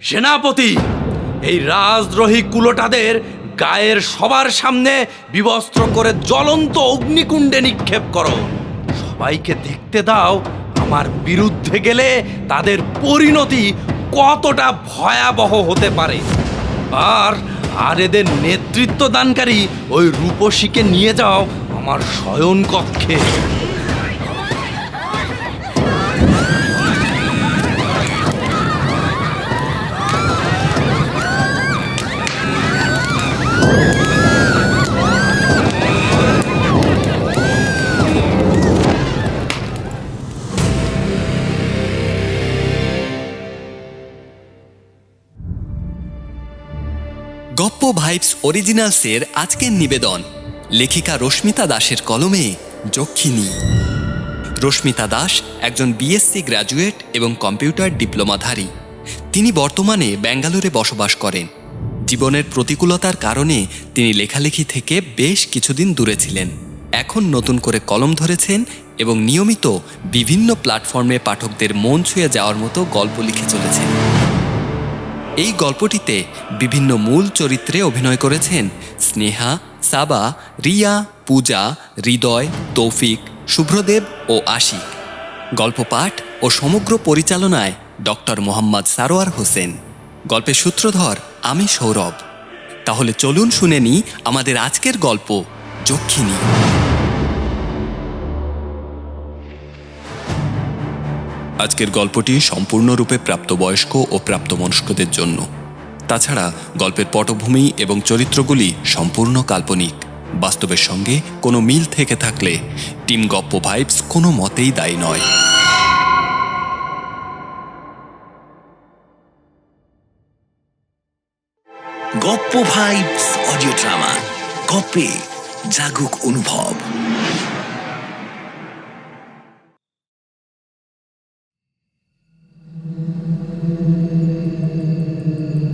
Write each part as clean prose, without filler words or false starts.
সেনাপতি, এই রাজদ্রোহী কুলোটাদের গায়ের সবার সামনে বিবস্ত্র করে জ্বলন্ত অগ্নিকুণ্ডে নিক্ষেপ করো। সবাইকে দেখতে দাও আমার বিরুদ্ধে গেলে তাদের পরিণতি কতটা ভয়াবহ হতে পারে। আর আর এদের নেতৃত্ব দানকারী ওই রূপসীকে নিয়ে যাও আমার শয়ন কক্ষে। গপ্প ভাইবস অরিজিনালসের আজকের নিবেদন লেখিকা রশ্মিতা দাসের কলমে যক্ষিণী। রশ্মিতা দাস একজন বিএসসি গ্র্যাজুয়েট এবং কম্পিউটার ডিপ্লোমাধারী। তিনি বর্তমানে ব্যাঙ্গালোরে বসবাস করেন। জীবনের প্রতিকূলতার কারণে তিনি লেখালেখি থেকে বেশ কিছুদিন দূরে ছিলেন। এখন নতুন করে কলম ধরেছেন এবং নিয়মিত বিভিন্ন প্ল্যাটফর্মে পাঠকদের মন ছুঁয়ে যাওয়ার মতো গল্প লিখে চলেছেন। এই গল্পটিতে বিভিন্ন মূল চরিত্রে অভিনয় করেছেন স্নেহা, সাবা, রিয়া, পূজা, হৃদয়, তৌফিক, শুভ্রদেব ও আশিক। গল্প পাঠ ও সমগ্র পরিচালনায় ডক্টর মোহাম্মদ সারোয়ার হোসেন। গল্পের সূত্রধর আমি সৌরভ। তাহলে চলুন শুনে নিই আমাদের আজকের গল্প যক্ষিণী। আজকের গল্পটি সম্পূর্ণরূপে প্রাপ্তবয়স্ক ও প্রাপ্তবয়স্কদের জন্য। তাছাড়া গল্পের পটভূমি এবং চরিত্রগুলি সম্পূর্ণ কাল্পনিক। বাস্তবের সঙ্গে কোনো মিল থেকে থাকলে টিম গপ্প ভাইবস কোনো মতেই দায়ী নয়। গপ্প ভাইবস অডিও ড্রামা, গপ্পে জাগুক অনুভব।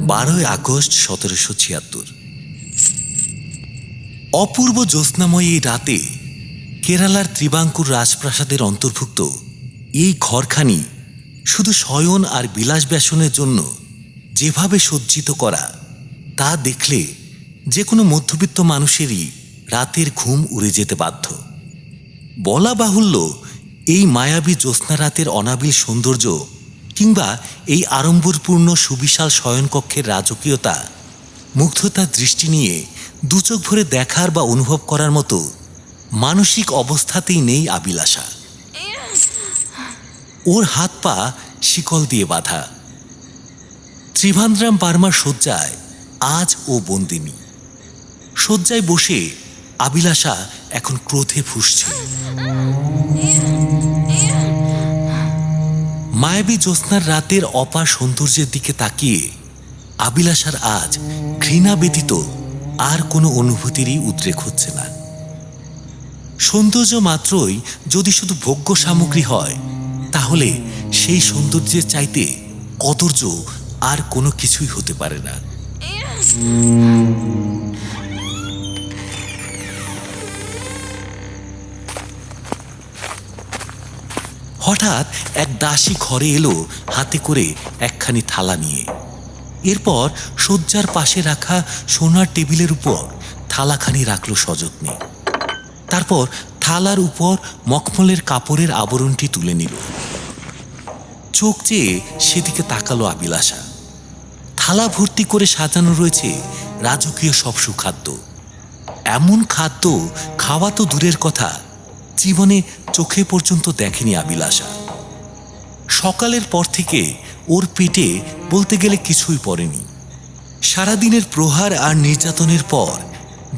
12 আগস্ট 1776। অপূর্ব জ্যোৎস্নাময় এই রাতে কেরালার ত্রিবাঙ্কুর রাজপ্রাসাদের অন্তর্ভুক্ত এই ঘরখানি শুধু শয়ন আর বিলাস ব্যাসনের জন্য যেভাবে সজ্জিত করা, তা দেখলে যে কোনো মধ্যবিত্ত মানুষেরই রাতের ঘুম উড়ে যেতে বাধ্য। বলা বাহুল্য, এই মায়াবী জ্যোৎস্না রাতের অনাবিল সৌন্দর্য কিংবা এই আড়ম্বরপূর্ণ সুবিশাল শয়নকক্ষের রাজকীয়তা মুগ্ধতার দৃষ্টি নিয়ে দুচোখ ভরে দেখার বা অনুভব করার মতো মানসিক অবস্থাতেই নেই আবিলাসা। ওর হাত পা শিকল দিয়ে বাঁধা। ত্রিভান্দ্রাম বার্মার শয্যায় আজ ও বন্দিনী। শয্যায় বসে আবিলাসা এখন ক্রোধে ফুঁসছে। মায়াবী জ্যোৎস্নার রাতের অপার সৌন্দর্যের দিকে তাকিয়ে আবিলাসার আজ ঘৃণা ব্যতীত আর কোনো অনুভূতিরই উদ্রেক হচ্ছে না। সৌন্দর্য মাত্রই যদি শুধু ভোগ্য সামগ্রী হয়, তাহলে সেই সৌন্দর্যের চাইতে কদর্য আর কোনো কিছুই হতে পারে না। হঠাৎ এক দাসী ঘরে এলো হাতে করে একখানি থালা নিয়ে। এরপর শয্যার পাশে রাখা সোনার টেবিলের উপর থালাখানি রাখলো সযত্নে। তারপর থালার উপর মখমলের কাপড়ের আবরণটি তুলে নিল। চোখ চেয়ে সেদিকে তাকালো আবিলাসা। থালা ভর্তি করে সাজানো রয়েছে রাজকীয় সব সুখাদ্য। এমন খাদ্য খাওয়া তো দূরের কথা, জীবনে চোখে পর্যন্ত দেখেনি আবিলাসা। সকালের পর থেকে ওর পেটে বলতে গেলে কিছুই পড়েনি। সারাদিনের প্রহার আর নির্যাতনের পর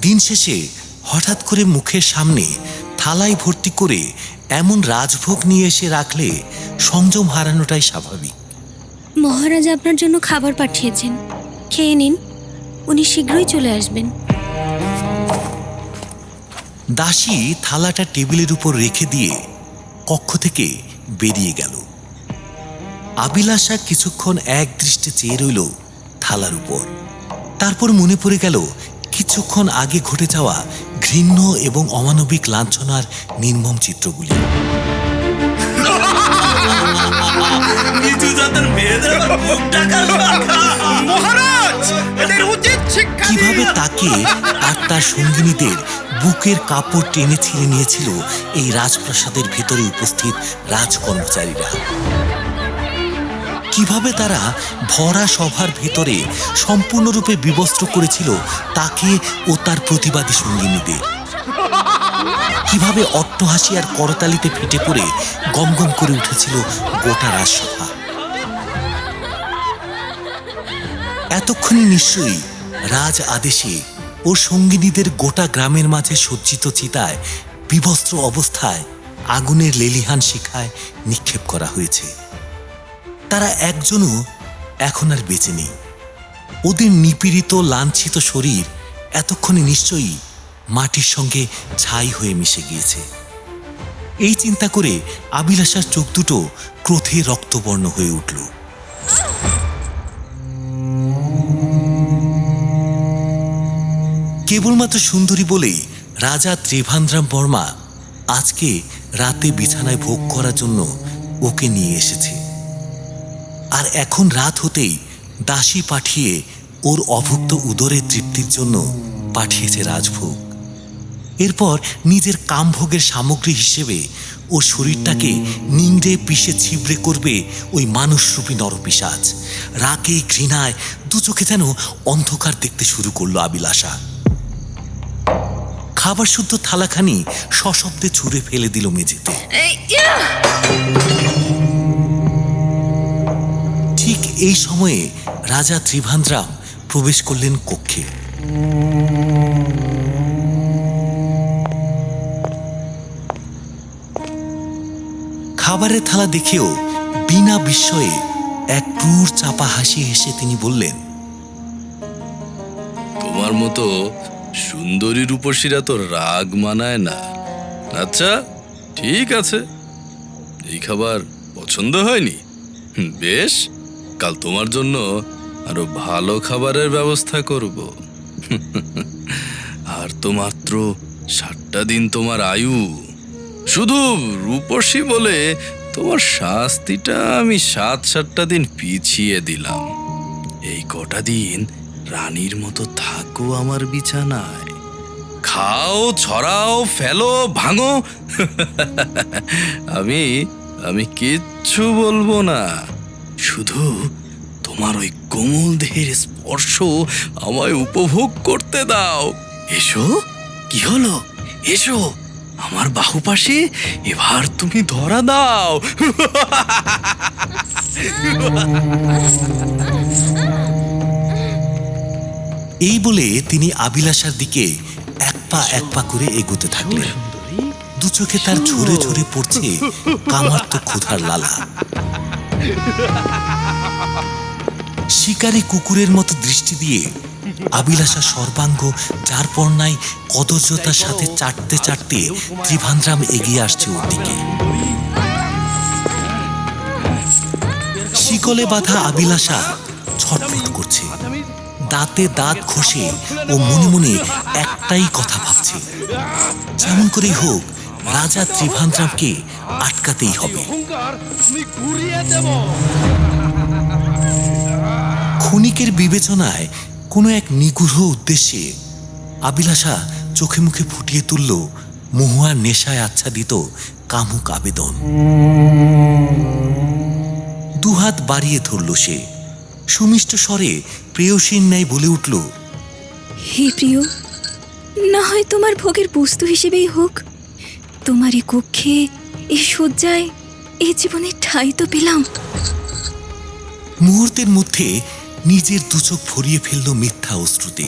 দিন শেষে হঠাৎ করে মুখের সামনে থালায় ভর্তি করে এমন রাজভোগ নিয়ে এসে রাখলে সংযম হারানোটাই স্বাভাবিক। মহারাজ আপনার জন্য খাবার পাঠিয়েছেন, খেয়ে নিন, উনি শীঘ্রই চলে আসবেন। দাসী থালাটা টেবিলের উপর রেখে দিয়ে কক্ষ থেকে বেরিয়ে গেল। আবিলাসা কিছুক্ষণ এক দৃষ্টে চেয়ে রইল থালার উপর। তারপর মনে পড়ে গেল কিছুক্ষণ আগে ঘটে যাওয়া ঘৃণ্য এবং অমানবিক লাঞ্ছনার নির্মম চিত্রগুলি। নিচু জাতের মেয়েদের আবার মুখ ঢাকার তাকে আর তার সঙ্গিনীদের বুকের কাপড় টেনে ছিঁড়ে নিয়েছিল এই রাজপ্রাসাদের ভেতরে উপস্থিত রাজকর্মচারীরা। কিভাবে তারা ভরা সভার ভেতরে সম্পূর্ণরূপে বিবস্ত্র করেছিল তাকে ও তার প্রতিবাদী সঙ্গিনীদের। কিভাবে অট্টহাসি আর করতালিতে ফেটে পড়ে গমগম করে উঠেছিল গোটা রাজসভা। এতক্ষণে নিশ্চয়ই রাজ আদেশে ও সঙ্গিনীদের গোটা গ্রামের মাঝে সজ্জিত চিতায় বিবস্ত্র অবস্থায় আগুনের লেলিহান শিখায় নিক্ষেপ করা হয়েছে। তারা একজনও এখন আর বেঁচে নেই। ওদের নিপীড়িত লাঞ্ছিত শরীর এতক্ষণে নিশ্চয়ই মাটির সঙ্গে ছাই হয়ে মিশে গিয়েছে। এই চিন্তা করে আবিলাসার চোখ দুটো ক্রোধে রক্তবর্ণ হয়ে উঠল। কেবলমাত্র সুন্দরী বলেই রাজা ত্রিভান্দ্রাম বর্মা আজকে রাতে বিছানায় ভোগ করার জন্য ওকে নিয়ে এসেছে। আর এখন রাত হতেই দাসী পাঠিয়ে ওর অভুক্ত উদরের তৃপ্তির জন্য পাঠিয়েছে রাজভোগ। এরপর নিজের কামভোগের সামগ্রী হিসেবে ওর শরীরটাকে নিংড়ে পিষে ছিবড়ে করবে ওই মানুষরূপী নরপিশাচ। রাগে ঘৃণায় দু চোখে যেন অন্ধকার দেখতে শুরু করলো আবিলাসা। খাবার শুদ্ধ থালাখানি সশব্দে ছুঁড়ে ফেলে দিল মেঝেতে। ঠিক এই সময়ে রাজা ত্রিভান্দ্রাম প্রবেশ করলেন কক্ষে। খাবারের থালা দেখেও বিনা বিস্ময়ে এক ক্রূর চাপা হাসি হেসে তিনি বললেন, তোমার মতো সুন্দরী রূপসীরা তো রাগ মানায় না। আচ্ছা ঠিক আছে, এই খাবার পছন্দ হয়নি? বেশ, কাল তোমার জন্য আরো ভালো খাবারের ব্যবস্থা করব। আর তো মাত্র 7টা দিন তোমার আয়ু। শুধু রূপসী বলে তোমার শাস্তিটা আমি 7-7টা দিন পিছিয়ে দিলাম। এই কটা দিন রানীর মতো থাকো আমার বিছানায়, খাও, ছড়াও, ফেলো, ভাঙো। আমি কিচ্ছু বলবো না। শুধু তোমার ওই কোমল দেহের স্পর্শ আমায় উপভোগ করতে দাও। এসো, কি হলো, এসো আমার বাহু পাশে, এবার তুমি ধরা দাও। এই বলে তিনি আবিলাসার দিকে এক পা করে এগোতে থাকলেন। দু চোখে তার ঝরে ঝরে পড়ছে কামার্ত ক্ষুধার লালা। শিকারী কুকুরের মতো দৃষ্টি দিয়ে আবিলাসা সর্বাঙ্গ যার পর্নায় কদর্যতার সাথে চাটতে চাটতে ত্রিভান্দ্রাম এগিয়ে আসছে ওর দিকে। শিকলে বাঁধা আবিলাসা ছটফট করছে, দাঁতে দাঁত ঘষে ও মনে মনে একটাই কথা ভাবছে, যেমন করেই হোক রাজা ত্রিভান্দ্রামকে আটকাতেই হবে। ক্ষণিকের বিবেচনায় কোনো এক নিগূঢ় উদ্দেশ্যে আবিলাসা চোখে মুখে ফুটিয়ে তুলল মহুয়ার নেশায় আচ্ছাদিত কামুক আবেদন। দুহাত বাড়িয়ে ধরল সে, সুমিষ্ট স্বরে প্রেয়সীর ন্যায় বলে উঠল, হে প্রিয়, না হয় তোমার ভোগের বস্তু হিসেবেই হোক, তোমার এ কক্ষে, এ শয্যায়, এ জীবনে ঠাঁই তো পেলাম। মুহূর্তের মধ্যে নিজের দুচোখ ভরিয়ে ফেলল মিথ্যা অশ্রুতে।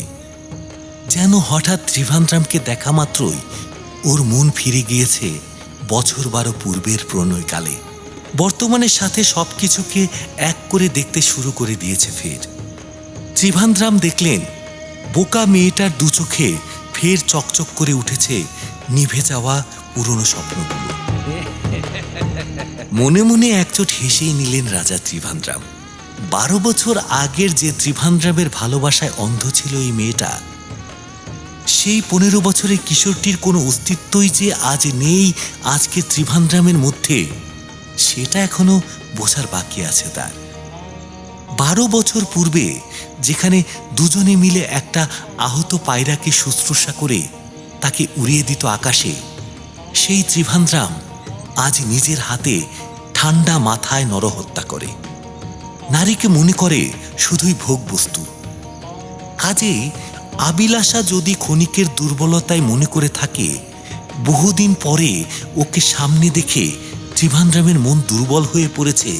যেন হঠাৎ ত্রিভান্দ্রামকে দেখা মাত্রই ওর মন ফিরে গিয়েছে বছর 12 পূর্বের প্রণয়কালে। বর্তমানের সাথে সবকিছুকে এক করে দেখতে শুরু করে দিয়েছে ফের। ত্রিভান্দ্রাম দেখলেন বোকা মেয়েটার দু চোখে ফের চকচক করে উঠেছে নিভে যাওয়া পুরনো স্বপ্নগুলো। মনে মনে একচোট হেসেই নিলেন রাজা ত্রিভান্দ্রাম। 12 বছর আগের যে ত্রিভান্দ্রামের ভালোবাসায় অন্ধ ছিল এই মেয়েটা, সেই 15 বছরের কিশোরটির কোনো অস্তিত্বই যে আজ নেই আজকে ত্রিভান্দ্রামের মধ্যে, সেটা এখনো বোঝার বাকি আছে তার। 12 বছর পূর্বে যেখানে দুজনে মিলে একটা আহত পায়রাকে শুশ্রূষা করে তাকে উড়িয়ে দিত আকাশে, সেই ত্রিভান্দ্রাম আজ নিজের হাতে ঠান্ডা মাথায় নরহত্যা করে। নারীকে মনে করে শুধুই ভোগ বস্তু। কাজেই আবিলাসা যদি ক্ষণিকের দুর্বলতায় মনে করে থাকে বহুদিন পরে ওকে সামনে দেখে ত্রিভান্দ্রামের মন দুর্বল হয়ে পড়েছে,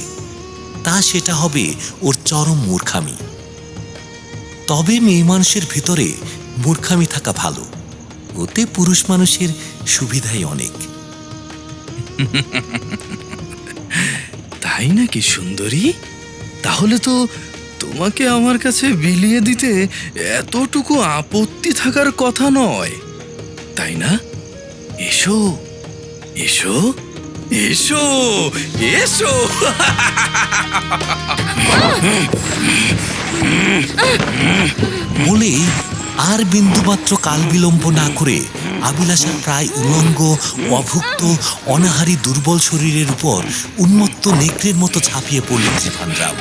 তা সেটা হবে ওর চরম মূর্খামি। তবে মেয়ে মানুষের ভিতরে মূর্খামি থাকা ভালো, ওতে পুরুষ মানুষের সুবিধাই অনেক। তাই নাকি সুন্দরী? তাহলে তো তোমাকে আমার কাছে বিলিয়ে দিতে এতটুকু আপত্তি থাকার কথা নয়, তাই না? এসো এসো এসো এসো। বলেই আর বিন্দুমাত্র কাল বিলম্ব না করে আবিলাসার প্রায় উলঙ্গ, অভুক্ত, অনাহারী দুর্বল শরীরের উপর উন্মত্ত নেকড়ের মতো ঝাঁপিয়ে পড়লেন ত্রিভান্দ্রাম।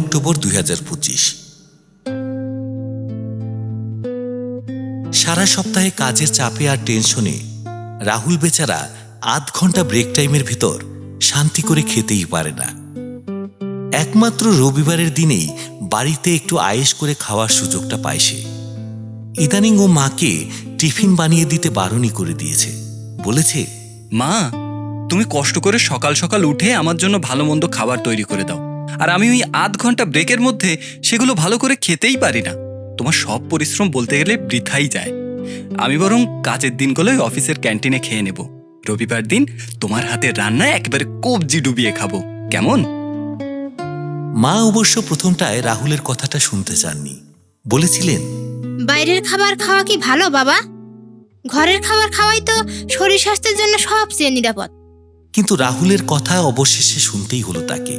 অক্টোবর 2025। সারা সপ্তাহে কাজের চাপে আর টেনশনে রাহুল বেচারা আধ ঘন্টা ব্রেক টাইমের ভিতর শান্তি করে খেতেই পারে না। একমাত্র রবিবারের দিনেই বাড়িতে একটু আয়েশ করে খাওয়ার সুযোগটা পায় সে। ইদানিং ও মাকে টিফিন বানিয়ে দিতে বারণই করে দিয়েছে। বলেছে, মা, তুমি কষ্ট করে সকাল সকাল উঠে আমার জন্য ভালো মন্দ খাবার তৈরি করে দাও, আর আমি ওই আধ ঘন্টা ব্রেকের মধ্যে সেগুলো ভালো করে খেতেই পারি না। তোমার সব পরিশ্রম বলতে গেলে বৃথাই যায়। আমি বরং কাজের দিনগুলোই অফিসের ক্যান্টিনে খেয়ে নেব। রবিবার দিন তোমার হাতের রান্না একেবারে কবজি ডুবিয়ে খাবো, কেমন? মা অবশ্য প্রথমটায় রাহুলের কথাটা শুনতে চাননি। বলেছিলেন, বাইরের খাবার খাওয়া কি ভালো বাবা? ঘরের খাবার খাওয়াই তো শরীর স্বাস্থ্যের জন্য সবচেয়ে নিরাপদ। কিন্তু রাহুলের কথা অবশেষে শুনতেই হলো তাকে।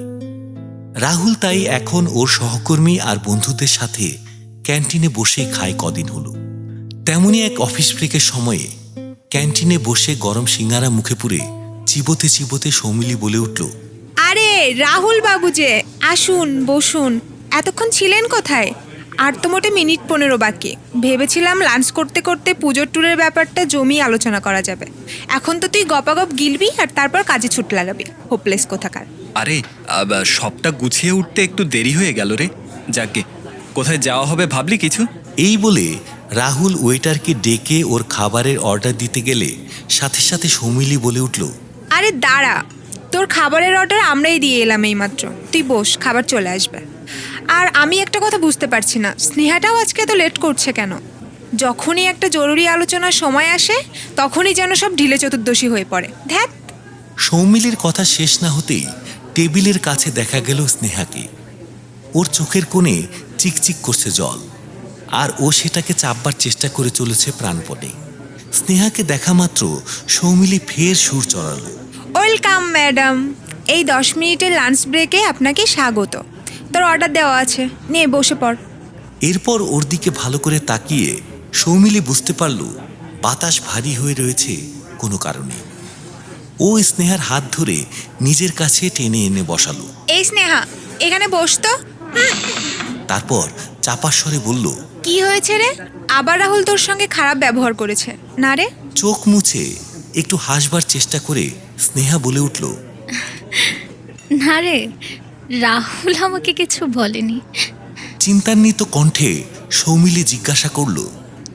রাহুল তাই এখন ওর সহকর্মী আর বন্ধুদের সাথে ক্যান্টিনে বসে খায় কদিন হলো। তেমনি এক অফিস ব্রেকের সময়ে ক্যান্টিনে বসে গরম সিঙ্গারা মুখে পুরে চিবোতে চিবোতে সৌমিলি বলে উঠল, আরে রাহুল বাবু যে, আসুন বসুন। এতক্ষণ ছিলেন কোথায়? আর তো মোটে মিনিট 15 বাকি। ভেবেছিলাম লাঞ্চ করতে করতে পুজোর ট্যুরের ব্যাপারটা জমিয়ে আলোচনা করা যাবে। এখন তো তুই গপাগপ গিলবি আর তারপর কাজে ছুট লাগাবি, হোপলেস কোথাকার। আরে সবটা গুছিয়ে উঠতে একটু দেরি হয়ে গেল রে। যাকে কোথায় যাওয়া হবে ভাবলি কিছু? এই বলে রাহুল ওয়েটারকে ডেকে ওর খাবারের অর্ডার দিতে গেলে সাথে সাথে সৌমিলি বলে উঠল, আরে দাঁড়া, তোর খাবারের অর্ডার আমরাই দিয়ে এলাম এইমাত্র। তুই বস, খাবার চলে আসবে। আর আমি একটা কথা বুঝতে পারছি না, স্নেহাটাও আজকে এত লেট করছে কেন? যখনই একটা জরুরি আলোচনার সময় আসে তখনই যেন সব ঢিলে চতুর্দশী হয়ে পড়ে। ধ্যাত। সৌমিলির কথা শেষ না হতেই টেবিলের কাছে দেখা গেল স্নেহাকে। ওর চোখের কোণে চিকচিক করছে জল, আর ও সেটাকে চাপবার চেষ্টা করে চলেছে প্রাণপণে। স্নেহাকে দেখা মাত্র সৌমিলি ফের সুর চড়ালো, ওয়েলকাম ম্যাডাম, এই 10 মিনিটের লাঞ্চ ব্রেকে আপনাকে স্বাগত। তোর অর্ডার দেওয়া আছে, নে বসে পড়। এরপর ওর দিকে ভালো করে তাকিয়ে সৌমিলি বুঝতে পারল বাতাস ভারী হয়ে রয়েছে কোনো কারণে। ও স্নেহার হাত ধরে নিজের কাছে টেনে এনে বসালো। এই স্নেহা, এখানে বসতো। তারপর চাপা স্বরে বলল, কি হয়েছে রে? আবার রাহুল তোর সঙ্গে খারাপ ব্যবহার করেছে না রে? চোখ মুছে একটু হাসবার চেষ্টা করে স্নেহা বলে উঠল, না রে, রাহুল আমাকে কিছু বলেনি। চিন্তান্বিত কণ্ঠে সৌমিলি জিজ্ঞাসা করল,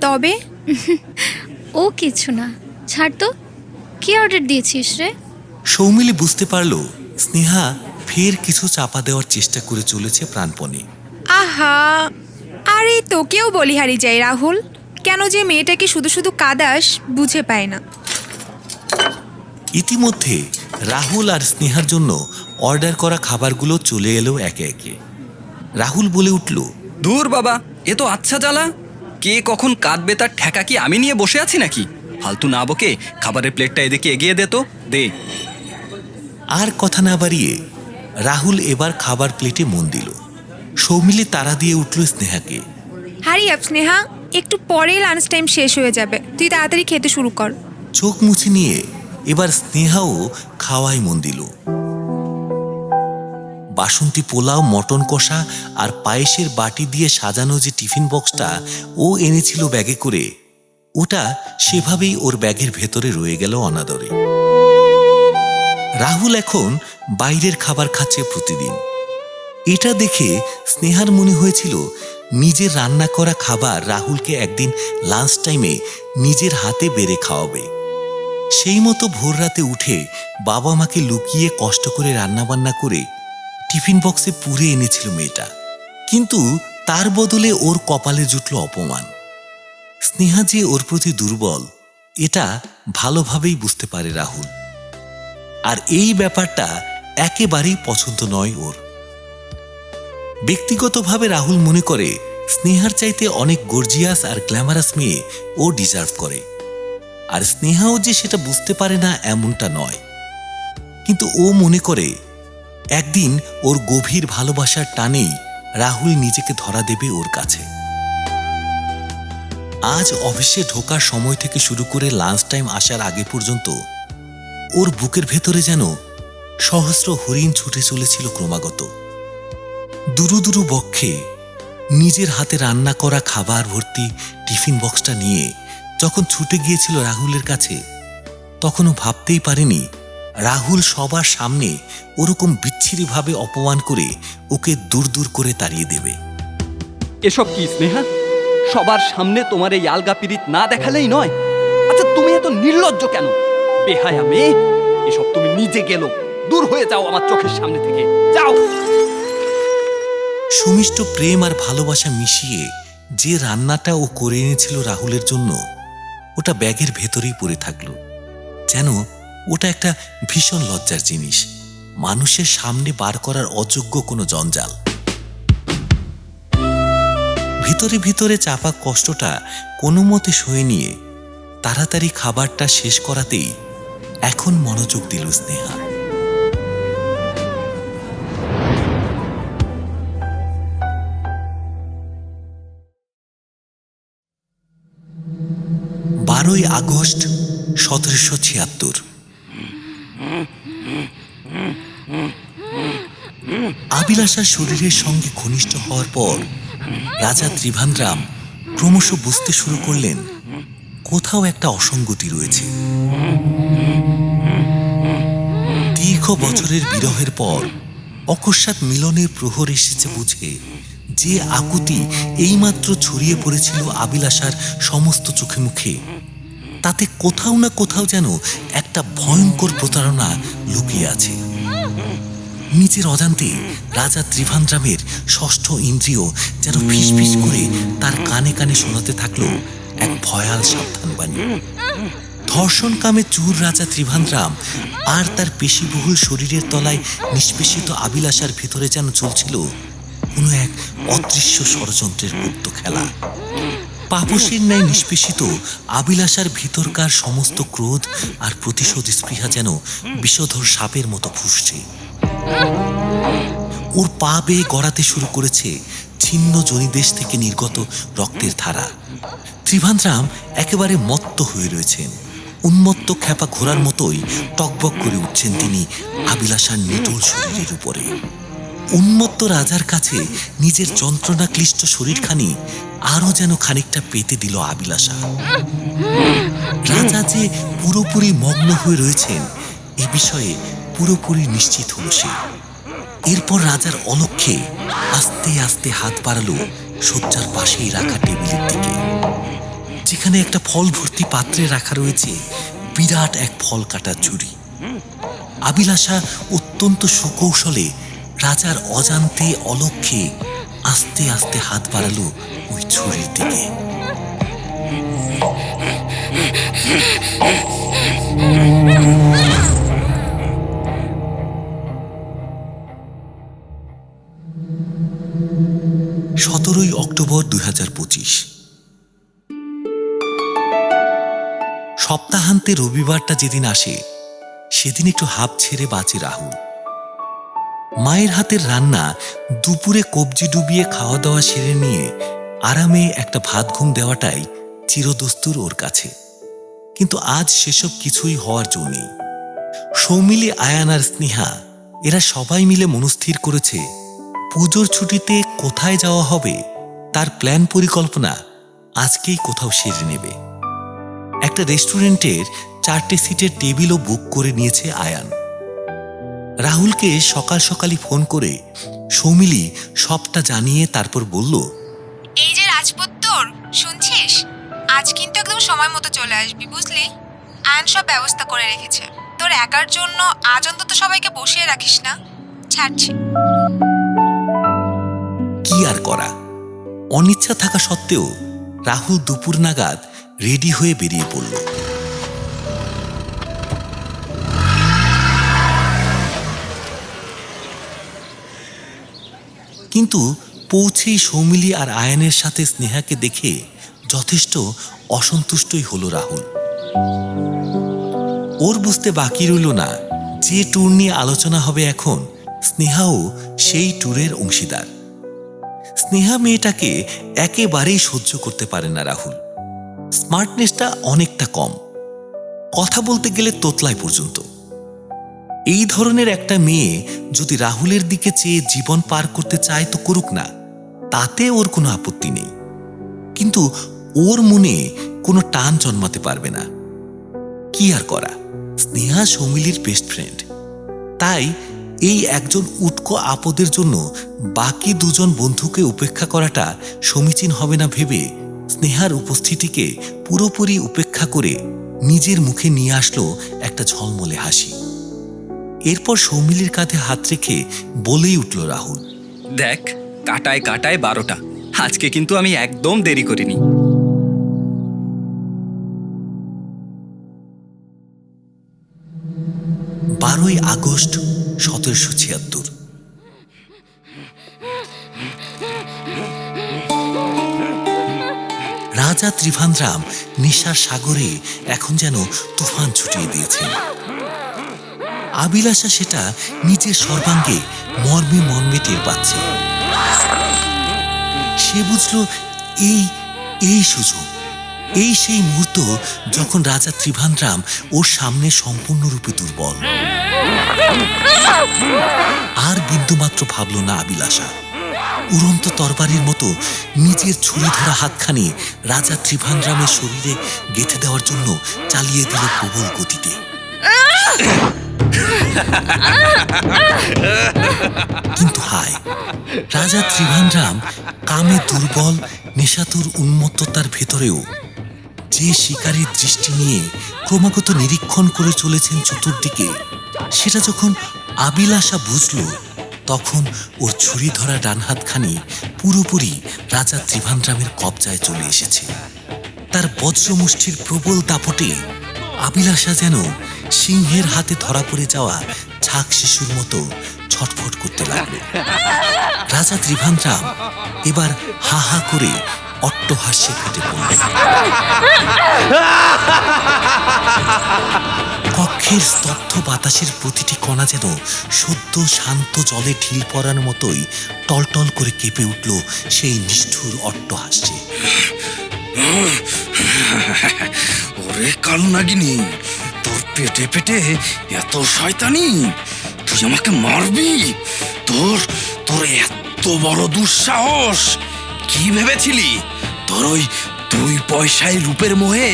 তবে ও কিছু না, ছাড় তো। কি অর্ডার দিয়েছিস রে? সৌমিলি বুঝতে পারল স্নেহা ফের কিছু চাপা দেওয়ার চেষ্টা করে চলেছে প্রাণপণে। আহা, আরে তোকেও বলিহারি যাই রাহুল, কেন যে মেয়েটাকে শুধু শুধু কাদাস বুঝে পায় না। ইতিমধ্যে রাহুল আর স্নেহার জন্য অর্ডার করা খাবারগুলো চলে এলো একে একে। রাহুল বলে উঠল, দূর বাবা, এ তো আচ্ছা জ্বালা। কে কখন কাঁদবে তার ঠেকা কি আমি নিয়ে বসে আছি নাকি? ফালতু না বকে খাবারের প্লেটটা এদিকে এগিয়ে দে তো, দে। আর কথা না বাড়িয়ে রাহুল এবার খাবার প্লেটে মন দিল। সৌমিলি তাড়া দিয়ে উঠল স্নেহাকে। হারি আপ স্নেহা, একটু পরে লাঞ্চ টাইম শেষ হয়ে যাবে, তুই তাড়াতাড়ি খেতে শুরু কর। চোখ মুছে নিয়ে এবার স্নেহাও খাওয়ায় মন দিল। বাসন্তী পোলাও, মটন কষা আর পায়েসের বাটি দিয়ে সাজানো যে টিফিন বক্সটা ও এনেছিল ব্যাগে করে, ওটা সেভাবেই ওর ব্যাগের ভেতরে রয়ে গেল অনাদরে। রাহুল এখন বাইরের খাবার খাচ্ছে প্রতিদিন। এটা দেখে স্নেহার মনে হয়েছিল নিজের রান্না করা খাবার রাহুলকে একদিন লাঞ্চ টাইমে নিজের হাতে বেড়ে খাওয়াবে। সেই মতো ভোর রাতে উঠে বাবা মাকে লুকিয়ে কষ্ট করে রান্নাবান্না করে টিফিন বক্সে পুরে এনেছিল মেয়েটা। কিন্তু তার বদলে ওর কপালে জুটল অপমান। স্নেহা যে ওর প্রতি দুর্বল এটা ভালোভাবেই বুঝতে পারে রাহুল, আর এই ব্যাপারটা একেবারেই পছন্দ নয় ওর। ব্যক্তিগতভাবে রাহুল মনে করে স্নেহার চাইতে অনেক গর্জিয়াস আর গ্ল্যামারাস মেয়ে ও ডিজার্ভ করে, আর স্নেহাও যে সেটা বুঝতে পারে না এমনটা নয়। কিন্তু ও মনে করে একদিন ওর গভীর ভালোবাসার টানেই রাহুল নিজেকে ধরা দেবে ওর কাছে। আজ অফিসে ঢোকার সময় থেকে শুরু করে লাঞ্চ টাইম আসার আগে পর্যন্ত ওর বুকের ভেতরে যেন সহস্র হরিণ ছুটে চলেছিল ক্রমাগত। দুরু দুরু বক্ষে নিজের হাতে রান্না করা খাবার ভর্তি টিফিন বক্সটা নিয়ে যখন ছুটে গিয়েছিল রাহুলের কাছে, তখনও ভাবতেই পারেনি রাহুল সবার সামনে ওরকম বিচ্ছিরিভাবে অপমান করে ওকে দূর দূর করে তাড়িয়ে দেবে। এসব কি স্নেহা? সবার সামনে তোমার এই আলগা পিরিত না দেখালেই নয়। আচ্ছা, তুমি এত নির্লজ্জ কেন? বেহায়া মেয়ে, এসব তুমি নিজে গেলো। দূর হয়ে যাও আমার চোখের সামনে থেকে, যাও। সুমিষ্ট প্রেম আর ভালোবাসা মিশিয়ে যে রান্নাটা ও করে এনেছিল রাহুলের জন্য, ওটা ব্যাগের ভেতরেই পড়ে থাকলো, যেন ওটা একটা ভীষণ লজ্জার জিনিস, মানুষের সামনে বার করার অযোগ্য কোনো জঞ্জাল। ভিতরে ভিতরে চাপা কষ্টটা কোনো মতে সয়ে নিয়ে তাড়াতাড়ি খাবারটা শেষ করাতেই এখন মনোযোগ দিল স্নেহা। আগস্ট 1776। আবিলাসার শরীরের সঙ্গে ঘনিষ্ঠ হওয়ার পর রাজা ত্রিভান্দ্রাম ক্রমশ বুঝতে শুরু করলেন কোথাও একটা অসঙ্গতি রয়েছে। দীর্ঘ বছরের বিরহের পর অকস্মাৎ মিলনের প্রহর এসেছে বুঝে যে আকুতি এইমাত্র ছড়িয়ে পড়েছিল আবিলাসার সমস্ত চোখে মুখে, তাতে কোথাও না কোথাও যেন একটা ভয়ঙ্কর প্রতারণা লুকিয়ে আছে। নিজের অজান্তে রাজা ত্রিভান্দ্রামের ষষ্ঠ ইন্দ্রিয় যেন ফিসফিস করে তার কানে কানে শোনাতে থাকলো এক ভয়াল সাবধানবাণী। ধর্ষণ কামে চুর রাজা ত্রিভান্দ্রাম আর তার পেশিবহুল শরীরের তলায় নিষ্পেষিত আবিলাসার ভেতরে যেন চলছিল কোনো এক অদৃশ্য ষড়যন্ত্রের গুপ্ত খেলা। পাপসের ন্যায় নিষ্পেষিত আবিলাসার ভিতরকার সমস্ত ক্রোধ আর প্রতিশোধ স্পৃহা যেন বিষধর সাপের মতো ফুঁসছে। ওর পা বেয়ে গড়াতে শুরু করেছে ছিন্ন জনিদেশ থেকে নির্গত রক্তের ধারা। ত্রিভান্দ্রাম একেবারে মত্ত হয়ে রয়েছেন। উন্মত্ত খ্যাপা ঘোড়ার মতোই টকবক করে উঠছেন তিনি আবিলাসার নিটোল শরীরের উপরে। উন্মত্ত রাজার কাছে নিজের যন্ত্রণা ক্লিষ্ট শরীরখানি আরো যেন খানিকটা পেতে দিল আবিলাসা। রাজা যে পুরোপুরি মগ্ন হয়ে রয়েছেন এ বিষয়ে পুরোপুরি নিশ্চিত হল সে। এরপর রাজার অলক্ষ্যে আস্তে আস্তে হাত বাড়ালো শয্যার পাশেই রাখা টেবিলের দিকে, যেখানে একটা ফল ভর্তি পাত্রে রাখা রয়েছে বিরাট এক ফল কাটার ছুরি। আবিলাসা অত্যন্ত সুকৌশলে রাজার অজান্তে অলক্ষ্যে আস্তে আস্তে হাত বাড়ালো ওই ছুরির দিকে। অক্টোবর 2025। সপ্তাহান্তে রবিবারটা যেদিন আসে সেদিন একটু হাঁপ ছেড়ে বাঁচে রাহুল। মায়ের হাতের রান্না দুপুরে কবজি ডুবিয়ে খাওয়া দাওয়া সেরে নিয়ে আরামে একটা ভাত ঘুম দেওয়াটাই চিরদস্তুর ওর কাছে। কিন্তু আজ সেসব কিছুই হওয়ার জো নেই। সৌমিলি, আয়ান আর স্নেহা এরা সবাই মিলে মনস্থির করেছে পুজোর ছুটিতে কোথায় যাওয়া হবে তার প্ল্যান পরিকল্পনা আজকেই কোথাও সেরে নেবে। একটা রেস্টুরেন্টের 4টে সিটের টেবিলও বুক করে নিয়েছে আয়ান। রাহুলকে সকাল সকালই ফোন করে সৌমিলি সবটা জানিয়ে তারপর বলল, এই যে রাজপুত্তর, শুনছিস? আজ কিন্তু একদম সময় মতো চলে আসবি, বুঝলি? আয়ন সব ব্যবস্থা করে রেখেছে। তোর একার জন্য আজ অন্তত সবাইকে বসিয়ে রাখিস না। ছাড়ছি। কি আর করা, অনিচ্ছা থাকা সত্ত্বেও রাহুল দুপুর নাগাদ রেডি হয়ে বেরিয়ে পড়ল। কিন্তু পৌঁছেই সৌমিলি আর আয়নের সাথে স্নেহাকে দেখে যথেষ্ট অসন্তুষ্টই হলো রাহুল। ওর বুঝতে বাকি রইল না যে ট্যুর নিয়ে আলোচনা হবে এখন স্নেহাও সেই ট্যুরের অংশীদার। স্নেহা মেয়েটাকে একেবারেই সহ্য করতে পারে না রাহুল। স্মার্টনেসটা অনেকটা কম, কথা বলতে গেলে তোতলায় পর্যন্ত। এই ধরনের একটা মেয়ে যদি রাহুলের দিকে চেয়ে জীবন পার করতে চায় তো করুক না, তাতে ওর কোনো আপত্তি নেই। কিন্তু ওর মনে কোনো টান জন্মাতে পারবে না। কি আর করা, স্নেহা সৌমিলির বেস্ট ফ্রেন্ড। তাই এই একজন উটকো আপদের জন্য বাকি দুজন বন্ধুকে উপেক্ষা করাটা সমীচীন হবে না ভেবে স্নেহার উপস্থিতিকে পুরোপুরি উপেক্ষা করে নিজের মুখে নিয়ে আসলো একটা ঝলমলে হাসি। এরপর সৌমিলির কাঁধে হাত রেখে বলেই উঠল রাহুল, দেখ, কাটায় কাটায় 12টা। আজকে কিন্তু আমি একদম দেরি করিনি। 12ই আগস্ট 1776। রাজা ত্রিভান্দ্রাম নেশার সাগরে এখন যেন তুফান ছুটিয়ে দিয়েছেন। আবিলাসা সেটা নিজের সর্বাঙ্গে মর্মে মর্মে টের পাচ্ছে। সে বুঝল এই সুযোগ, এই সেই মুহূর্ত যখন রাজা ত্রিভান্দ্রাম ওর সামনে সম্পূর্ণরূপে দুর্বল। আর বিন্দুমাত্র ভাবল না আবিলাসা। উড়ন্ত তরবারির মতো নিজের ছুরি ধরা হাতখানি রাজা ত্রিভান্দ্রামের শরীরে গেঁথে দেওয়ার জন্য চালিয়ে দিল প্রবল গতিতে। কিন্তু হায়, রাজা ত্রিভান্দ্রাম কামে দুর্বল, নেশাতুর উন্মত্ততার ভেতরেও যে শিকারীর দৃষ্টি নিয়ে ক্রমাগত নিরীক্ষণ করে চলেছেন চতুর্দিকে, সেটা যখন আবিলাসা বুঝল, তখন ওর ছুরি ধরা ডান হাতখানি পুরোপুরি রাজা ত্রিভান্দ্রামের কবজায় চলে এসেছে। তার বজ্রমুষ্টির প্রবল দাপটে আবিলাসা যেন সিংহের হাতে ধরা পড়ে যাওয়া ছাক শিশুর মতো ছটফট করতে লাগল। রাজা ত্রিভান্দ্রাম এবার হা হা করে অট্টহাস্যে ফেটে পড়ল। কক্ষের স্তব্ধ বাতাসের প্রতিটি কণা যেন সদ্য শান্ত জলে ঢিল পড়ার মতোই টলটল করে কেঁপে উঠল সেই নিষ্ঠুর অট্টহাস্যে। ওরে কাল নাগিনী, তোর পেটে পেটে এত শয়তানি! তুই আমাকে মারবি? তোর এত বড় দুঃসাহস! কি ভেবেছিলি তোর ওই 2 পয়সায় রূপের মোহে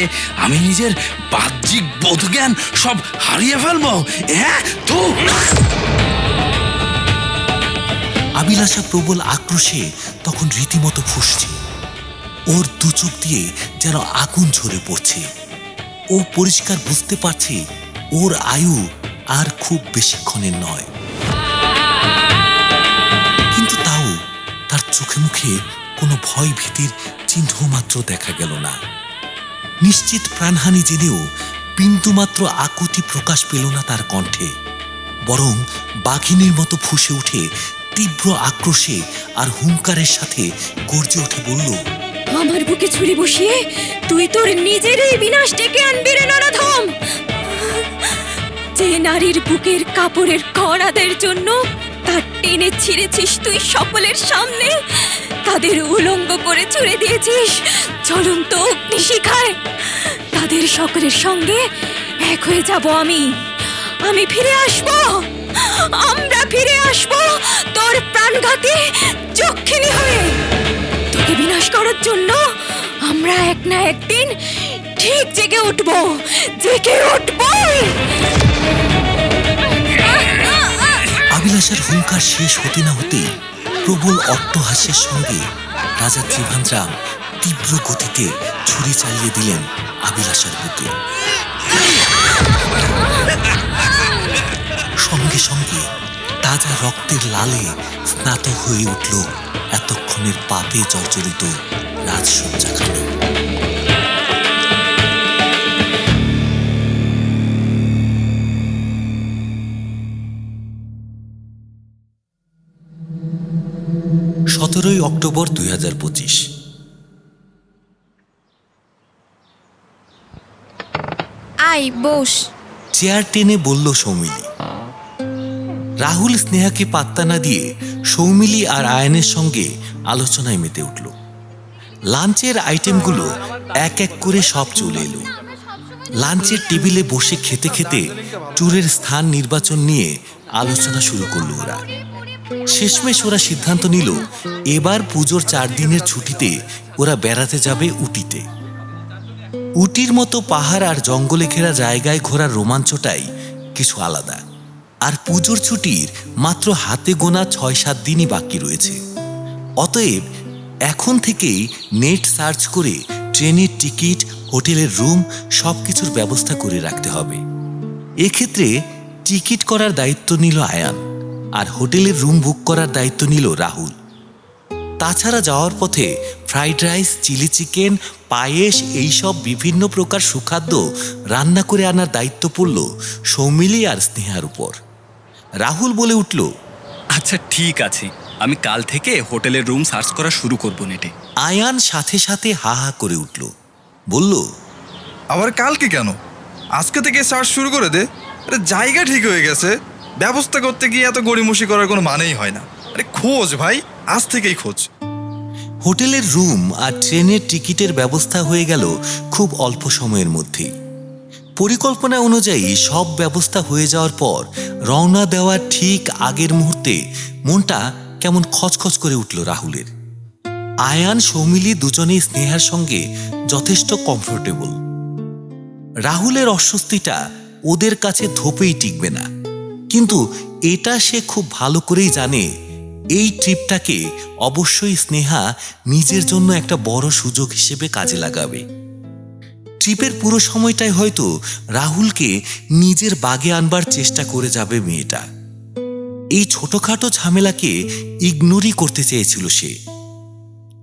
আমি নিজের বাহ্যিক বোধজ্ঞান সব হারিয়ে ফেলবো? হ্যাঁ, আবিলাসা প্রবল আক্রোশে তখন রীতিমতো ফুঁসছে। ওর দু চোখ দিয়ে যেন আগুন ঝরে পড়ছে। ও পরিষ্কার বুঝতে পারছে ওর আয়ু আর খুব বেশিক্ষণের নয়। কিন্তু তাও তার চোখে মুখে কোনো ভয় ভীতির চিহ্ন মাত্র দেখা গেল না। নিশ্চিত প্রাণহানি জেনেও বিন্দুমাত্র আকুতি প্রকাশ পেল না তার কণ্ঠে, বরং বাঘিনীর মতো ফুঁসে উঠে তীব্র আক্রোশে আর হুঙ্কারের সাথে গর্জে উঠে বলল, আমার বুকে ছুরি বসিয়ে তুই তোর নিজেরই বিনাশ ডেকে আনবি রে নরধম। যে নারীর বুকের কাপড়ের কড়াদের জন্য তার টেনে ছিঁড়েছিস তুই সকলের সামনে, তাদের উলঙ্গ করে ছুড়ে দিয়েছিস জ্বলন্ত অগ্নিশিখায়, তাদের সকলের সঙ্গে এক হয়ে যাব আমি ফিরে আসব, আমরা ফিরে আসব তোর প্রাণঘাতী যক্ষিণী হয়ে। তোকে বিনাশ করার জন্য আমরা এক না একদিন ঠিক জেগে উঠব। আবিলাসার হুঙ্কার শেষ হতে না হতেই প্রবল অট্টহাস্যের সঙ্গে রাজা ত্রিভান্দ্রাম তীব্র গতিতে ছুরি চালিয়ে দিলেন আবিলাসার বুকে। সঙ্গে সঙ্গে তাজা রক্তের লালে স্নাত হয়ে উঠল এতক্ষণের পাপে জর্জরিত রাজসজ্জাখানি। অক্টোবর 2025। আয় বস। চেয়ার টেনে বলল সৌমিলি। রাহুল স্নেহাকে পাত্তা না দিয়ে সৌমিলি আর আয়নের সঙ্গে আলোচনায় মেতে উঠল। লাঞ্চের আইটেমগুলো এক এক করে সব চলে এলো। লাঞ্চের টেবিলে বসে খেতে খেতে ট্যুরের স্থান নির্বাচন নিয়ে আলোচনা শুরু করলো ওরা। শেষমেশ ওরা সিদ্ধান্ত নিল এবার পুজোর 4 দিনের ছুটিতে ওরা বেড়াতে যাবে উটিতে। উটির মতো পাহাড় আর জঙ্গলে ঘেরা জায়গায় ঘোরার রোমাঞ্চটাই কিছু আলাদা। আর পুজোর ছুটির মাত্র হাতে গোনা 6-7 দিনই বাকি রয়েছে। অতএব এখন থেকেই নেট সার্চ করে ট্রেনের টিকিট, হোটেলের রুম সবকিছুর ব্যবস্থা করে রাখতে হবে। এক্ষেত্রে টিকিট করার দায়িত্ব নিল আয়ান, আর হোটেলের রুম বুক করার দায়িত্ব নিল রাহুল। তাছাড়া যাওয়ার পথে ফ্রাইড রাইস, চিলি চিকেন, পায়েস এইসব বিভিন্ন প্রকার সুখাদ্য রান্না করে আনার দায়িত্ব পড়ল সৌমিলি আর স্নেহার উপর। রাহুল বলে উঠল, আচ্ছা ঠিক আছে, আমি কাল থেকে হোটেলের রুম সার্চ করা শুরু করব নেটে। আয়ান সাথে সাথে হা হা করে উঠল, বলল, আবার কালকে কেন? আজকে থেকে সার্চ শুরু করে দে। আরে জায়গা ঠিক হয়ে গেছে, ব্যবস্থা করতে গিয়ে এত গড়িমসি করার কোনো মানেই হয় না। আরে খোঁজ ভাই, আজ থেকেই খোঁজ। হোটেলের রুম আর ট্রেনের টিকিটের ব্যবস্থা হয়ে গেল খুব অল্প সময়ের মধ্যেই। পরিকল্পনা অনুযায়ী সব ব্যবস্থা হয়ে যাওয়ার পর রওনা দেওয়ার ঠিক আগের মুহূর্তে মনটা কেমন খচখচ করে উঠল রাহুলের। আয়ান, সৌমিলি দুজনেই স্নেহার সঙ্গে যথেষ্ট কমফোর্টেবল। রাহুলের অস্বস্তিটা ওদের কাছে ধোপেই টিকবে না, কিন্তু এটা সে খুব ভালো করেই জানে এই ট্রিপটাকে অবশ্যই স্নেহা নিজের জন্য একটা বড় সুযোগ হিসেবে কাজে লাগাবে। ট্রিপের পুরো সময়টাই হয়তো রাহুলকে নিজের বাগে আনবার চেষ্টা করে যাবে মেয়েটা। এই ছোটখাটো ঝামেলাকে ইগনোরই করতে চেয়েছিল সে।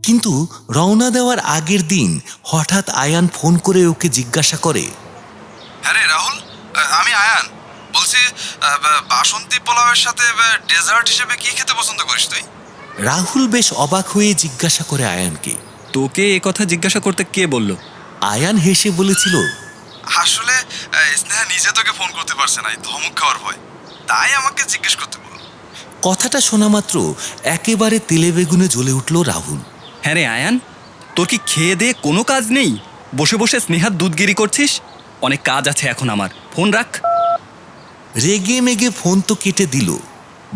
কিন্তু রওনা দেওয়ার আগের দিন হঠাৎ আয়ান ফোন করে ওকে জিজ্ঞাসা করে, হ্যাঁ রে রাহুল, আমি আয়ান বলছি, বাসন্তী পোলাওয়ের সাথে ডেজার্ট হিসেবে কি খেতে পছন্দ করিস তুই? রাহুল বেশ অবাক হয়ে জিজ্ঞাসা করে আয়ানকে, তোকে এ কথা জিজ্ঞাসা করতে কে বলল? আয়ান হেসে বলেছিল, আসলে স্নেহা নিজে তোকে ফোন করতে পারছে না, ধমক খাওয়ার ভয়, তাই আমাকে জিজ্ঞেস করতে বলল। কথাটা শোনা মাত্র একেবারে তেলে বেগুনে জ্বলে উঠল রাহুল। হ্যাঁ রে আয়ান, তোর কি খেয়ে দিয়ে কোনো কাজ নেই? বসে বসে স্নেহার দুধগিরি করছিস? অনেক কাজ আছে এখন আমার, ফোন রাখ। রেগে মেগে ফোন তো কেটে দিল।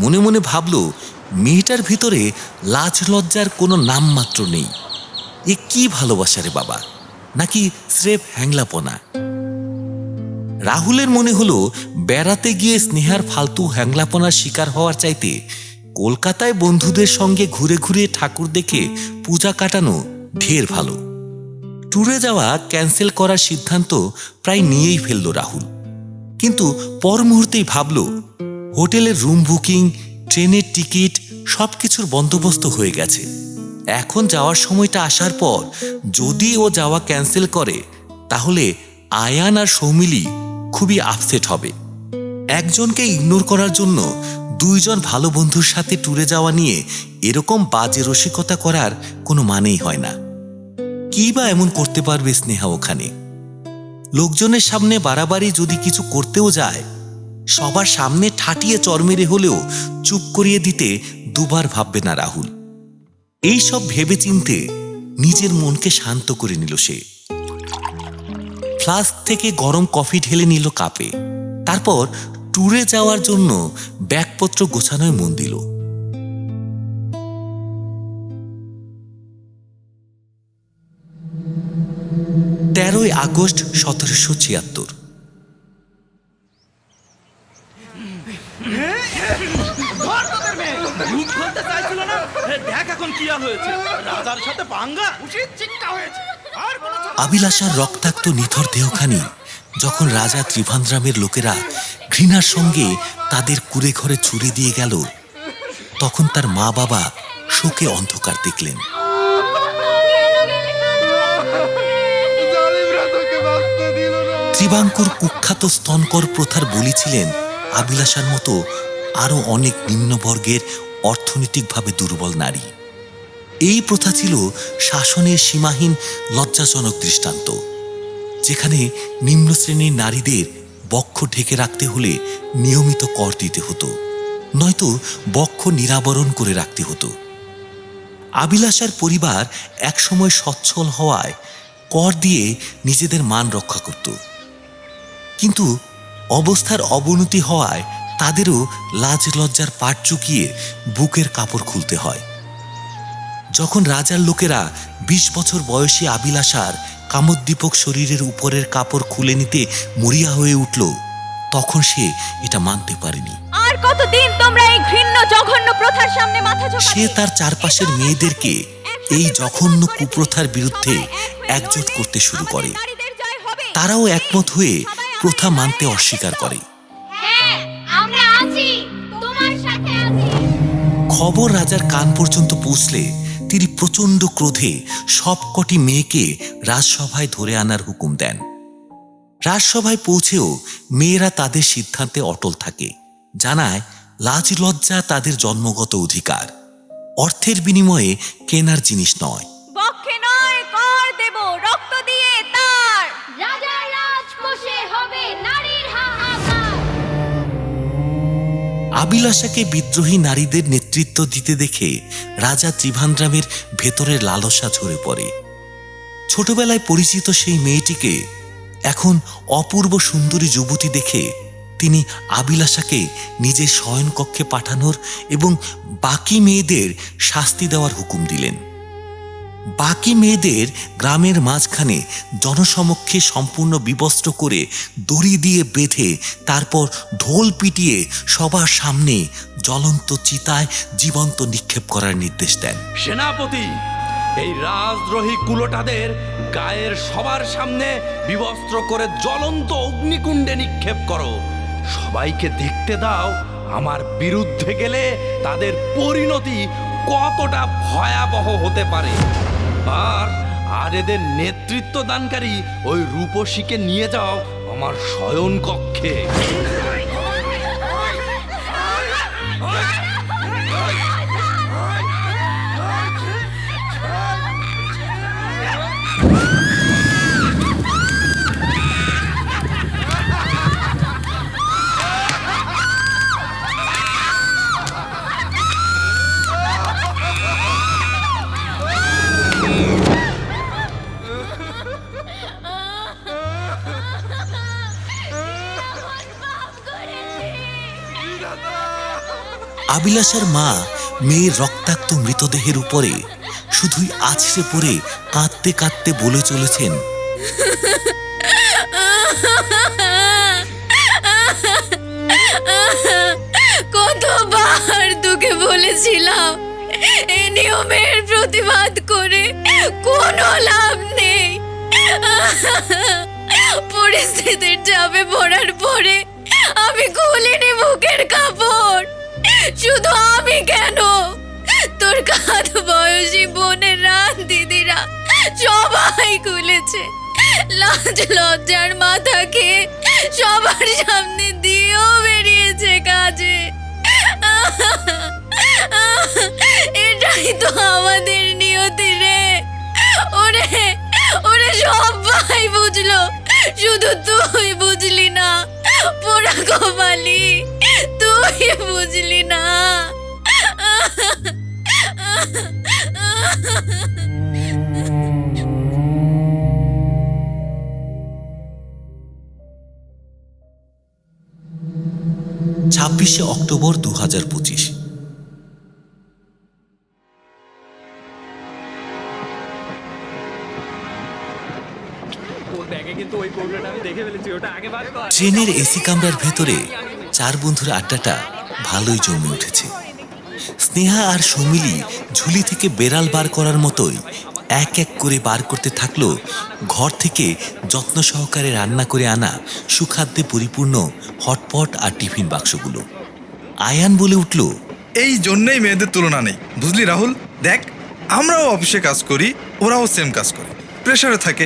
মনে মনে ভাবল, মেয়েটার ভিতরে লাজ লজ্জার কোনো নাম মাত্র নেই। এ কি ভালোবাসা রে বাবা, নাকি স্রেফ হ্যাংলাপনা? রাহুলের মনে হলো বেড়াতে গিয়ে স্নেহার ফালতু হ্যাংলাপনার শিকার হওয়ার চাইতে কলকাতায় বন্ধুদের সঙ্গে ঘুরে ঘুরে ঠাকুর দেখে পূজা কাটানো ঢের ভালো। ট্যুরে যাওয়া ক্যান্সেল করার সিদ্ধান্ত প্রায় নিয়েই ফেলল রাহুল। কিন্তু পর মুহূর্তেই ভাবল, হোটেলের রুম বুকিং, ট্রেনের টিকিট সবকিছুর বন্দোবস্ত হয়ে গেছে। এখন যাওয়ার সময়টা আসার পর যদি ও যাওয়া ক্যান্সেল করে তাহলে আয়ান আর সৌমিলি খুবই আপসেট হবে। একজনকে ইগনোর করার জন্য 2 জন ভালো বন্ধুর সাথে ট্যুরে যাওয়া নিয়ে এরকম বাজে রসিকতা করার কোনো মানেই হয় না। কি বা এমন করতে পারবে স্নেহা ওখানে? লোকজনের সামনে বাড়াবাড়ি যদি কিছু করতেও যায় সবার সামনে ঠাটিয়ে চর মেরে হলেও চুপ করিয়ে দিতে দুবার ভাববে না রাহুল। এই সব ভেবেচিন্তে নিজের মনকে শান্ত করে নিল সে। ফ্লাস্ক থেকে গরম কফি ঢেলে নিল কাপে। তারপর ট্যুরে যাওয়ার জন্য ব্যাগপত্র গোছানোয় মন দিল। 13ই আগস্ট 1776। আবিলাসার রক্তাক্ত নিথর দেহখানি যখন রাজা ত্রিভান্দ্রামের লোকেরা ঘৃণার সঙ্গে তাদের কুড়ে ঘরে ছুরি দিয়ে গেল, তখন তার মা বাবা শোকে অন্ধকার দেখলেন। ত্রিবাঙ্কুর কুখ্যাত স্তনকর প্রথার বলি ছিলেন আবিলাসার মতো আরো অনেক নিম্নবর্গের অর্থনৈতিকভাবে দুর্বল নারী। এই প্রথা ছিল শাসনের সীমাহীন লজ্জাজনক দৃষ্টান্ত, যেখানে নিম্ন শ্রেণীর নারীদের বক্ষ ঢেকে রাখতে হলে নিয়মিত কর দিতে হতো, নয়তো বক্ষ নিরাবরণ করে রাখতে হতো। আবিলাসার পরিবার একসময় সচ্ছল হওয়ায় কর দিয়ে নিজেদের মান রক্ষা করত, কিন্তু অবস্থার অবনতি হওয়ায় তাদেরও লাজ লজ্জার পাট চুকিয়ে বুকের কাপড় খুলতে হয়। যখন রাজার লোকেরা 20 বছর বয়সী আবিলাসার কামোদ্দীপক শরীরের উপরের কাপড় খুলে নিতে মরিয়া হয়ে উঠল, তখন সে এটা মানতে পারেনি। আর কতদিন তোমরা এই ঘৃণ্য জঘন্য প্রথার সামনে মাথা ঝোঁকাবে? সে তার চারপাশের মেয়েদেরকে এই জঘন্য কুপ্রথার বিরুদ্ধে একজোট করতে শুরু করে। তারাও একমত হয়ে প্রথা মানতে অস্বীকার করে। খবর রাজার কান পর্যন্ত পৌঁছলে তিনি প্রচন্ড ক্রোধে সবকটি মেয়েকে রাজসভায় ধরে আনার হুকুম দেন। রাজসভায় পৌঁছেও মেয়েরা তাদের সিদ্ধান্তে অটল থাকে, জানায় লাজ লজ্জা তাদের জন্মগত অধিকার, অর্থের বিনিময়ে কেনার জিনিস নয়। বক্ষে নয় কর দেব, রক্ত দিয়ে তার রাজার রাজকোষে হবে নারীর হাহাকার। আবিলাসাকে বিদ্রোহী নারীদের নেতৃত্ব দিতে দেখে রাজা ত্রিভান্দ্রামের ভেতরের লালসা ঝরে পড়ে। ছোটবেলায় পরিচিত সেই মেয়েটিকে এখন অপূর্ব সুন্দরী যুবতী দেখে তিনি আবিলাসাকে নিজের শয়নকক্ষে পাঠানোর এবং বাকি মেয়েদের শাস্তি দেওয়ার হুকুম দিলেন। বাকি মেয়েদের গ্রামের মাঝখানে জনসমক্ষে সম্পূর্ণ বিবস্ত্র করে দড়ি দিয়ে বেঁধে তারপর ঢোল পিটিয়ে সবার সামনে জ্বলন্ত চিতায় জীবন্ত নিক্ষেপ করার নির্দেশ দেন। সেনাপতি, এই রাজদ্রোহী কুলোটাদের গায়ের সবার সামনে বিবস্ত্র করে জ্বলন্ত অগ্নিকুণ্ডে নিক্ষেপ করো। সবাইকে দেখতে দাও আমার বিরুদ্ধে গেলে তাদের পরিণতি কতটা ভয়াবহ হতে পারে। আর এদের নেতৃত্ব দানকারী ওই রূপসীকে নিয়ে যাও আমার শয়ন কক্ষে। আবিলাসার মা মেয়ের রক্তাক্ত মৃতদেহের উপরে শুধুই আছড়ে পড়ে কাঁদতে কাঁদতে বলে চলেছেন, কতবার তোকে বলেছিলাম এই নিয়মের প্রতিবাদ করে কোনো লাভ নেই। পরিস্থিতির চাপে পড়ার পরে আমি খুলিনি বুকের কাপড়। শুধু আমি কেন, তোর কাঁধ বয়সী বোনেরা দিদিরা সবাই খুলেছে। লাজ লজ্জার মাথাকে সবার সামনে দিয়েও বেরিয়েছে কাজে। এটাই তো আমাদের নিয়তি রে। ওরে সবাই বুঝলো, শুধু তুই বুঝলি না। পোড়া কপালি, তুই বুঝলি না। ছাব্বিশে অক্টোবর 2025। ট্রেনের এসি কামরার ভেতরে চার বন্ধুর আড্ডাটা ভালোই জমে উঠেছে। স্নেহা আর সৌমিলি ঝুলি থেকে বেড়াল বার করার মতোই এক এক করে বার করতে থাকলো ঘর থেকে যত্ন সহকারে রান্না করে আনা সুখাদ্যে পরিপূর্ণ হটপট আর টিফিন বাক্সগুলো। আয়ান বলে উঠল, এই জন্যই মেয়েদের তুলনা নেই, বুঝলি রাহুল? দেখ, আমরাও অফিসে কাজ করি, ওরাও সেম কাজ করে, প্রেশারে থাকে,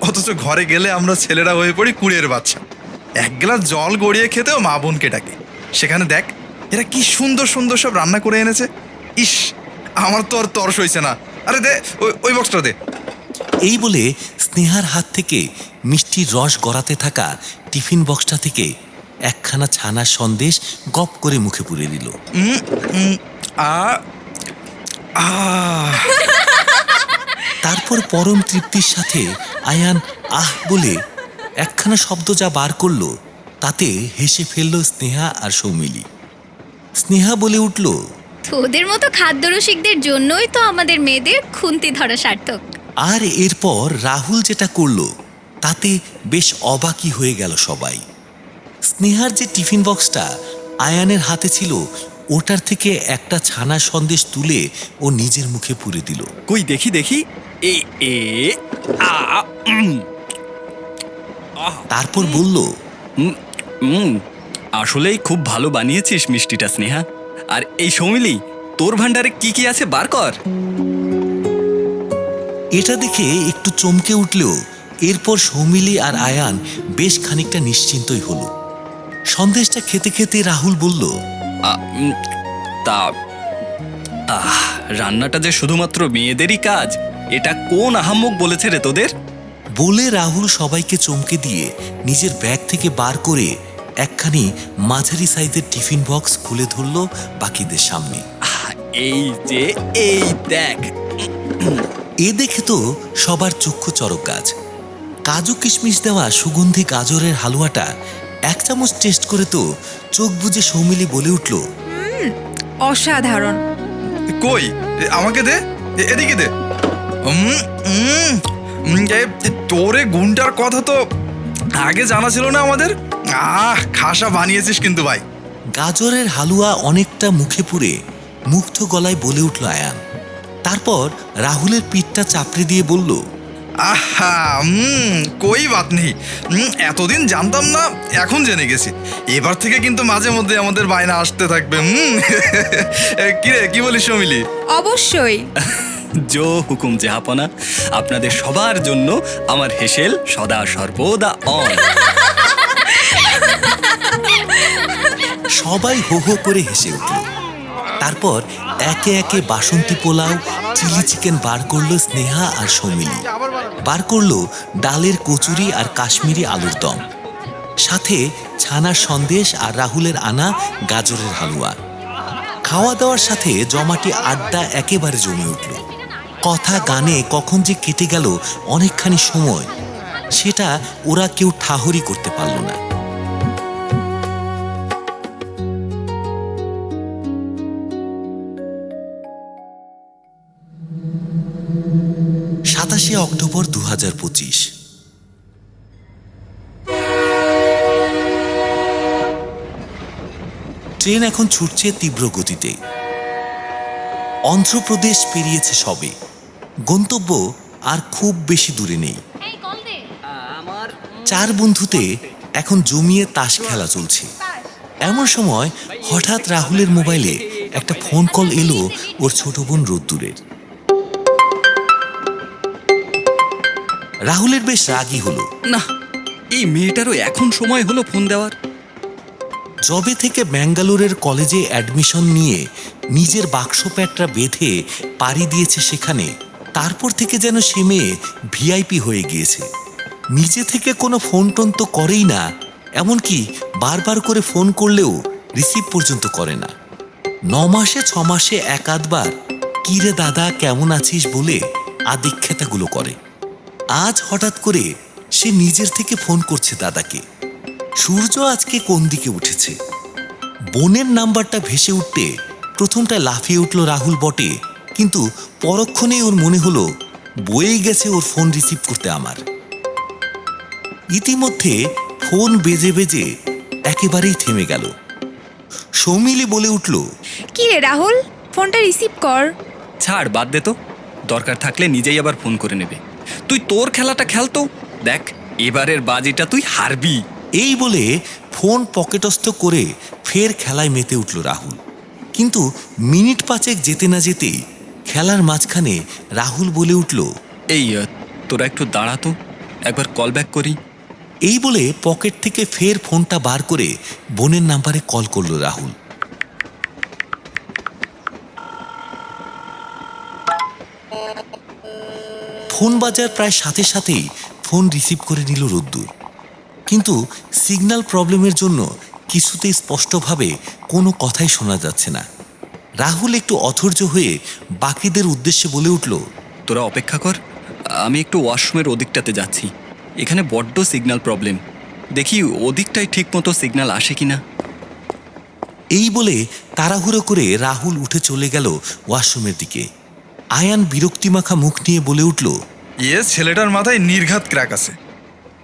অথচ ঘরে গেলে আমরা ছেলেরা হয়ে পড়ি কুড়ের বাচ্চা। এক গ্লাস জল গড়িয়ে খেতেও মা বোনকে ডাকে। সেখানে দেখ এরা কি সুন্দর সুন্দর সব রান্না করে এনেছে। ইস, আমার তো আর তরস হইছে না। আরে দে ওই বক্সটা দে। এই বলে স্নেহার হাত থেকে মিষ্টির রস গড়াতে থাকা টিফিন বক্সটা থেকে একখানা ছানার সন্দেশ গপ করে মুখে পুরে দিল। তারপর পরম তৃপ্তির সাথে আয়ান আহ বলে একখানা শব্দ যা বার করলো তাতে হেসে ফেলল স্নেহা আর সৌমিলি। স্নেহা বলে উঠল, তোদের মতো খাদ্যরসিকদের জন্যই তো আমাদের মেয়েদের খুন্তি ধরা সার্থক। আর এরপর রাহুল যেটা করলো তাতে বেশ অবাকই হয়ে গেল সবাই। স্নেহার যে টিফিন বক্সটা আয়ানের হাতে ছিল ওটার থেকে একটা ছানা সন্দেশ তুলে ও নিজের মুখে পুরে দিল। কই দেখি দেখি, এ এ আ তারপর বলল, আসলেই খুব ভালো বানিয়েছিস মিষ্টিটা স্নেহা। আর এই সৌমিলি, তোর ভান্ডারে কি কি আছে বার কর। এটা দেখে একটু চমকে উঠলেও এরপর সৌমিলি আর আয়ান বেশ খানিকটা নিশ্চিন্তই হলো। সন্দেশটা খেতে খেতে রাহুল বলল, তা রান্নাটা যে শুধুমাত্র মেয়েদেরই কাজ, এটা কোন আহাম্মক বলেছে রে তোদের? বলে রাহুল সবাইকে চমকে দিয়ে নিজের ব্যাগ থেকে বার করে একখানি মাঝারি সাইজের টিফিন বক্স খুলে ধরল বাকিদের সামনে। এই যে, এই দেখ। এ দেখে তো সবার চক্ষু চরক গাছ। কাজু কিশমিশ দেওয়া সুগন্ধি গাজরের হালুয়াটা এক চামচ টেস্ট করে তো চোখ বুজে সৌমিলি বলে উঠল, অসাধারণ। কই, আমাকে দে, এদিকে দে। তোরে গুণটার কথা তো আগে জানা ছিল না আমাদের। খাসা বানিয়েছিস কিন্তু ভাই। গাজরের হালুয়া অনেকটা মুখে পুরে মুগ্ধ গলায় বলে উঠল আয়ান। তারপর রাহুলের পিঠটা চাপড়ে দিয়ে বলল, আহা, কই বাত নেই। এতদিন জানতাম না, এখন জেনে গেছি। এবার থেকে কিন্তু মাঝে মধ্যে আমাদের বায়না আসতে থাকবে। কিরে, কি বলিস সৌমিলি? অবশ্যই। জো হুকুম জাহাপনা, আপনাদের সবার জন্য আমার হেসেল সদা সর্বদা অন। সবাই হো হো করে হেসে উঠল। তারপর একে একে বাসন্তী পোলাও, চিলি চিকেন বার করলো স্নেহা আর সৌমিলি। বার করলো ডালের কচুরি আর কাশ্মীরি আলুর দম, সাথে ছানার সন্দেশ আর রাহুলের আনা গাজরের হালুয়া। খাওয়া দাওয়ার সাথে জমাটি আড্ডা একেবারে জমে উঠল। কথা গানে কখন যে কেটে গেল অনেকখানি সময়, সেটা ওরা কেউ ঠাহরি করতে পারল না। অক্টোবর 2025। ট্রেন এখন ছুটছে তীব্র গতিতে। অন্ধ্রপ্রদেশ পেরিয়েছে সবে, গন্তব্য আর খুব বেশি দূরে নেই। চার বন্ধুতে এখন জমিয়ে তাস খেলা চলছে। এমন সময় হঠাৎ রাহুলের মোবাইলে একটা ফোন কল এলো ওর ছোট বোন রোদ্দুরের। রাহুলের বেশ রাগই হলো। না, এই মেয়েটারও এখন সময় হলো ফোন দেওয়ার। যবে থেকে ব্যাঙ্গালোরের কলেজে অ্যাডমিশন নিয়ে নিজের বাক্স প্যাটরা বেঁধে পাড়ি দিয়েছে সেখানে, তারপর থেকে যেন সে মেয়ে ভিআইপি হয়ে গিয়েছে। নিজে থেকে কোনো ফোন টোন তো করেই না, এমনকি বারবার করে ফোন করলেও রিসিভ পর্যন্ত করে না। 9 মাসে 6 মাসে এক আধবার কি রে দাদা কেমন আছিস বলে আদিক্ষেতাগুলো করে। আজ হঠাৎ করে সে নিজের থেকে ফোন করছে দাদাকে। সূর্য আজকে কোন দিকে উঠেছে? বোনের নাম্বারটা ভেসে উঠতে প্রথমটা লাফিয়ে উঠল রাহুল বটে, কিন্তু পরক্ষণেই ওর মনে হলো বয়েই গেছে ওর ফোন রিসিভ করতে আমার। ইতিমধ্যে ফোন বেজে বেজে একেবারেই থেমে গেল। সৌমিলি বলে উঠল, কি রে রাহুল, ফোনটা রিসিভ কর। ছাড়, বাদ দে তো। দরকার থাকলে নিজেই আবার ফোন করে নেবে। তুই তোর খেলাটা খেল তো, দেখ এবারের বাজিটা তুই হারবি। এই বলে ফোন পকেটস্থ করে ফের খেলায় মেতে উঠল রাহুল। কিন্তু মিনিট 5 যেতে না যেতেই খেলার মাঝখানে রাহুল বলে উঠল, এই তোরা একটু দাঁড়া তো, একবার কল ব্যাক করি। এই বলে পকেট থেকে ফের ফোনটা বার করে বোনের নাম্বারে কল করল রাহুল। ফোন বাজার প্রায় সাথে সাথেই ফোন রিসিভ করে নিল রোদ্দুর। কিন্তু সিগন্যাল প্রবলেমের জন্য কিছুতেই স্পষ্টভাবে কোনো কথাই শোনা যাচ্ছে না। রাহুল একটু অধৈর্য হয়ে বাকিদের উদ্দেশ্যে বলে উঠল, তোরা অপেক্ষা কর, আমি একটু ওয়াশরুমের ওদিকটাতে যাচ্ছি। এখানে বড্ড সিগন্যাল প্রবলেম, দেখি ওদিকটাই ঠিক মতো সিগন্যাল আসে কিনা। এই বলে তাড়াহুড়ো করে রাহুল উঠে চলে গেল ওয়াশরুমের দিকে। আয়ান বিরক্তিমাখা মুখ নিয়ে বলে উঠল, ছেলেটার মাথায় নির্ঘাত ক্র্যাক আছে।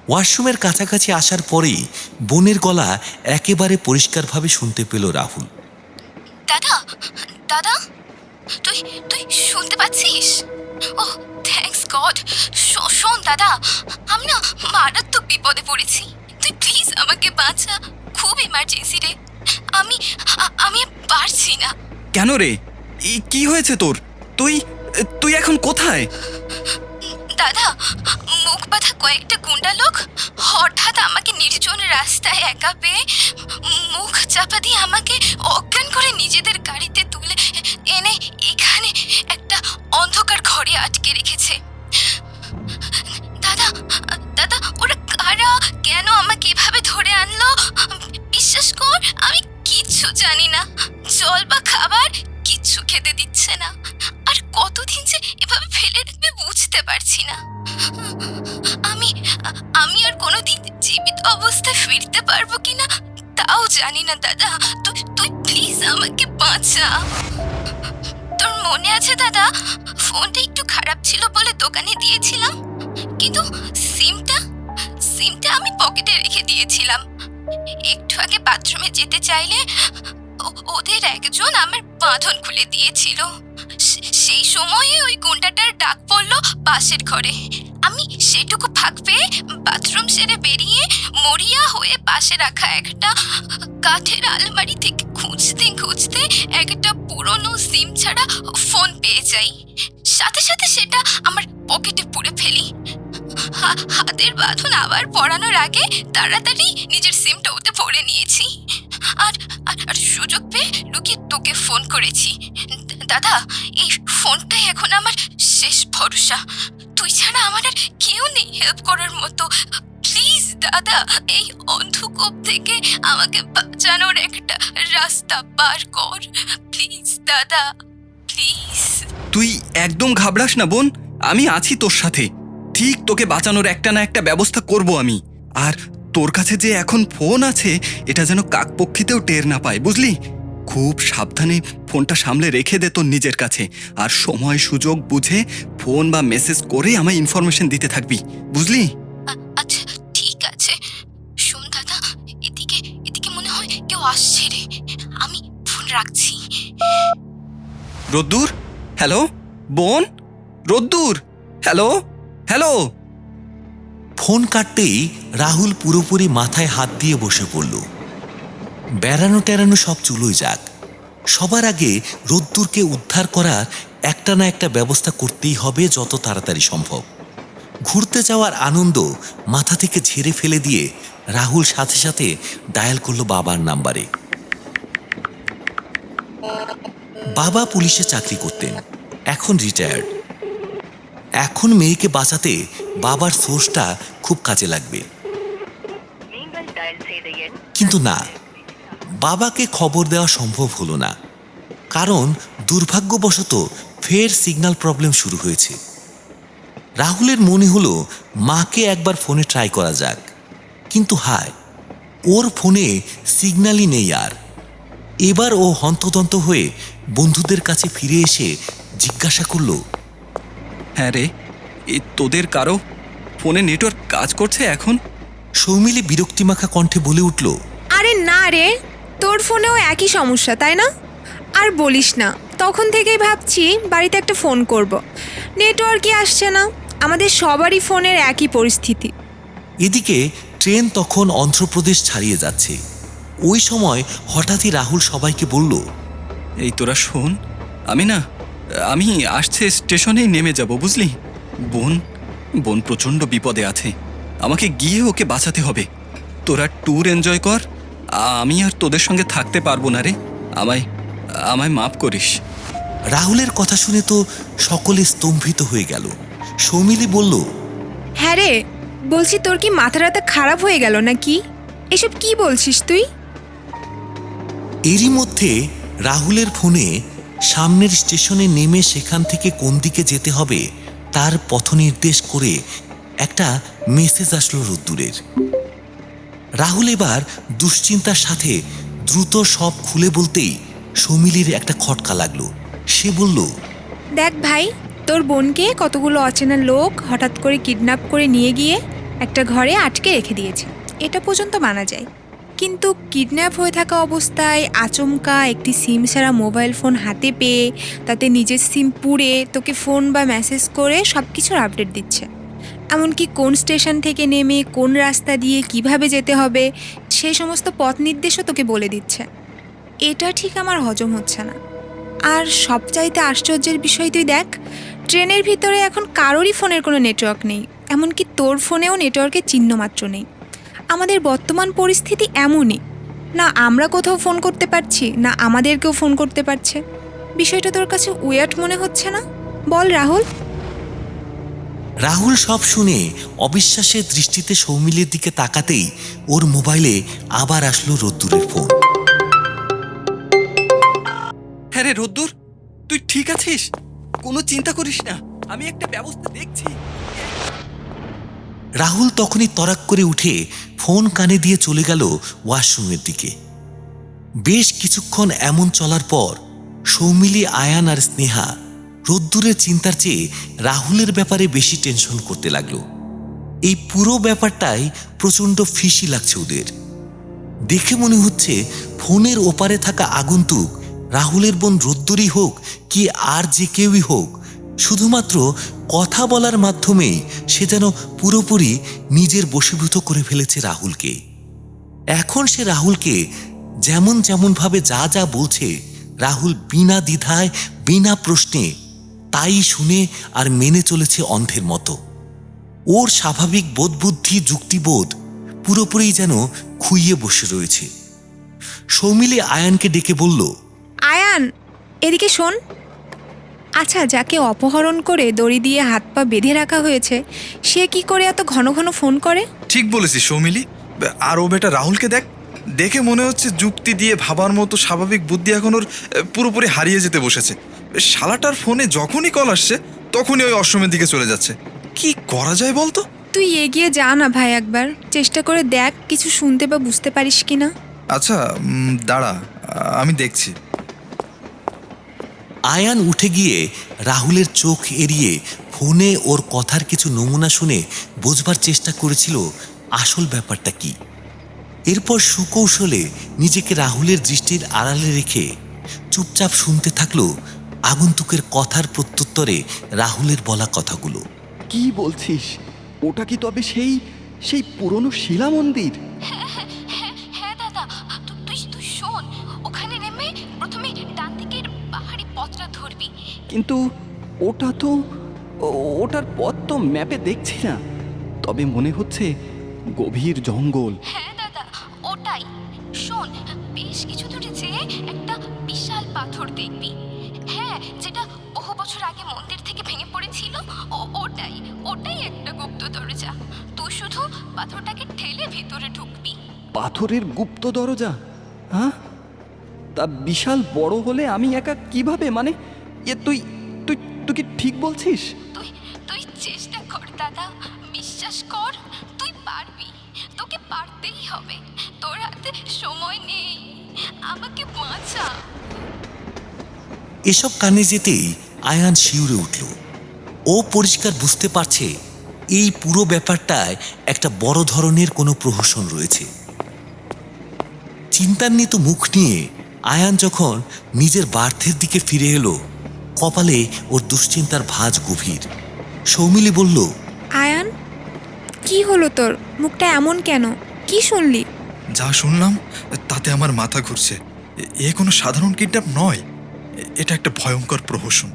ওয়াশরুমের কাছাকাছি আসার পরেই বোনের গলা একেবারে পরিষ্কারভাবে শুনতে পেল রাহুল। দাদা, দাদা, তুই তুই শুনতে পাচ্ছিস? ও থ্যাঙ্কস গড। শোন দাদা, আমি না মারাত্মক বিপদে পড়েছি। তুই প্লিজ আমাকে বাঁচা, খুব ইমার্জেন্সি রে। আমি আমি পারছি না। কেন রে, কি হয়েছে তোর? তুই তুই এখন কোথায়? দাদা, মুখ বাঁধা কয়েকটা গুন্ডা লোক হঠাৎ আমাকে নির্জন রাস্তায় একা পেয়ে মুখ চাপা দিয়ে আমাকে অজ্ঞান করে নিজেদের গাড়িতে তুলে এনে এখানে একটা অন্ধকার ঘরে আটকে রেখেছে। দাদা, দাদা, ওরা কারা, কেন আমাকে এভাবে ধরে আনলো? বিশ্বাস কর, আমি কিচ্ছু জানি না। জল বা খাবার কিচ্ছু খেতে দিচ্ছে না। আর কতদিন যে এভাবে ফেলে রাখবে বুঝতে পারছি না। আমি আর কোনোদিন জীবিত অবস্থায় ফিরতে পারবো কিনা তাও জানি না। দাদা, তুই প্লিজ আমাকে বাঁচা। তোর মনে আছে দাদা, ফোনটা একটু খারাপ ছিল বলে দোকানে দিয়েছিলাম, কিন্তু সিমটা আমি পকেটে রেখে দিয়েছিলাম। একটু আগে বাথরুমে যেতে চাইলে ওদের একজন আমার বাঁধন খুলে দিয়েছিল। সেই সময়ে ওই গুন্ডাটার ডাক পড়লো পাশের ঘরে। আমি সেটুকু ফাঁক পেয়ে বাথরুম সেরে বেরিয়ে মরিয়া হয়ে পাশে রাখা একটা কাঠের আলমারি থেকে খুঁজতে খুঁজতে একটা পুরনো সিম ছাড়া ফোন পেয়ে যাই। সাথে সাথে সেটা আমার পকেটে পুরে ফেলি। হাতের বাঁধন আবার পরানোর আগে তাড়াতাড়ি নিজের সিমটা ওতে ভরে নিয়েছি। আর সুযোগ পেয়ে লুকিয়ে তোকে ফোন করেছি। দাদা, এই ফোনটাই এখন আমার শেষ ভরসা। তুই ছাড়া আমার আর কেউ নেই হেল্প করার মতো। প্লিজ দাদা, এই অন্ধকূপ থেকে আমাকে বাঁচানোর একটা রাস্তা বার কর। প্লিজ দাদা, প্লিজ। তুই একদম ঘাবড়াস না বোন, আমি আছি তোর সাথে। ঠিক তোকে বাঁচানোর একটা না একটা ব্যবস্থা করব আমি। আর তোর কাছে যে এখন ফোন আছে, এটা যেন কাকপক্ষীতেও টের না পায়, বুঝলি? খুব সাবধানে ফোনটা সামলে রেখে দে তোর নিজের কাছে। আর সময় সুযোগ বুঝে ফোন বা মেসেজ করে আমায় ইনফরমেশন দিতে থাকবি, বুঝলি? আচ্ছা ঠিক আছে। শোন দাদা, এদিকে মনে হয় কেউ আসছে রে। আমি ফোন রাখছি। রোদ্দুর, হ্যালো বোন, রোদ্দুর, হ্যালো হ্যালো। ফোন কাটতেই রাহুল পুরোপুরি মাথায় হাত দিয়ে বসে পড়ল। বেড়ানো টেরানো সব চুলোই যাক, সবার আগে রোদ্দুরকে উদ্ধার করার একটা না একটা ব্যবস্থা করতেই হবে যত তাড়াতাড়ি সম্ভব। ঘুরতে যাওয়ার আনন্দ মাথা থেকে ঝেড়ে ফেলে দিয়ে রাহুল সাথে সাথে ডায়াল করলো বাবার নাম্বারে। বাবা পুলিশে চাকরি করতেন, এখন রিটায়ার্ড। এখন মেয়েকে বাঁচাতে বাবার সোর্সটা খুব কাজে লাগবে। কিন্তু না, বাবাকে খবর দেওয়া সম্ভব হলো না, কারণ দুর্ভাগ্যবশত ফের সিগন্যাল প্রবলেম শুরু হয়েছে। রাহুলের মনে হলো মাকে একবার ফোনে ট্রাই করা যাক, কিন্তু হায়, ওর ফোনে সিগন্যালই নেই আর। এবার ও হন্তদন্ত হয়ে বন্ধুদের কাছে ফিরে এসে জিজ্ঞাসা করল, হ্যাঁ রে, এই তোদের কারো ফোনে নেটওয়ার্ক কাজ করছে এখন? সৌমিলি বিরক্তিমাখা কণ্ঠে বলে উঠল, আরে না রে, তোর ফোনেও একই সমস্যা তাই না? আর বলিস না, তখন থেকেই ভাবছি বাড়িতে একটা ফোন করব। নেটওয়ার্কই আসছে না, আমাদের সবারই ফোনের একই পরিস্থিতি। এদিকে ট্রেন তখন অন্ধ্রপ্রদেশ ছাড়িয়ে যাচ্ছে। ওই সময় হঠাৎই রাহুল সবাইকে বলল, এই তোরা শোন, আমি আসছে স্টেশনেই নেমে যাব, বুঝলি? বোন প্রচণ্ড বিপদে আছে, আমাকে গিয়ে ওকে বাঁচাতে হবে। তোরা ট্যুর এনজয় কর, আমি আর তোদের সঙ্গে থাকতে পারবো না রে, আমায় মাফ করিস। রাহুলের কথা শুনে তো সকলে স্তম্ভিত হয়ে গেল। সৌমিলি বলল, হ্যাঁ রে, বলছি তোর কি মাথা খারাপ হয়ে গেল নাকি? এসব কি বলছিস তুই? এরই মধ্যে রাহুলের ফোনে সামনের স্টেশনে নেমে সেখান থেকে কোন দিকে যেতে হবে তার পথ নির্দেশ করে একটা মেসেজ আসলো রোদ্দুরের। রাহুল এবার দুশ্চিন্তার সাথে দ্রুত সব খুলে বলতেই সৌমিলির একটা খটকা লাগলো। সে বলল, দেখ ভাই, তোর বোনকে কতগুলো অচেনা লোক হঠাৎ করে কিডন্যাপ করে নিয়ে গিয়ে একটা ঘরে আটকে রেখে দিয়েছে, এটা পর্যন্ত মানা যায়। কিন্তু কিডন্যাপ হয়ে থাকা অবস্থায় আচমকা একটি সিম ছাড়া মোবাইল ফোন হাতে পেয়ে তাতে নিজের সিম পুড়ে তোকে ফোন বা মেসেজ করে সব কিছুর আপডেট দিচ্ছে। এমনকি কোন স্টেশন থেকে নেমে কোন রাস্তা দিয়ে কিভাবে যেতে হবে সেই সমস্ত পথ নির্দেশও তোকে বলে দিচ্ছে। এটা ঠিক আমার হজম হচ্ছে না। আর সবচাইতে আশ্চর্যের বিষয় তুই দেখ, ট্রেনের ভিতরে এখন কারোরই ফোনের কোনো নেটওয়ার্ক নেই, এমনকি তোর ফোনেও নেটওয়ার্কের চিহ্ন মাত্র নেই। আমাদের বর্তমান পরিস্থিতি এমনই, না আমরা কোথাও ফোন করতে পারছি, না আমাদেরকেও ফোন করতে পারছে। বিষয়টা তোর কাছে উইয়ার্ড মনে হচ্ছে না? বল রাহুল। রাহুল সব শুনে অবিশ্বাসের দৃষ্টিতে সৌমিলির দিকে তাকাতেই ওর মোবাইলে আবার আসলো রোদ্দুরের ফোন। হ্যাঁ রে রোদ্দুর, তুই ঠিক আছিস? কোনো চিন্তা করিস না, আমি একটা ব্যবস্থা দেখছি। রাহুল তখনই তড়াক করে উঠে ফোন কানে দিয়ে চলে গেল ওয়াশরুমের দিকে। বেশ কিছুক্ষণ এমন চলার পর সৌমিলি, আয়ান আর স্নেহা রোদ্দুরের চিন্তার চেয়ে রাহুলের ব্যাপারে বেশি টেনশন করতে লাগলো। এই পুরো ব্যাপারটাই প্রচণ্ড ফিসি লাগছে ওদের। দেখে মনে হচ্ছে ফোনের ওপারে থাকা আগন্তুক রাহুলের বোন রোদ্দুরই হোক কি আর যে কেউই হোক, শুধুমাত্র কথা বলার মাধ্যমেই সে যেন পুরোপুরি নিজের বশীভূত করে ফেলেছে রাহুলকে। এখন সে রাহুলকে যেমনভাবে যা যা বলছে, রাহুল বিনা দ্বিধায় বিনা প্রশ্নে তাই শুনে আর মেনে চলেছে অন্ধের মতো। ওর স্বাভাবিক বোধবুদ্ধি, যুক্তিবোধ পুরোপুরি যেন খুইয়ে বসে রয়েছে। সৌমিলি আয়ানকে ডেকে বলল, আয়ান, এদিকে শোন। আচ্ছা, যাকে অপহরণ করে দড়ি দিয়ে হাত পা বেঁধে রাখা হয়েছে সে কি করে এত ঘন ঘন ফোন করে? ঠিক বলেছিস সৌমিলি। আর ও বেটা রাহুলকে দেখ, দেখে মনে হচ্ছে যুক্তি দিয়ে ভাবার মতো স্বাভাবিক বুদ্ধি এখন ওর পুরোপুরি হারিয়ে যেতে বসেছে। শালাটার ফোনে যখনই কল আসছে তখনই ওই অশ্রমের দিকে চলে যাচ্ছে। কি করা যায় বলতো? তুই এগিয়ে যা না ভাই, একবার চেষ্টা করে দেখ কিছু শুনতে বা বুঝতে পারিস কিনা। আচ্ছা দাঁড়া, আমি দেখছি। আয়ান উঠে গিয়ে রাহুলের চোখ এড়িয়ে ফোনে ওর কথার কিছু নমুনা শুনে বোঝবার চেষ্টা করেছিল আসল ব্যাপারটা কি। এরপর সুকৌশলে নিজেকে রাহুলের দৃষ্টির আড়ালে রেখে চুপচাপ শুনতে থাকলো আগন্তুকের কথার প্রত্যুত্তরে রাহুলের বলা কথাগুলো। কি বলছিস? ওটা কি তবে সেই পুরনো শিলা মন্দির? হ্যাঁ দাদা, তুই শোন, ওখানে নেমে প্রথমে ডান দিকের পাহাড়ি পথটা ধরবি। কিন্তু ওটার পথ তো ম্যাপে দেখছি না, তবে মনে হচ্ছে গভীর জঙ্গল। হ্যাঁ দাদা, ওটাই। শোন, বেশ কিছু দূরে যেয়ে একটা বিশাল পাথর দেখবি। হ্যাঁ, যেটা বহু বছর আগে মন্দির থেকে ভেঙে পড়েছিল, ওটাই একটা গুপ্ত দরজা। তুই শুধু পাথরটাকে ঠেলে ভিতরে ঢুকবি। পাথরের গুপ্ত দরজা, হ্যাঁ? তা বিশাল বড় হলে আমি একা কিভাবে, মানে তুই তুই তুই কি ঠিক বলছিস? তুই তুই চেষ্টা কর দাদা, বিশ্বাস কর, তুই পারবি, তোকে পারতেই হবে, তোর হাতে সময় নেই, আমাকে বাঁচা। এসব কানে যেতেই আয়ান শিউরে উঠল। ও পরিষ্কার বুঝতে পারছে এই পুরো ব্যাপারটায় একটা বড় ধরনের কোনো প্রহসন রয়েছে। চিন্তান্বিত মুখ নিয়ে আয়ান যখন নিজের বার্থের দিকে ফিরে এলো, কপালে ওর দুশ্চিন্তার ভাঁজ গভীর। সৌমিলি বলল, আয়ান, কি হলো তোর? মুখটা এমন কেন? কি শুনলি? যা শুনলাম তাতে আমার মাথা ঘুরছে। এ কোনো সাধারণ কিডন্যাপ নয়, এটা একটা ভয়ঙ্কর প্রহসন।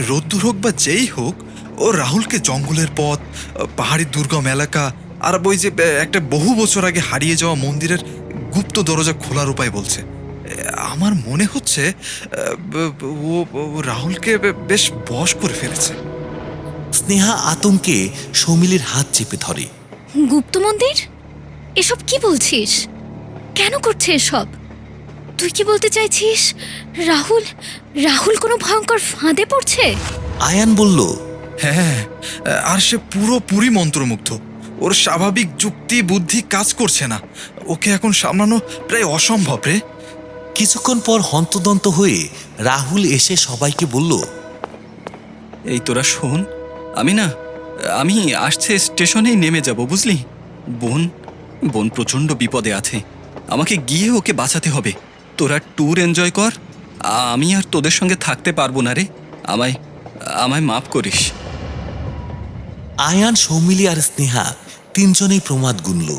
রোদ্দুর হোক বা যেই হোক, ও রাহুলকে জঙ্গলের পথ, পাহাড়ি দুর্গম এলাকা আর ওই যে একটা বহু বছর আগে হারিয়ে যাওয়া মন্দিরের গুপ্ত দরজা খোলার উপায় বলছে। আমার মনে হচ্ছে ও রাহুলকে বেশ বশ করে ফেলেছে। স্নেহা আতঙ্কে সৌমিলির হাত চেপে ধরে। গুপ্ত মন্দির? এসব কি বলছিস? কেন করছে এসব? তুই কি বলতে চাইছিস রাহুল রাহুল কোনো ভয়ঙ্কর ফাঁদে পড়ছে? আয়ান বলল, হ্যাঁ, আর সে পুরোপুরি মন্ত্রমুগ্ধ। ওর স্বাভাবিক যুক্তি বুদ্ধি কাজ করছে না। ওকে এখন সামলানো প্রায় অসম্ভব রে। কিছুক্ষণ পর হন্তদন্ত হয়ে রাহুল এসে সবাইকে বলল, এই তোরা শোন, আমি আসছে স্টেশনেই নেমে যাব, বুঝলি? বোন প্রচণ্ড বিপদে আছে, আমাকে গিয়ে ওকে বাঁচাতে হবে। তোরা ট্যুর এনজয় কর, আমি আর তোদের সঙ্গে থাকতে পারবো না রে, আমায় মাফ করিস। আয়ান, সৌমিলি আর স্নেহা তিনজনেই প্রমাদ গুনল।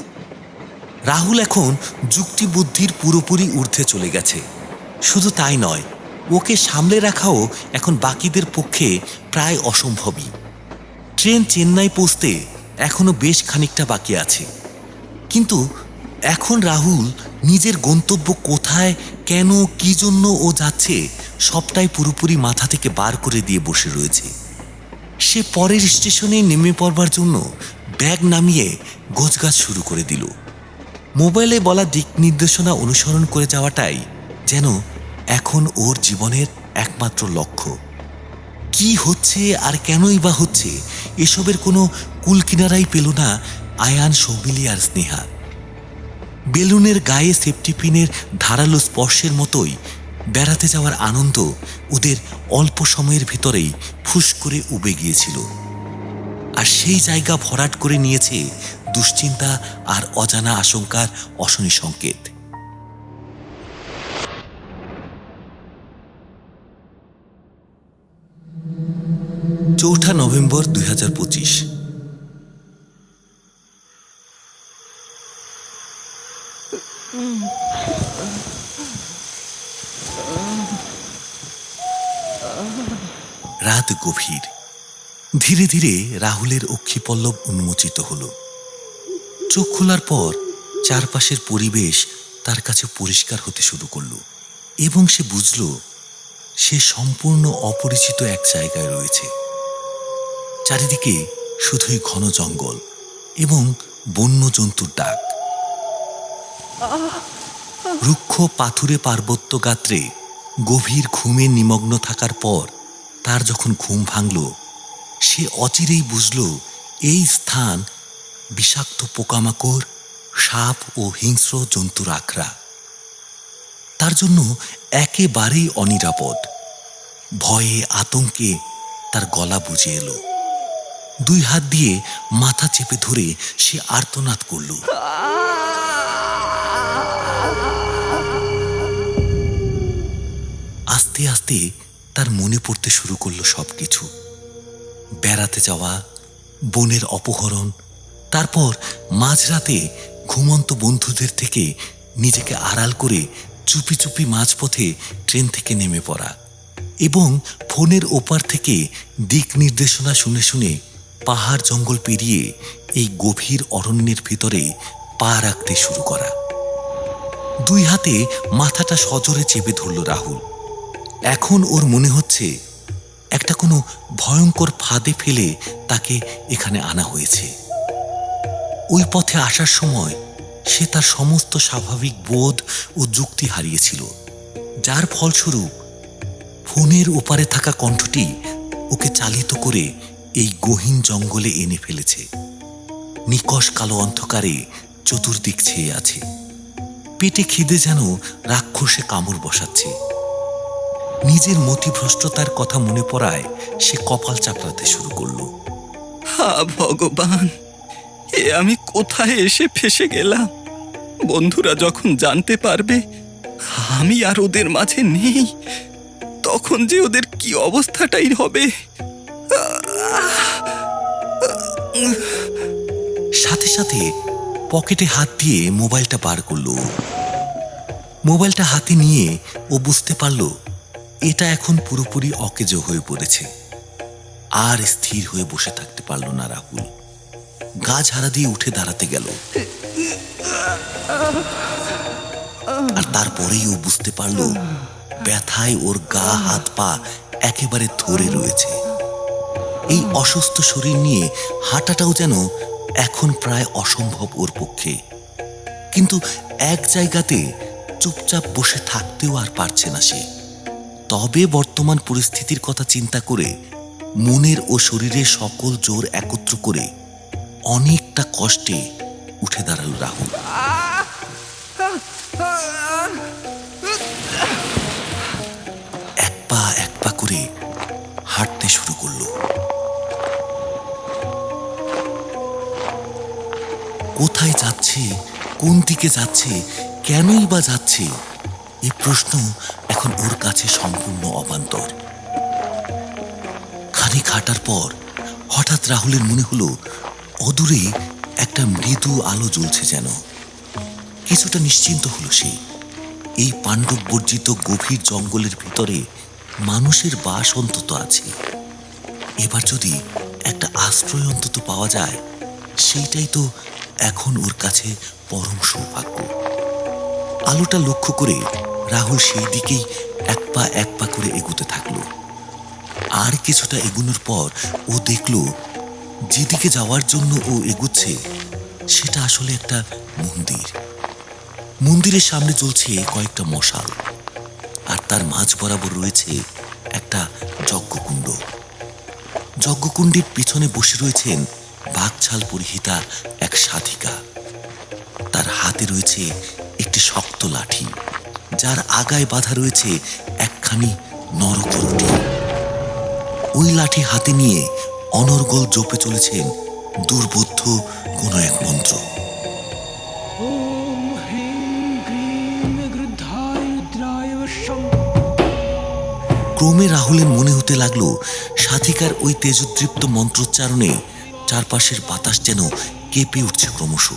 রাহুল এখন যুক্তি বুদ্ধির পুরোপুরি ঊর্ধ্বে চলে গেছে। শুধু তাই নয়, ওকে সামলে রাখাও এখন বাকিদের পক্ষে প্রায় অসম্ভবই। ট্রেন চেন্নাই পৌঁছতে এখনো বেশ খানিকটা বাকি আছে, কিন্তু এখন রাহুল নিজের গন্তব্য কোথায়, কেন, কি জন্য ও যাচ্ছে সবটাই পুরোপুরি মাথা থেকে বার করে দিয়ে বসে রয়েছে। সে পরের স্টেশনে নেমে পড়বার জন্য ব্যাগ নামিয়ে গোছগাছ শুরু করে দিল। মোবাইলে বলা দিক নির্দেশনা অনুসরণ করে যাওয়াটাই যেন এখন ওর জীবনের একমাত্র লক্ষ্য। কি হচ্ছে আর কেনই বা হচ্ছে, এসবের কোনো কুলকিনারাই পেল না আয়ান, সৌমিলি আর স্নেহা। বেলুনের গায়ে সেফটি পিনের ধারালো স্পর্শের মতোই বেড়াতে যাওয়ার আনন্দ ওদের অল্প সময়ের ভেতরেই ফুস করে উবে গিয়েছিল। আর সেই জায়গা ভরাট করে নিয়েছে দুশ্চিন্তা আর অজানা আশঙ্কার অশনি সংকেত। চৌঠা নভেম্বর 2025। রাত গভীর। ধীরে ধীরে রাহুলের অক্ষিপল্লব উন্মোচিত হল। চোখ খোলার পর চারপাশের পরিবেশ তার কাছে পরিষ্কার হতে শুরু করল এবং সে বুঝল সে সম্পূর্ণ অপরিচিত এক জায়গায় রয়েছে। চারিদিকে শুধুই ঘন জঙ্গল এবং বন্য জন্তুর ডাক। রুক্ষ পাথুরে পার্বত্য গাত্রে গভীর ঘুমে নিমগ্ন থাকার পর তার যখন ঘুম ভাঙল, সে অচিরেই বুঝল এই স্থান বিষাক্ত পোকামাকড়, সাপ ও হিংস্র জন্তুর আখড়া। তার জন্য একেবারেই অনিরাপদ। ভয়ে আতঙ্কে তার গলা বুঝে এলো। দুই হাত দিয়ে মাথা চেপে ধরে সে আর্তনাদ করল। আস্তে আস্তে তার মনে পড়তে শুরু করলো সবকিছু। বেড়াতে যাওয়া, বনের অপহরণ, তারপর মাঝরাতে ঘুমন্ত বন্ধুদের থেকে নিজেকে আড়াল করে চুপি চুপি মাঝপথে ট্রেন থেকে নেমে পড়া এবং ফোনের ওপার থেকে দিক নির্দেশনা শুনে শুনে পাহাড় জঙ্গল পেরিয়ে এই গভীর অরণ্যের ভিতরে পা রাখতে শুরু করা। দুই হাতে মাথাটা সজোরে চেপে ধরল রাহুল। এখন ওর মনে হচ্ছে একটা কোনো ভয়ঙ্কর ফাঁদে ফেলে তাকে এখানে আনা হয়েছে। ওই পথে আসার সময় সে তার সমস্ত স্বাভাবিক বোধ ও যুক্তি হারিয়েছিল, যার ফলস্বরূপ ফোনের ওপারে থাকা কণ্ঠটি ওকে চালিত করে এই গহীন জঙ্গলে এনে ফেলেছে। নিকষ কালো অন্ধকারে চতুর্দিক ছেয়ে আছে, পেটে খিদে যেন রাক্ষসে কামড় বসাচ্ছে। নিজের মতিভ্রষ্টতার কথা মনে পড়ায় সে কপাল চাপড়াতে শুরু করলো। হা ভগবান, এ আমি কোথায় এসে ফেসে গেলাম? বন্ধুরা যখন জানতে পারবে আমি আর ওদের মাঝে নেই, তখন যে ওদের কি অবস্থাটাই হবে। সাথে সাথে পকেটে হাত দিয়ে মোবাইলটা বার করলো। মোবাইলটা হাতে নিয়ে ও বুঝতে পারল এটা এখন পুরোপুরি অকেজো হয়ে পড়েছে। আর স্থির হয়ে বসে থাকতে পারল না রাহুল। গা ঝাড়া দিয়ে উঠে দাঁড়াতে গেল, আর তারপরেই ও বুঝতে পারল ব্যথায় ওর গা হাত পা একেবারে ধরে রয়েছে। এই অসুস্থ শরীর নিয়ে হাঁটাটাও যেন এখন প্রায় অসম্ভব ওর পক্ষে। কিন্তু এক জায়গাতে চুপচাপ বসে থাকতেও আর পারছে না সে। তবে বর্তমান পরিস্থিতির কথা চিন্তা করে মনের ও শরীরের সকল জোর একত্র করে অনেকটা কষ্টে উঠে দাঁড়ালো রাহুল। এক পা করে হাঁটতে শুরু করলো। কোথায় যাচ্ছে, কোন দিকে যাচ্ছে, কেনই বা যাচ্ছে, এই প্রশ্ন এখন ওর কাছে সম্পূর্ণ অবান্তর। খানিক হাঁটার পর হঠাৎ রাহুলের মনে হলো অদূরে একটা মৃদু আলো জ্বলছে যেন। কিছুটা নিশ্চিন্ত হলো সে। এই পাণ্ডব বর্জিত গভীর জঙ্গলের ভিতরে মানুষের বাস অন্তত আছে। এবার যদি একটা আশ্রয় অন্তত পাওয়া যায়, সেইটাই তো এখন ওর কাছে পরম সৌভাগ্য। আলোটা লক্ষ্য করে রাহুল সেই দিকেই এক পা করে এগোতে থাকলো। আর কিছুটা এগোনোর পর ও দেখল যেদিকে যাওয়ার জন্য ও এগোচ্ছে সেটা আসলে একটা মন্দির। মন্দিরের সামনে জ্বলছে কয়েকটা মশাল, আর তার মাঝ বরাবর রয়েছে একটা যজ্ঞকুণ্ড। যজ্ঞকুণ্ডের পিছনে বসে রয়েছেন বাঘছাল পরিহিতা এক সাধিকা। তার হাতে রয়েছে একটি শক্ত লাঠি, যার আগায় বাঁধা রয়েছে একখানি নরকরটি। ওই লাঠি হাতে নিয়ে অনর্গল জপে চলেছেন দুর্বোধ্য কোনো এক মন্ত্র। ক্রমে রাহুলের মনে হতে লাগলো সাধিকার ওই তেজোদ্দীপ্ত মন্ত্রোচ্চারণে চারপাশের বাতাস যেন কেঁপে উঠছে ক্রমশ।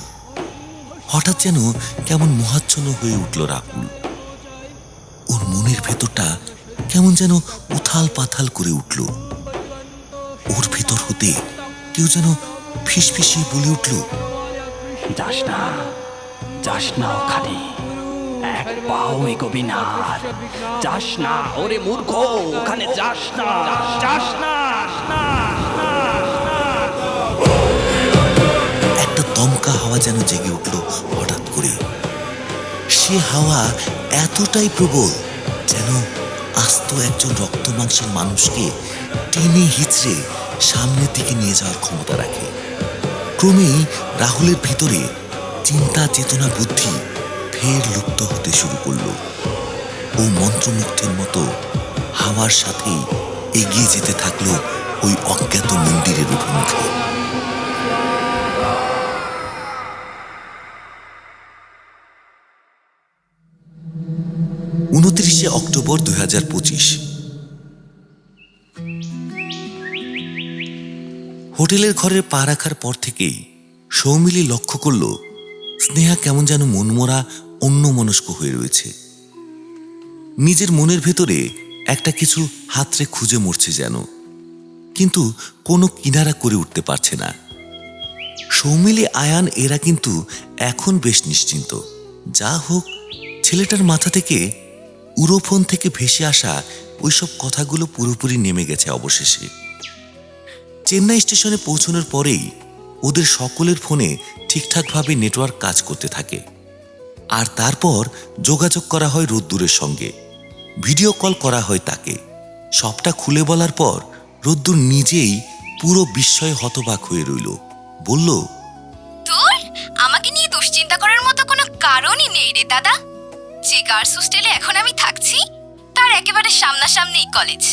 হঠাৎ যেন কেমন মোহাচ্ছন্ন হয়ে উঠল রাহুল। ওর মনের ভেতরটা কেমন যেন উথাল পাথাল করে উঠল। ওর ভেতর হতে কেউ যেন ফিসফিসিয়ে বলে উঠল, যাস না ওখানে, এক পাও এগোবি না, যাস না, ওরে মূর্খ, ওখানে যাস না। একটা দমকা হাওয়া যেন জেগে উঠল হঠাৎ করে। সে হাওয়া এতটাই প্রবল যেন আস্ত একজন রক্ত মাংসের মানুষকে টেনে হিচড়ে সামনের দিকে নিয়ে যাওয়ার ক্ষমতা রাখে। ক্রমেই রাহুলের ভিতরে চিন্তা, চেতনা, বুদ্ধি ফের লুপ্ত হতে শুরু করলো। ও মন্ত্রমুগ্ধের মতো হাওয়ার সাথেই এগিয়ে যেতে থাকলো ওই অজ্ঞাত মন্দিরের অভিমুখে। 29 অক্টোবর 2025। হোটেলের ঘরে পা রাখার পর থেকেই সৌমিলি লক্ষ্য করল স্নেহা কেমন যেন মনমরা, অন্যমনস্ক হয়ে রয়েছে। নিজের মনের ভেতরে একটা কিছু হাতড়ে খুঁজে মরছে যেন, কিন্তু কোনো কিনারা করে উঠতে পারছে না। সৌমিলি, আয়ান এরা কিন্তু এখন বেশ নিশ্চিন্ত। যা হোক, ছেলেটার মাথা থেকে উড়োফোন থেকে ভেসে আসা ওইসব কথাগুলো পুরোপুরি নেমে গেছে অবশেষে। চেন্নাই স্টেশনে পৌঁছানোর পরেই ওদের সকলের ফোনে ঠিকঠাকভাবে নেটওয়ার্ক কাজ করতে থাকে। আর তারপর যোগাযোগ করা হয় রোদ্দুরের সঙ্গে, ভিডিও কল করা হয় তাকে। সবটা খুলে বলার পর রোদ্দুর নিজেই পুরো বিস্ময়ে হতবাক হয়ে রইল। বলল, তোর আমাকে নিয়ে দুশ্চিন্তা করার মতো কোনো কারণই নেই রে দাদা। যে গার্লস হোস্টেলে এখন আমি থাকছি তার একেবারে সামনাসামনিই কলেজ।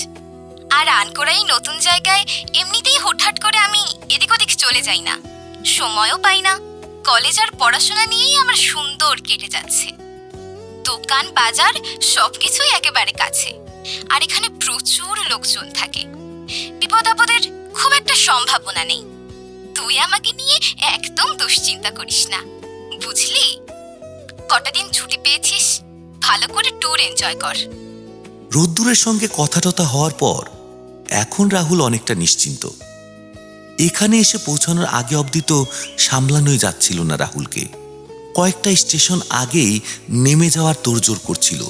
আর আনকোড়াই নতুন জায়গায় এমনিতেই হুটহাট করে আমি এদিক ওদিক চলে যাই না, সময়ও পাই না। কলেজ আর পড়াশোনা নিয়েই আমার সুন্দর কেটে যাচ্ছে। দোকান বাজার সবকিছুই একেবারে কাছে, আর এখানে প্রচুর লোকজন থাকে। বিপদ আপদের খুব একটা সম্ভাবনা নেই। তুই আমাকে নিয়ে একদম দুশ্চিন্তা করিস না, বুঝলি? কটা দিন ছুটি পেয়েছিস, ভালো করে ট্যুর এনজয় কর। রোদ্দুরের সঙ্গে কথা টথা হওয়ার পর এখন রাহুল অনেকটা নিশ্চিন্ত। এখানে এসে পৌঁছানোর আগে অবধি তো সামলানোই যাচ্ছিল না রাহুলকে। কয়েকটা স্টেশন আগেই নেমে যাওয়ার তোড়জোড় করছিল।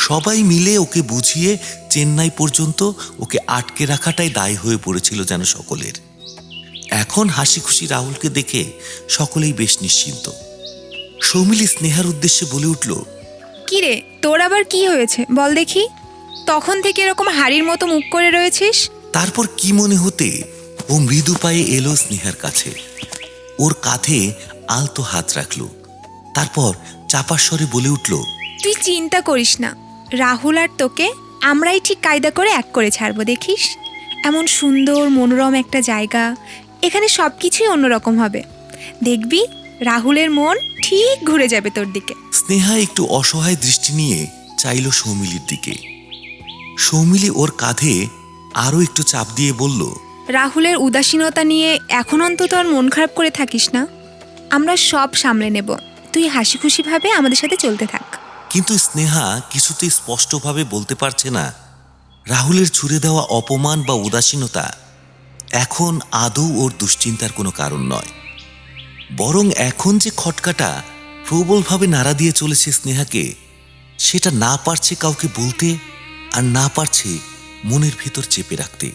সবাই মিলে ওকে বুঝিয়ে চেন্নাই পর্যন্ত ওকে আটকে রাখাটাই দায় হয়ে পড়েছিল যেন সকলের। এখন হাসি খুশি রাহুলকে দেখে সকলেই বেশ নিশ্চিন্ত। সৌমিলি স্নেহার উদ্দেশ্যে বলে উঠল, কি রে, তোর আবার কি হয়েছে বল দেখি? তখন থেকে এরকম হাড়ির মতো মুখ করে রয়েছিস। তারপর কি মনে হতে ও মৃদু পায়ে এলো স্নেহার কাছে, ওর কাঁধে আলতো হাত রাখল। তারপর চাপা স্বরে বলে উঠল, তুই চিন্তা করিস না, রাহুল আর তোকে আমরাই ঠিক কায়দা করে এক করে ছাড়বো, দেখিস। এমন সুন্দর মনোরম একটা জায়গা, এখানে সব কিছুই অন্যরকম হবে। দেখবি রাহুলের মন ঠিক ঘুরে যাবে তোর দিকে। স্নেহা একটু অসহায় দৃষ্টি নিয়ে চাইল সৌমিলির দিকে। সৌমিলি ওর কাঁধে আরো একটু চাপ দিয়ে বলল, রাহুলের উদাসীনতা নিয়ে এখন অন্তত আর মন খারাপ করে থাকিস না, আমরা সব সামলে নেব। তুই হাসি খুশিভাবে আমাদের সাথে চলতে থাক। কিন্তু স্নেহা কিছুতেই স্পষ্টভাবে বলতে পারছে না রাহুলের ছুড়ে দেওয়া অপমান বা উদাসীনতা এখন আদৌ ওর দুশ্চিন্তার কোনো কারণ নয়। বরং এখন যে খটকাটা প্রবলভাবে নাড়া দিয়ে চলেছে স্নেহাকে, সেটা না পারছে কাউকে বলতে, আর না পারছে মনের ভেতর চেপে রাখতে।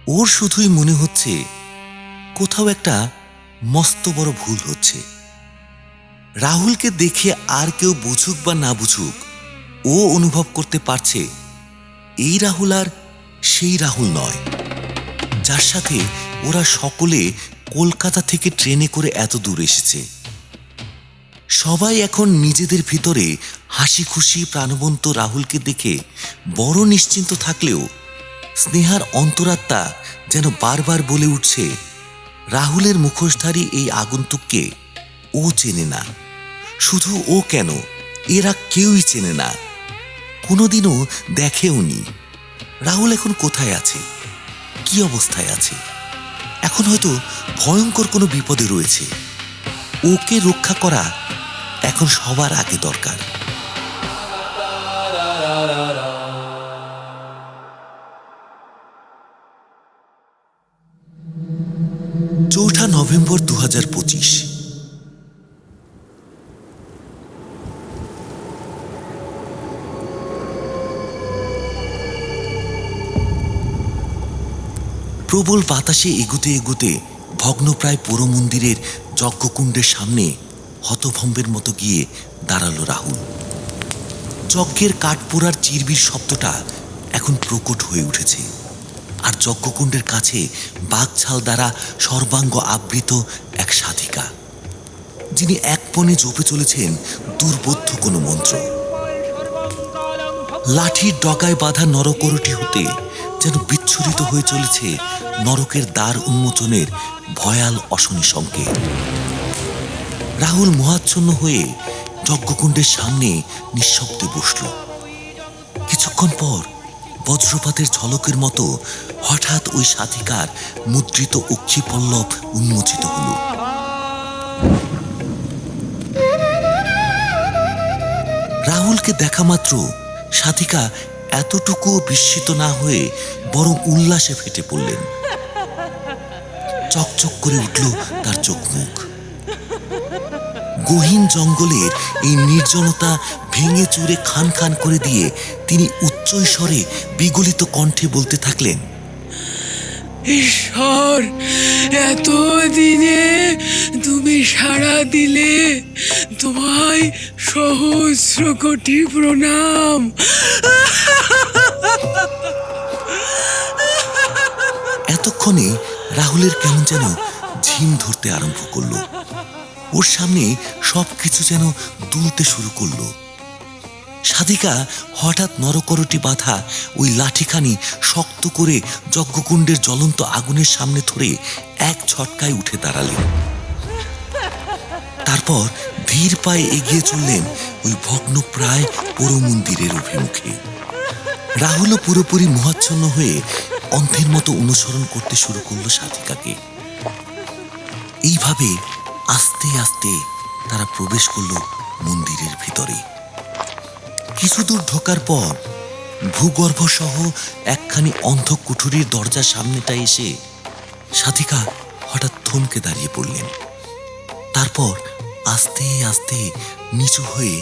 ওর শুধুই মনে হচ্ছে কোথাও একটা মস্ত বড় ভুল হচ্ছে। রাহুলকে দেখে আর কেউ বুঝুক বা না বুঝুক, ও অনুভব করতে পারছে এই রাহুল আর সেই রাহুল নয় যার সাথে ওরা সকলে কলকাতা থেকে ট্রেনে করে এত দূর এসেছে। সবাই এখন নিজেদের ভিতরে হাসি খুশি প্রাণবন্ত রাহুলকে দেখে বড় নিশ্চিন্ত থাকলেও স্নেহার অন্তরাত্মা যেন বারবার বলে উঠছে রাহুলের মুখোশধারী এই আগন্তুককে ও চেনে না। শুধু ও কেন, এরা কেউই চেনে না, কোনোদিনও দেখেওনি। রাহুল এখন কোথায় আছে, কি অবস্থায় আছে? এখন হয়তো ভয়ঙ্কর কোনো বিপদে রয়েছে। ওকে রক্ষা করা এখন সবার আগে দরকার। চৌঠা নভেম্বর 2025। প্রবল বাতাসে এগুতে এগুতে ভগ্নপ্রায় পোড়ো মন্দিরের যজ্ঞকুণ্ডের সামনে হতভম্বের মতো গিয়ে দাঁড়ালো রাহুল। যজ্ঞের কাঠ পোড়ার চিরবির শব্দটা এখন প্রকট হয়ে উঠেছে, আর যজ্ঞকুণ্ডের কাছে বাঘছাল দ্বারা সর্বাঙ্গ আবৃত এক সাধিকা, যিনি এক পণে জপে চলেছেন দুর্বোধ্য কোনো মন্ত্র। লাঠির ডগায় বাঁধা নরকরটি হতে যেন বিচ্ছুরিত হয়ে চলেছে নরকের দ্বার উন্মোচনের ভয়াল অশনি সংকেত। রাহুল মোহাচ্ছন্ন হয়ে যজ্ঞকুণ্ডের সামনে নিঃশব্দে বসল। কিছুক্ষণ পর বজ্রপাতের ঝলকের মতো হঠাৎ ওই সাধিকার মুদ্রিত অক্ষিপল্লব উন্মোচিত হল। রাহুলকে দেখা মাত্র সাধিকা এতটুকু বিস্মিত না হয়ে বরং উল্লাসে ফেটে পড়লেন। চকচক করে উঠল তার চোখ মুখ। গহীন জঙ্গলের এই নির্জনতা ভেঙে চুরে খান খান করে দিয়ে তিনি উচ্চ স্বরে বিগলিত কণ্ঠে বলতে থাকলেন, ঈশ্বর, এতদিনে তুমি সাড়া দিলে, তোমায় সহস্র কোটি প্রণাম। এতক্ষণে রাহুলের কেমন যেন ঝিম ধরতে আরম্ভ করলো। ওর সামনে সবকিছু যেন দুলতে শুরু করলো। সাধিকা হঠাৎ নরকরটি বাঁধা ওই লাঠিখানি শক্ত করে যজ্ঞকুণ্ডের জ্বলন্ত আগুনের সামনে ধরে এক ঝটকায় উঠে দাঁড়ালেন। তারপর ধীর পায়ে এগিয়ে চললেন ওই ভগ্নপ্রায় পোড়ো মন্দিরের অভিমুখে। রাহুলও পুরোপুরি মোহাচ্ছন্ন হয়ে অন্ধের মতো অনুসরণ করতে শুরু করলো সাধিকাকে। এইভাবে আস্তে আস্তে তারা প্রবেশ করলো মন্দিরের ভিতরে। কিছু দূর ঢোকার পর ভূগর্ভ সহ একখানি অন্ধ কুঠুরির দরজার সামনেটা এসে সাধিকা হঠাৎ থমকে দাঁড়িয়ে পড়লেন। তারপর আস্তে আস্তে নিচু হয়ে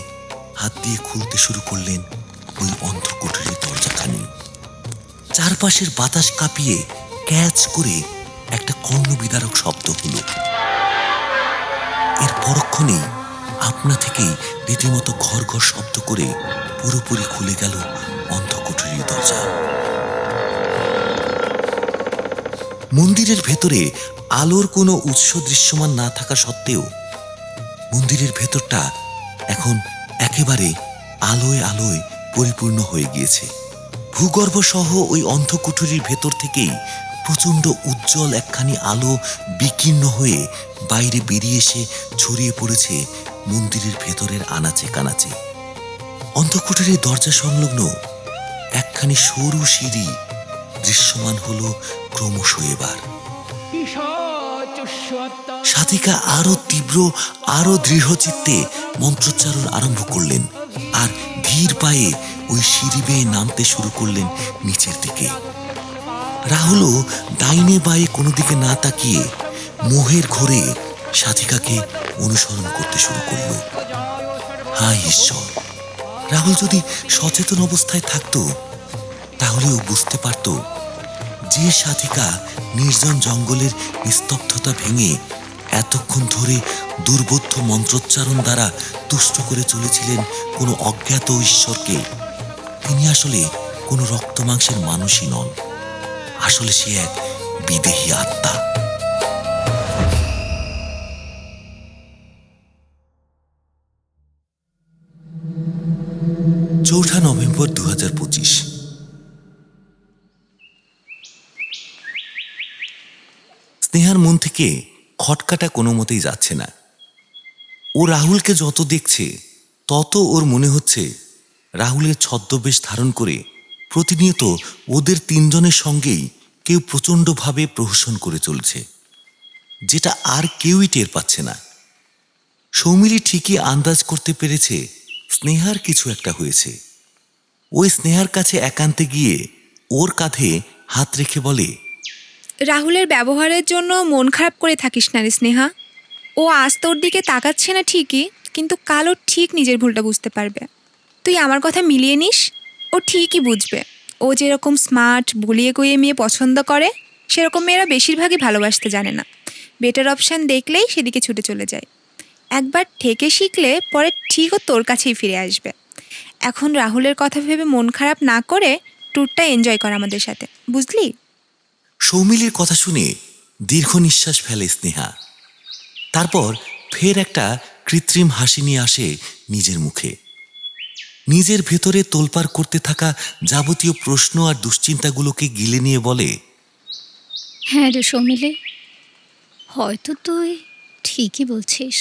হাত দিয়ে খুলতে শুরু করলেন ওই অন্ধ কুঠুরির দরজাখানি। চারপাশের বাতাস কাঁপিয়ে ক্যাচ করে একটা কর্ণবিদারক শব্দ হলো। এর পরক্ষণেই আপনা থেকেই রীতিমতো ঘর ঘর শব্দ করে পুরোপুরি খুলে গেল অন্ধকুঠুরির দরজা। মন্দিরের ভেতরে আলোর কোনো উৎস দৃশ্যমান না থাকা সত্ত্বেও মন্দিরের ভেতরটা এখন একেবারে আলোয় আলোয় পরিপূর্ণ হয়ে গিয়েছে। ভূগর্ভ সহ ওই অন্ধকুঠুরির ভেতর থেকেই প্রচণ্ড উজ্জ্বল একখানি আলো বিকীর্ণ হয়ে বাইরে বেরিয়ে এসে ছড়িয়ে পড়েছে মন্দিরের ভেতরের আনাচে কানাচে। অন্ধকুঠুরির দরজা সংলগ্ন একখানি সরু সিঁড়ি দৃশ্যমান হলো ক্রমশ এবার। সাধিকা আরো তীব্র আরো দৃঢ় চিত্তে মন্ত্রোচ্চারণ আরম্ভ করলেন আর ধীর পায়ে ওই সিঁড়ি বেয়ে নামতে শুরু করলেন নিচের দিকে। রাহুলও ডাইনে বায়ে কোনো দিকে না তাকিয়ে মোহের ঘোরে সাধিকাকে অনুসরণ করতে শুরু করল। হায় ঈশ্বর, রাহুল যদি সচেতন অবস্থায় থাকতো তাহলে ও বুঝতে পারত যে সাধিকা নির্জন জঙ্গলের নিস্তব্ধতা ভেঙে এতক্ষণ ধরে দুর্বোধ্য মন্ত্রোচ্চারণ দ্বারা তুষ্ট করে চলেছিলেন কোনো অজ্ঞাত ঈশ্বরকে, তিনি আসলে কোনো রক্তমাংসের মানুষই নন, আসলে সে এক বিদেহী আত্মা। চৌঠা নভেম্বর 2025। স্নেহার মন থেকে খটকাটা কোনো মতেই যাচ্ছে না। ও রাহুলকে যত দেখছে তত ওর মনে হচ্ছে রাহুলের ছদ্মবেশ ধারণ করে প্রতিনিয়ত ওদের তিনজনের সঙ্গেই কেউ প্রচণ্ডভাবে প্রহসন করে চলছে, যেটা আর কেউই টের পাচ্ছে না। সৌমিলি ঠিকই আন্দাজ করতে পেরেছে স্নেহার কিছু একটা হয়েছে। ওই স্নেহার কাছে একান্তে গিয়ে ওর কাঁধে হাত রেখে বলে, রাহুলের ব্যবহারের জন্য মন খারাপ করে থাকিস না রে স্নেহা। ও আজ তোর দিকে তাকাচ্ছে না ঠিকই, কিন্তু কাল ও ঠিক নিজের ভুলটা বুঝতে পারবে। তুই আমার কথা মিলিয়ে নিস, ও ঠিকই বুঝবে। ও যেরকম স্মার্ট, বলিয়ে গইয়ে মেয়ে পছন্দ করে, সেরকম মেয়েরা বেশিরভাগই ভালোবাসতে জানে না। বেটার অপশান দেখলেই সেদিকে ছুটে চলে যায়। একবার ঠেকে শিখলে পরে ঠিকও তোর কাছেই ফিরে আসবে। এখন রাহুলের কথা ভেবে মন খারাপ না করে ট্যুরটা এনজয় কর আমাদের সাথে, বুঝলি? সৌমিলির কথা শুনে দীর্ঘ নিঃশ্বাস ফেলে স্নেহা। তারপর ফের একটা কৃত্রিম হাসি নিয়ে আসে নিজের মুখে। নিজের ভেতরে তোলপাড় করতে থাকা যাবতীয় প্রশ্ন আর দুশ্চিন্তাগুলোকে গিলে নিয়ে বলে, হ্যাঁ রে সৌমিলি, হয়তো তুই ঠিকই বলছিস।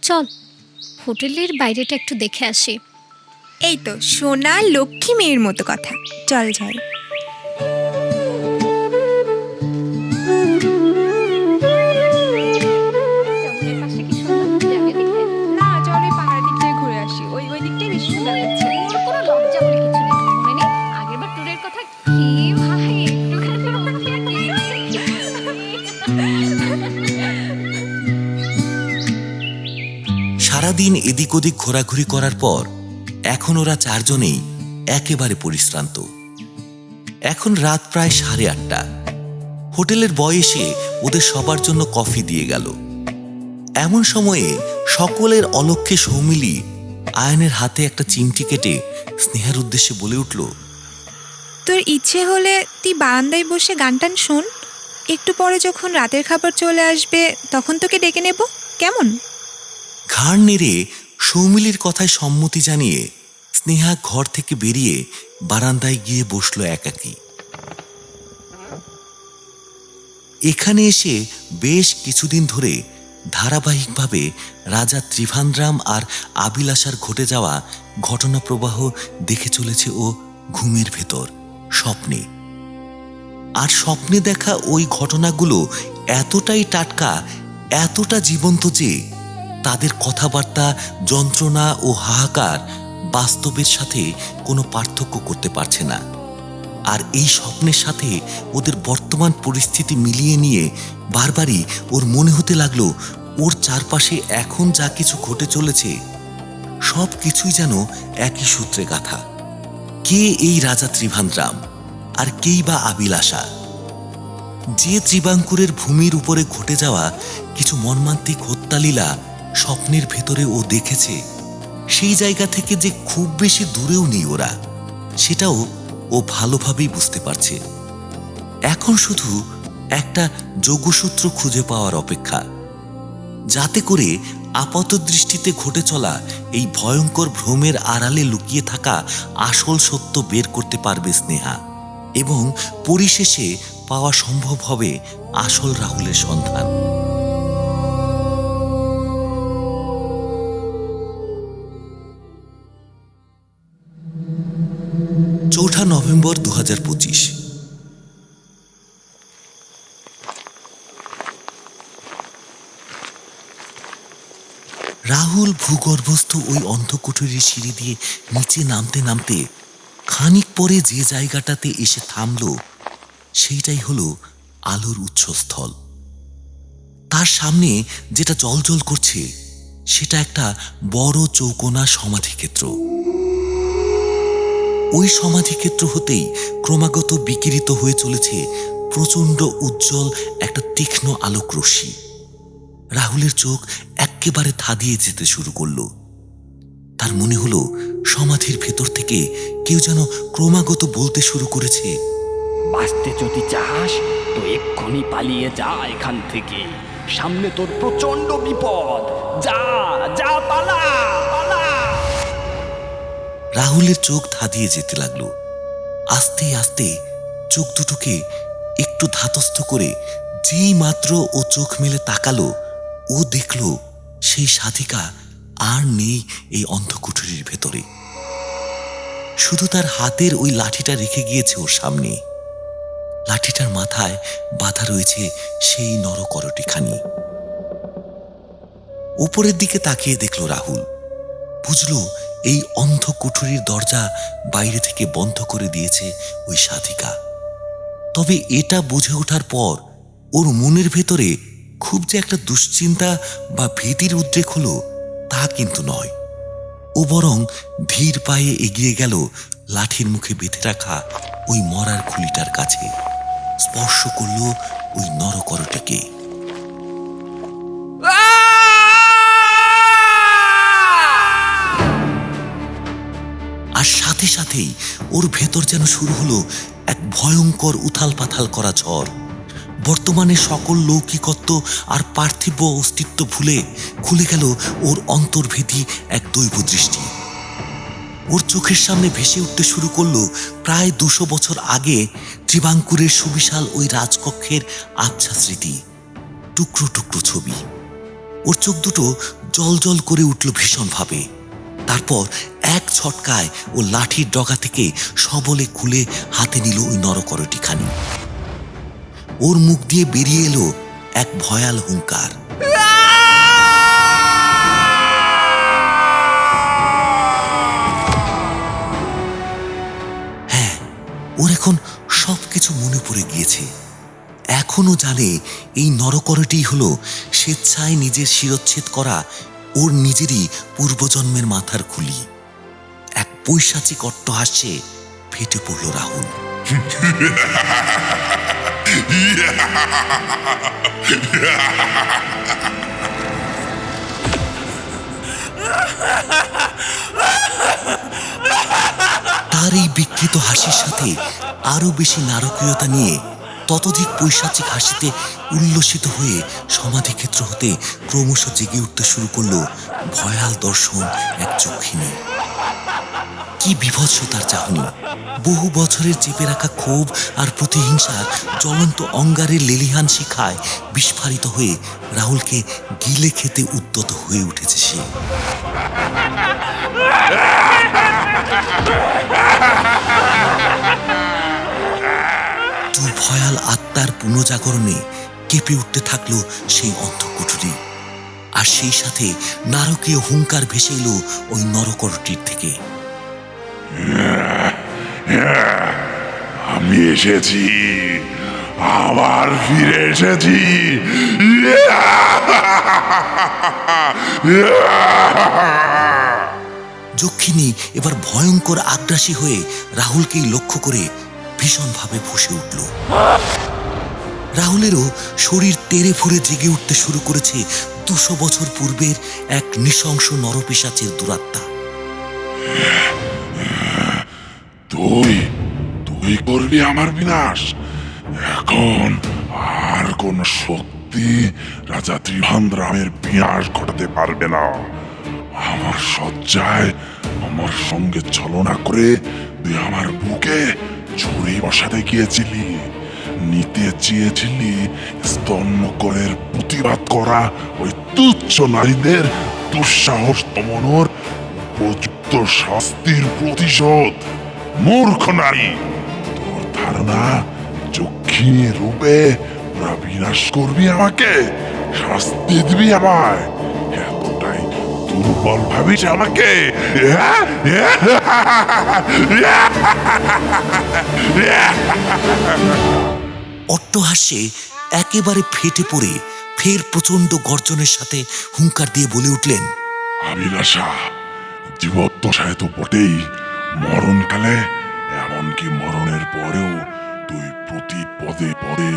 চল হোটেলের বাইরেটা একটু দেখে আসি। এই তো সোনা লক্ষ্মী মেয়ের মতো কথা, চল যাই। সারাদিন এদিক ওদিক ঘোরাঘুরি করার পর এখন ওরা চারজনেই একেবারে পরিশ্রান্ত। এখন রাত প্রায় 8:30। হোটেলের বয় এসে ওদের সবার জন্য কফি দিয়ে গেল। এমন সময়ে সকলের অলক্ষ্যে সৌমিলি আয়নের হাতে একটা চিমটি কেটে স্নেহার উদ্দেশ্যে বলে উঠল, তোর ইচ্ছে হলে তুই বারান্দায় বসে গান টান শোন, একটু পরে যখন রাতের খাবার চলে আসবে তখন তোকে ডেকে নেব, কেমন? ঘাড় নেড়ে সৌমিলির কথায় সম্মতি জানিয়ে স্নেহা ঘর থেকে বেরিয়ে বারান্দায় গিয়ে বসলো একাকী। এখানে এসে বেশ কিছুদিন ধরে ধারাবাহিকভাবে রাজা ত্রিভান্দ্রাম আর আবিলাসার ঘটে যাওয়া ঘটনা প্রবাহ দেখে চলেছে ও ঘুমের ভেতর স্বপ্নে। আর স্বপ্নে দেখা ওই ঘটনাগুলো এতটাই টাটকা, এতটা জীবন্ত যে তাদের কথাবার্তা, যন্ত্রণা ও হাহাকার বাস্তবের সাথে কোনো পার্থক্য করতে পারছে না। আর এই স্বপ্নের সাথে ওদের বর্তমান পরিস্থিতি মিলিয়ে নিয়ে বারবারই ওর মনে হতে লাগলো ওর চারপাশে এখন যা কিছু ঘটে চলেছে সব কিছুই যেন একই সূত্রে গাঁথা। কে এই রাজা ত্রিভান্দ্রাম আর কেই বা আবিলাসা? যে ত্রিবাঙ্কুরের ভূমির উপরে ঘটে যাওয়া কিছু মর্মান্তিক হত্যালীলা স্বপ্নের ভেতরে ও দেখেছে, সেই জায়গা থেকে যে খুব বেশি দূরেও নেই ওরা, সেটাও ও ভালোভাবেই বুঝতে পারছে। এখন শুধু একটা যোগসূত্র খুঁজে পাওয়ার অপেক্ষা, যাতে করে আপাত দৃষ্টিতে ঘটে চলা এই ভয়ঙ্কর ভ্রমের আড়ালে লুকিয়ে থাকা আসল সত্য বের করতে পারবে স্নেহা, এবং পরিশেষে পাওয়া সম্ভব হবে আসল রাহুলের সন্ধান। চৌঠা নভেম্বর 2025। রাহুল ভূগর্ভস্থ ওই অন্ধকুঠুরির সিঁড়ি দিয়ে নিচে নামতে নামতে খানিক পরে যে জায়গাটাতে এসে থামল, সেইটাই হলো আলোর উৎসস্থল। তার সামনে যেটা জ্বলজ্বল করছে সেটা একটা বড় চৌকোনা সমাধিক্ষেত্র। ওই সমাধিক্ষেত্র হতেই ক্রমাগত বিকিরিত হয়ে চলেছে প্রচণ্ড উজ্জ্বল একটা তীক্ষ্ণ আলোক রশ্মি। রাহুলের চোখ একেবারে ধাঁধিয়ে যেতে শুরু করলো। তার মনে হলো সমাধির ভেতর থেকে কেউ যেন ক্রমাগত বলতে শুরু করেছে, বাঁচতে যদি চাস তো এক্ষুনি পালিয়ে যা এখান থেকে, সামনে তোর প্রচন্ড বিপদ, যা যা পালা পালা। রাহুলের চোখ ধাঁধিয়ে যেতে লাগলো। আস্তে আস্তে চোখ দুটোকে একটু ধাতস্থ করে যেই মাত্র ও চোখ মেলে তাকালো, ও দেখল সেই সাধিকা আর নেই এই অন্ধকুঠুরির ভেতরে। শুধু তার হাতের ওই লাঠিটা রেখে গিয়েছে ওর সামনে। লাঠিটার মাথায় বাঁধা রয়েছে সেই নরকরটিখানি। উপরের দিকে তাকিয়ে দেখল রাহুল, বুঝল এই অন্ধকুঠুরির দরজা বাইরে থেকে বন্ধ করে দিয়েছে ওই সাধিকা। তবে এটা বুঝে ওঠার পর ওর মনের ভেতরে খুব যে একটা দুশ্চিন্তা বা ভীতির উদ্রেক হলো তা কিন্তু নয়। ও বরং ধীর পায়ে এগিয়ে গেল লাঠির মুখে বেঁধে রাখা ওই মরার খুলিটার কাছে, স্পর্শ করল ওই নরকরটিকে। আর সাথে সাথেই ওর ভেতর যেন শুরু হলো এক ভয়ঙ্কর উথাল পাথাল করা ঝড়। বর্তমানে সকল লৌকিকত্ব আর পার্থিব অস্তিত্ব ভুলে খুলে গেল ওর অন্তর্ভেদী এক দৈব দৃষ্টি। ওর চোখের সামনে ভেসে উঠতে শুরু করলো প্রায় 200 বছর আগে ত্রিবাঙ্কুরের সুবিশাল ওই রাজকক্ষের আবছা স্মৃতি, টুকরো টুকরো ছবি। ওর চোখ দুটো জল করে উঠল ভীষণভাবে। তারপর এক ছটকায় ও লাঠির ডগা থেকে সবলে খুলে হাতে নিল ওই নরকরটিখানি। ওর মুখ দিয়ে বেরিয়ে এলো এক ভয়াল হুঙ্কার। হ্যাঁ, ওর এখন সবকিছু মনে পড়ে গিয়েছে। এখনো জানে এই নরকরটি হলো স্বেচ্ছায় নিজের শিরচ্ছেদ করা ওর নিজেরই পূর্বজন্মের মাথার খুলি। এক পৈশাচিক অট্টহাস্যে ফেটে পড়ল রাহুল। তার এই বিকৃত হাসির সাথে আরো বেশি নারকীয়তা নিয়ে ততোধিক পৈশাচিক হাসিতে উল্লসিত হয়ে সমাধিক্ষেত্র হতে ক্রমশ জেগে উঠতে শুরু করলো ভয়াল দর্শন এক যক্ষিণী। কি বিভৎস তার চাহনি! বহু বছরের চেপে রাখা ক্ষোভ আর প্রতিহিংসার জ্বলন্ত অঙ্গারের লেলিহান শিখায় বিস্ফারিত হয়ে রাহুলকে গিলে খেতে উদ্যত হয়ে উঠেছে সে। দু ভয়াল আত্মার পুনঃজাগরণে কেঁপে উঠতে থাকলো সেই অন্তঃকুঠুরি, আর সেই সাথে নারকীয় হুঙ্কার ভেসে এলো ওই নরকরটির থেকে। আমি এসেছি, আবার ফিরে এসেছি। যক্ষিণী এবার ভয়ঙ্কর আগ্রাসী হয়ে রাহুলকেই লক্ষ্য করে ভীষণভাবে ফুঁসে উঠল। রাহুলেরও শরীর তেড়ে ফুঁড়ে জেগে উঠতে শুরু করেছে 200 বছর পূর্বের এক নৃশংস নরপিশাচের দুরাত্মা। তুই করবি আমার বিনাশ। এখন আর কোন শক্তি রাজা ত্রিভান্দ্রামের বিনাশ ঘটাতে পারবে না। আমার শয্যায় আমার সঙ্গে ছলনা করে তুই আমার বুকে ছুরি বসাতে গিয়েছিলি, নিতে চেয়েছিলি স্তন্যকরের প্রতিবাদ করা ওই তুচ্ছ নারীদের দুঃসাহস দমনের উপযুক্ত শাস্তির প্রতিশোধ। মূর্খ নারী, তোর ধারণা যক্ষিণী রূপে তোরা বিনাশ করবি আমাকে, শাস্তি দিবি আমায়? এতটাই দুর্বল ভাবিস আমাকে? অট্টহাস্যে একেবারে ফেটে পড়ে ফের প্রচন্ড গর্জনের সাথে হুঙ্কার দিয়ে বলে উঠলেন, অভিলাষা, জীবদ্দশায় তো বটেই, মরণকালে এমনকি মরণের পরেও তুই প্রতি পদে পদে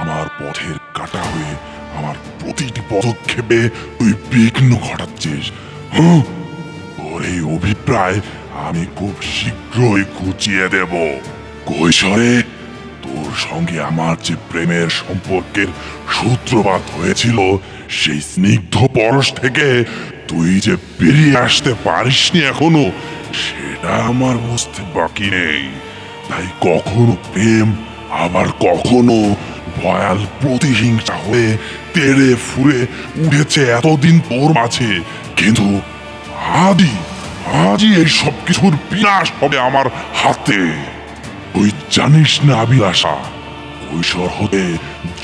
আমার পথের কাটা হয়ে আমার প্রতিটি পদক্ষেপে তুই বিঘ্ন ঘটাচ্ছিস। ওর এই অভিপ্রায় আমি খুব শীঘ্রই ঘুচিয়ে দেব। কৈশোরে তোর সঙ্গে আমার যে প্রেমের সম্পর্কের সূত্রপাত হয়েছিল, সেই স্নিগ্ধ পরশ থেকে তুই যে বেরিয়ে আসতে পারিসনি এখনো, সেটা আমার বুঝতে বাকি নেই। তাই কখনো প্রেম, আবার কখনো ভয়াল প্রতিহিংসা হয়ে তেড়ে ফুরে উঠেছে এতদিন তোর মাঝে। কিন্তু আজই এই সব কিছুর বিনাশ হবে আমার হাতে। তুই জানিস না অভিলাষা, কৈশোর হতে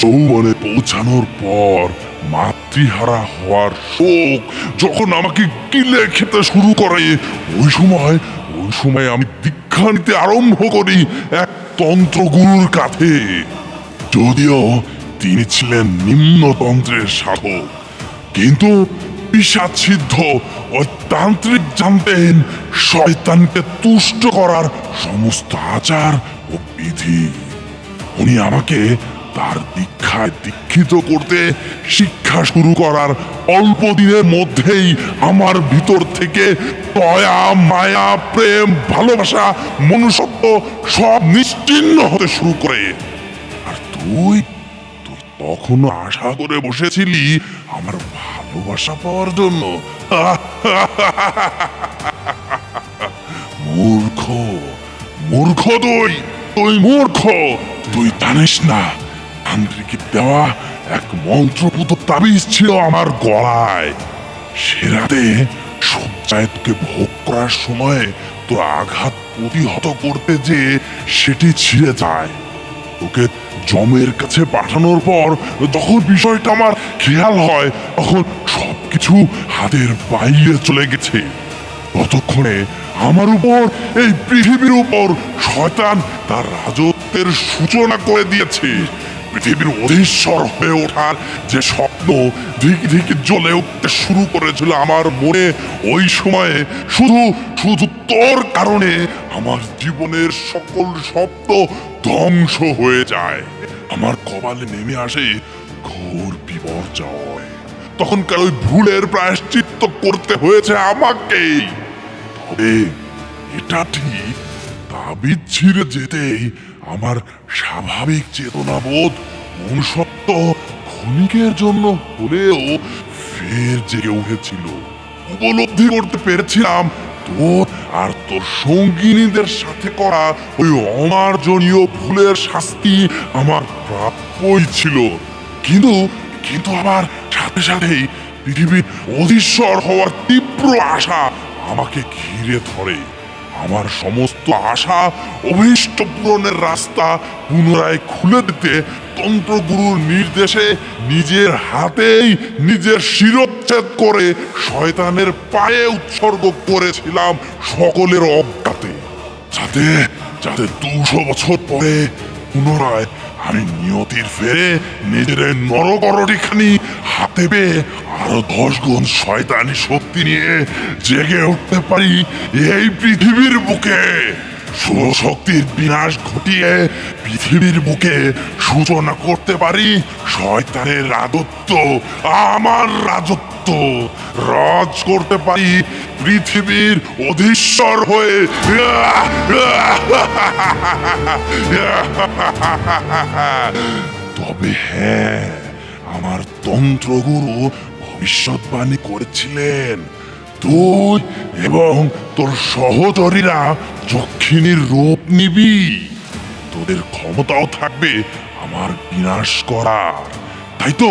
যৌবনে পৌঁছানোর পর মাতৃহারা হওয়ার শোক যখন আমাকে গিলে খেতে শুরু করে, ওই সময় আমি দীক্ষা নিতে আরম্ভ করি এক তন্ত্রগুরুর কাছে। যদিও তিনি ছিলেন নিম্নতন্ত্রের সাধক, কিন্তু পিশাচ সিদ্ধ ওই তান্ত্রিক জানতেন শয়তানকে তুষ্ট করার সমস্ত আচার ও বিধি। উনি আমাকে তার দীক্ষায় দীক্ষিত করতে শিক্ষা শুরু করার অল্প দিনের মধ্যেই আমার ভিতর থেকে দয়া, মায়া, প্রেম, ভালোবাসা, মনুষ্যত্ব সব নিশ্চিহ্ন হতে শুরু করে। আর তুই তখনও আশা করে বসেছিলি আমার ভালোবাসা পাওয়ার জন্য। মূর্খ তুই মূর্খ। তুই জানিস না, তান্ত্রিকের দেওয়া এক মন্ত্রপুত তাবিজ ছিল আমার গলায়। সে রাতে শয্যায় তোকে ভোগ করার সময় তোর আঘাত প্রতিহত করতে যে সেটি ছিঁড়ে যায়। তোকে জমের কাছে পাঠানোর পর যখন বিষয়টা আমার খেয়াল হয়, তখন সবকিছু হাতের বাইরে চলে গেছে। ততক্ষণে আমার উপর, এই পৃথিবীর উপর শয়তান তার রাজত্বের সূচনা করে দিয়েছে। পৃথিবীর অধীশ্বর হয়ে ওঠার যে স্বপ্ন ধিক ধিক জ্বলে উঠতে শুরু করেছিল আমার মনে, ওই সময়ে শুধু তোর কারণে আমার জীবনের সকল স্বপ্ন ধ্বংস হয়ে যায়। আমার কপালে নেমে আসে ঘোর বিপর্যয়। তখনকার ওই ভুলের প্রায়শ্চিত্ত করতে হয়েছে আমাকেই। তবে এটা ঠিক, তাবিজ ছিঁড়ে যেতেই আমার স্বাভাবিক চেতনাবোধ মনুষ্যত্ব ক্ষণিকের জন্য হলেও ফের জেগে উঠেছিল। উপলব্ধি করতে পেরেছিলাম তোর আর তোর সঙ্গিনীদের সাথে করা ওই অমার্জনীয় ভুলের শাস্তি আমার প্রাপ্যই ছিল। কিন্তু কিন্তু আবার সাথে সাথেই পৃথিবীর অধীশ্বর হওয়ার তীব্র আশা আমাকে ঘিরে ধরে। আমার সমস্ত আশা অভীষ্ট পূরণের রাস্তা পুনরায় খুলে দিতে তন্ত্রগুরুর নির্দেশে নিজের হাতেই নিজের শিরচ্ছেদ করে শয়তানের পায়ে উৎসর্গ করেছিলাম সকলের অজ্ঞাতে, যাতে যাতে 200 বছর পরে পুনরায় আমি নিয়তির ফেরে নিজের নরকরটিখানি হাতে পেয়ে আরো 10 গুণ শয়তানি শক্তি নিয়ে জেগে উঠতে পারি এই পৃথিবীর বুকে। শক্তির বিনাশ ঘটিয়ে পৃথিবীর বুকে সূচনা করতে পারি শয়তানের রাজত্ব, আমার রাজত্ব। রাজ করতে পারি পৃথিবীর অধীশ্বর হয়ে। তবে হ্যাঁ, আমার তন্ত্রগুরু ভবিষ্যৎবাণী করেছিলেন তুই এবং তোর সহচরীরা যক্ষিণীর রূপ নিবি। তোদের ক্ষমতাও থাকবে আমার বিনাশ করার। তাই তো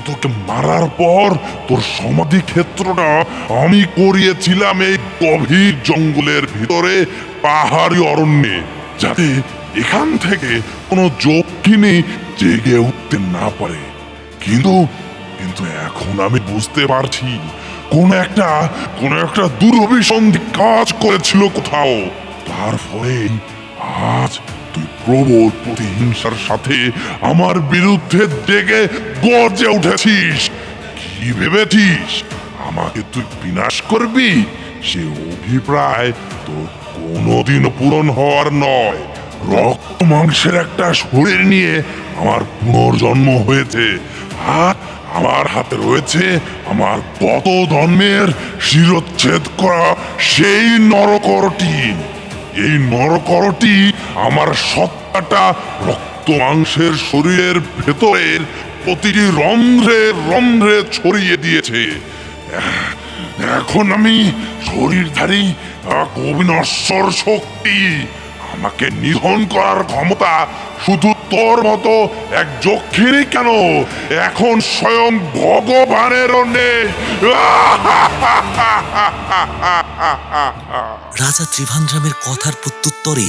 তোকে মারার পর তোর সমাধি ক্ষেত্রটা আমি করিয়েছিলাম এই গভীর জঙ্গলের ভিতরে পাহাড়ি অরণ্যে, যাতে এখান থেকে কোনো যক্ষিণী জেগে উঠতে না পারে। কিন্তু এখন আমি বুঝতে পারছি কোন একটা দুরভিসন্ধি কাজ করেছিল কোথাও। তার ফলে আজ তুই প্রবল প্রতিহিংসার সাথে আমার বিরুদ্ধে জেগে গর্জে উঠেছিস। কি ভেবেছিস আমাকে তুই বিনাশ করবি? সে অভিপ্রায় তোর কোনোদিনও পূরণ হওয়ার নয়। রক্ত মাংসের একটা শরীর নিয়ে আমার পুনর্জন্ম হয়েছে, আর আমার হাতে রয়েছে আমার গত জন্মের শিরচ্ছেদ করা সেই নরকরটি। এই নরকরটি আমার সত্তাটা রক্ত মাংসের শরীরের ভেতরের প্রতিটি রন্ধ্রে রন্ধ্রে ছড়িয়ে দিয়েছে। এখন আমি শরীরধারী এক অবিনশ্বর শক্তি। আমাকে নিধন করার ক্ষমতা শুধু তোর মতো এক যক্ষিণী কেন, এখন স্বয়ং ভগবানেরও নেই। রাজা ত্রিভান্দ্রামের কথার প্রত্যুত্তরে